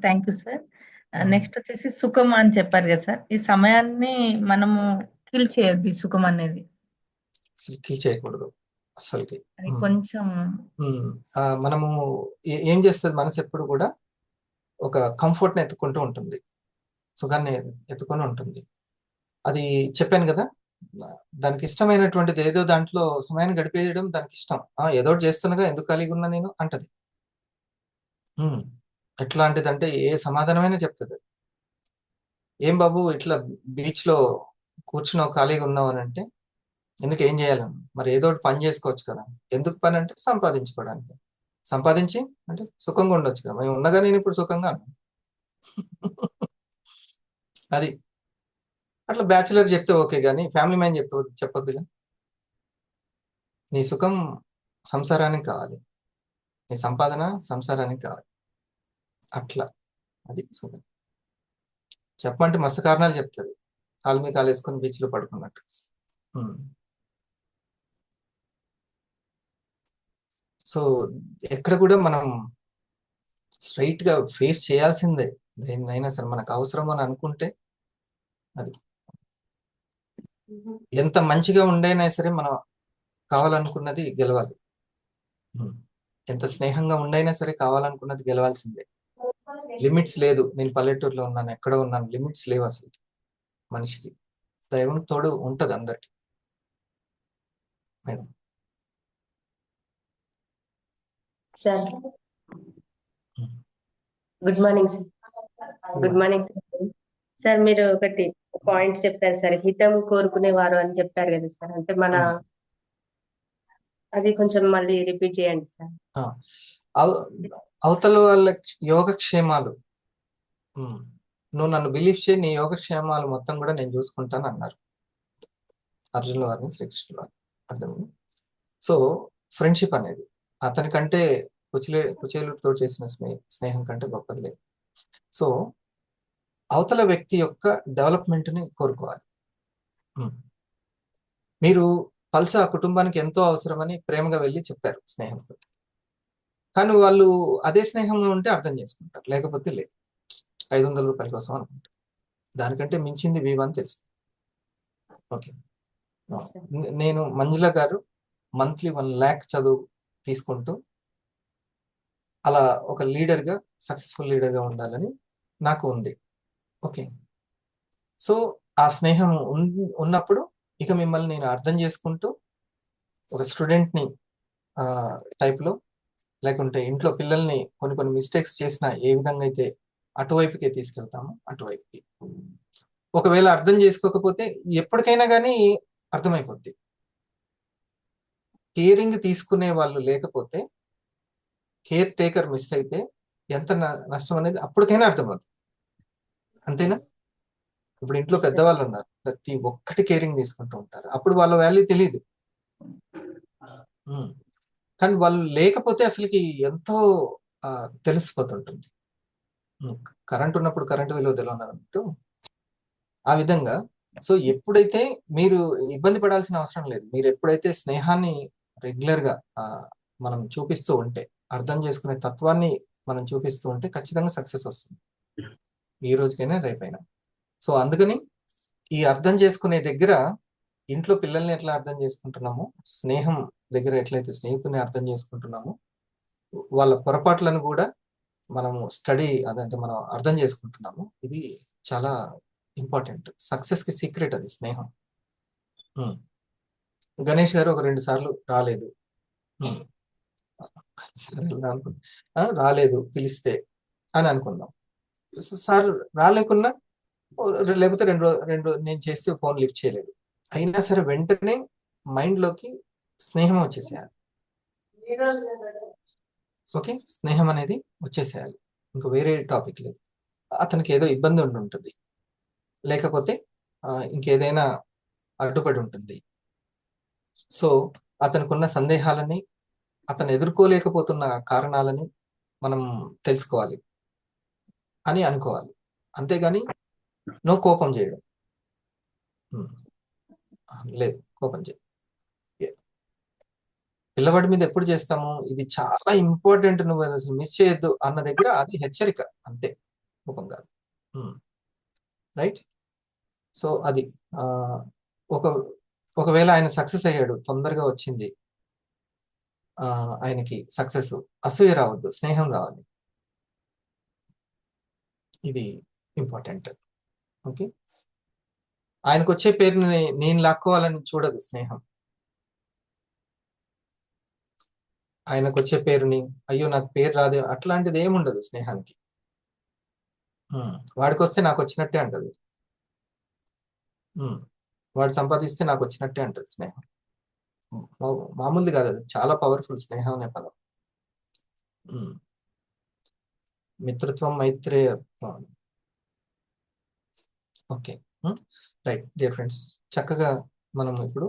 Thank you sir. నెక్స్ట్ వచ్చేసి సుఖం అని చెప్పారు కదా సార్, ఈ సమయాన్ని మనము కిల్ చేయొద్దు, ఈ సుఖం అనేది అసలు కిల్ చేయకూడదు అసలుకి. అది కొంచెం మనము ఏం చేస్తుంది మనసు ఎప్పుడు కూడా ఒక కంఫర్ట్ ని ఎత్తుకుంటూ ఉంటుంది, సుఖాన్ని ఎత్తుకొని ఉంటుంది. అది చెప్పాను కదా, దానికి ఇష్టమైనటువంటిది ఏదో దాంట్లో సమయాన్ని గడిపేయడం దానికి ఇష్టం. ఏదో చేస్తున్నగా ఎందుకు ఖాళీగా ఉన్నా నేను అంటది. ఎట్లాంటిదంటే ఏ సమాధానమైనా చెప్తుంది. ఏం బాబు ఇట్లా బీచ్ లో కూర్చున్నావు ఖాళీగా ఉన్నావు అని అంటే, ఎందుకు ఏం చేయాలని, మరి ఏదో ఒకటి పని చేసుకోవచ్చు కదా. ఎందుకు పని అంటే సంపాదించుకోవడానికి. సంపాదించి అంటే సుఖంగా ఉండొచ్చు కదా, మేము ఉండగా నేను ఇప్పుడు సుఖంగా అన్నా. అది అట్లా బ్యాచులర్ చెప్తే ఓకే, కానీ ఫ్యామిలీ మ్యాన్ చెప్పొద్దుగా. నీ సుఖం సంసారానికి కావాలి, నీ సంపాదన సంసారానికి కావాలి, అట్లా అది సుఖం. చెప్పమంటే మస్తు కారణాలు చెప్తుంది, కాలు మీద కాలు వేసుకొని బీచ్లో పడుకున్నట్టు. సో ఎక్కడ కూడా మనం స్ట్రైట్ గా ఫేస్ చేయాల్సిందే, దేన్నైనా సరే మనకు అవసరం అని అనుకుంటే. అది ఎంత మంచిగా ఉండైనా సరే మనం కావాలనుకున్నది గెలవాలి. ఎంత స్నేహంగా ఉండైనా సరే కావాలనుకున్నది గెలవాల్సిందే. లిమిట్స్ లేదు. నేను పల్లెటూరులో ఉన్నాను, ఎక్కడ ఉన్నాను, లిమిట్స్ లేవు అసలు. మనిషికి దైవం తోడు ఉంటది అందరికి. Madam sir good morning sir. Good morning sir. మీరు ఒకటి పాయింట్ చెప్పారు సార్, హితం కోరుకునేవారు అని చెప్పారు కదా సార్, అంటే మన అది కొంచెం మళ్ళీ రిపీట్ చేయండి సార్. అవతల వాళ్ళ యోగక్షేమాలు, నువ్వు నన్ను బిలీవ్ చేయి, నీ యోగక్షేమాలు మొత్తం కూడా నేను చూసుకుంటాను అన్నారు అర్జునుల వారిని, శ్రీకృష్ణుల వారిని. అర్థమైంది. సో ఫ్రెండ్షిప్ అనేది అతనికంటే కుచేలుతో చేసిన స్నేహం కంటే గొప్పది లేదు. సో అవతల వ్యక్తి యొక్క డెవలప్మెంట్ ని కోరుకోవాలి. మీరు పల్స ఆ కుటుంబానికి ఎంతో అవసరమని ప్రేమగా వెళ్ళి చెప్పారు స్నేహంతో, కానీ వాళ్ళు అదే స్నేహంలో ఉంటే అర్థం చేసుకుంటారు, లేకపోతే లేదు. 500 రూపాయల కోసం అనుకుంటారు, దానికంటే మించింది వివని తెలుసు. ఓకే, నేను మంజుల గారు మంత్లీ 1 lakh చదువు తీసుకుంటూ అలా ఒక లీడర్గా, సక్సెస్ఫుల్ లీడర్గా ఉండాలని నాకు ఉంది. ఓకే. సో ఆ స్నేహం ఉన్నప్పుడు ఇక మిమ్మల్ని నేను అర్థం చేసుకుంటూ ఒక స్టూడెంట్ని టైప్లో, లేకుంటే ఇంట్లో పిల్లల్ని కొన్ని మిస్టేక్స్ చేసిన ఏ విధంగా అయితే అటువైపుకే తీసుకెళ్తామో అటువైపుకి. ఒకవేళ అర్థం చేసుకోకపోతే ఎప్పటికైనా కానీ అర్థమైపోద్ది. కేరింగ్ తీసుకునే వాళ్ళు లేకపోతే, కేర్ టేకర్ మిస్ అయితే ఎంత నష్టం అనేది అప్పటికైనా అర్థమవుతుంది. అంతేనా? ఇప్పుడు ఇంట్లో Yes, sir. పెద్దవాళ్ళు ఉన్నారు, ప్రతి ఒక్కటి కేరింగ్ తీసుకుంటూ ఉంటారు. అప్పుడు వాళ్ళ వాల్యూ తెలియదు. కానీ వాళ్ళు లేకపోతే అసలుకి ఎంతో తెలిసిపోతుంటుంది. కరెంట్ ఉన్నప్పుడు కరెంటు విలువ తెలియనట్టు ఆ విధంగా. సో ఎప్పుడైతే మీరు ఇబ్బంది పడాల్సిన అవసరం లేదు. మీరు ఎప్పుడైతే స్నేహాన్ని రెగ్యులర్గా మనం చూపిస్తూ ఉంటే, అర్థం చేసుకునే తత్వాన్ని మనం చూపిస్తూ ఉంటే ఖచ్చితంగా సక్సెస్ వస్తుంది, ఈ రోజుకైనా రేపైనా. సో అందుకని ఈ అర్థం చేసుకునే దగ్గర ఇంట్లో పిల్లల్ని ఎట్లా అర్థం చేసుకుంటున్నామో, స్నేహం దగ్గర ఎట్లయితే స్నేహితుని అర్థం చేసుకుంటున్నామో, వాళ్ళ పొరపాట్లను కూడా మనము అదంటే మనం అర్థం చేసుకుంటున్నాము. ఇది చాలా ఇంపార్టెంట్. సక్సెస్కి సీక్రెట్ అది స్నేహం. గణేష్ గారు ఒక 2 సార్లు రాలేదు, రాలేదు పిలిస్తే అని అనుకుందాం. సార్ రాలేకున్నా, లేకపోతే రెండు నేను చేస్తే ఫోన్ లిఫ్ట్ చేయలేదు, అయినా సరే వెంటనే మైండ్లోకి స్నేహం వచ్చేసేయాలి. ఓకే, స్నేహం అనేది వచ్చేసేయాలి, ఇంకా వేరే టాపిక్ లేదు. అతనికి ఏదో ఇబ్బంది ఉంటుంది, లేకపోతే ఇంకేదైనా అడ్డుపడి ఉంటుంది. సో అతనికున్న సందేహాలని, అతను ఎదుర్కోలేకపోతున్న కారణాలని మనం తెలుసుకోవాలి అని అనుకోవాలి. అంతేగాని నో కోపం చేయడం లేదు. కోపం చేయ పిల్లవాడి మీద ఎప్పుడు చేస్తాము, ఇది చాలా ఇంపార్టెంట్, నువ్వు అది అసలు మిస్ చేయొద్దు అన్న దగ్గర అది హెచ్చరిక, అంతే, కోపం కాదు. రైట్. సో అది ఒకవేళ ఆయన సక్సెస్ అయ్యాడు, తొందరగా వచ్చింది ఆయనకి సక్సెస్, అసూయ రావద్దు, స్నేహం రావాలి. ఇది ఇంపార్టెంట్. ఓకే. ఆయనకు వచ్చే పేరుని నేను లాక్కోవాలని చూడదు స్నేహం. ఆయనకు వచ్చే పేరుని, అయ్యో నాకు పేరు రాదే, అట్లాంటిది ఏముండదు స్నేహానికి. వాడికి వస్తే నాకు వచ్చినట్టే అంటది, వాడు సంపాదిస్తే నాకు వచ్చినట్టే అంటది స్నేహం. మామూలుది కాదు, అది చాలా పవర్ఫుల్ స్నేహం అనే పదం. మిత్రత్వం, మైత్రేయత్వం. ఓకే. రైట్ డియర్ ఫ్రెండ్స్, చక్కగా మనం ఇప్పుడు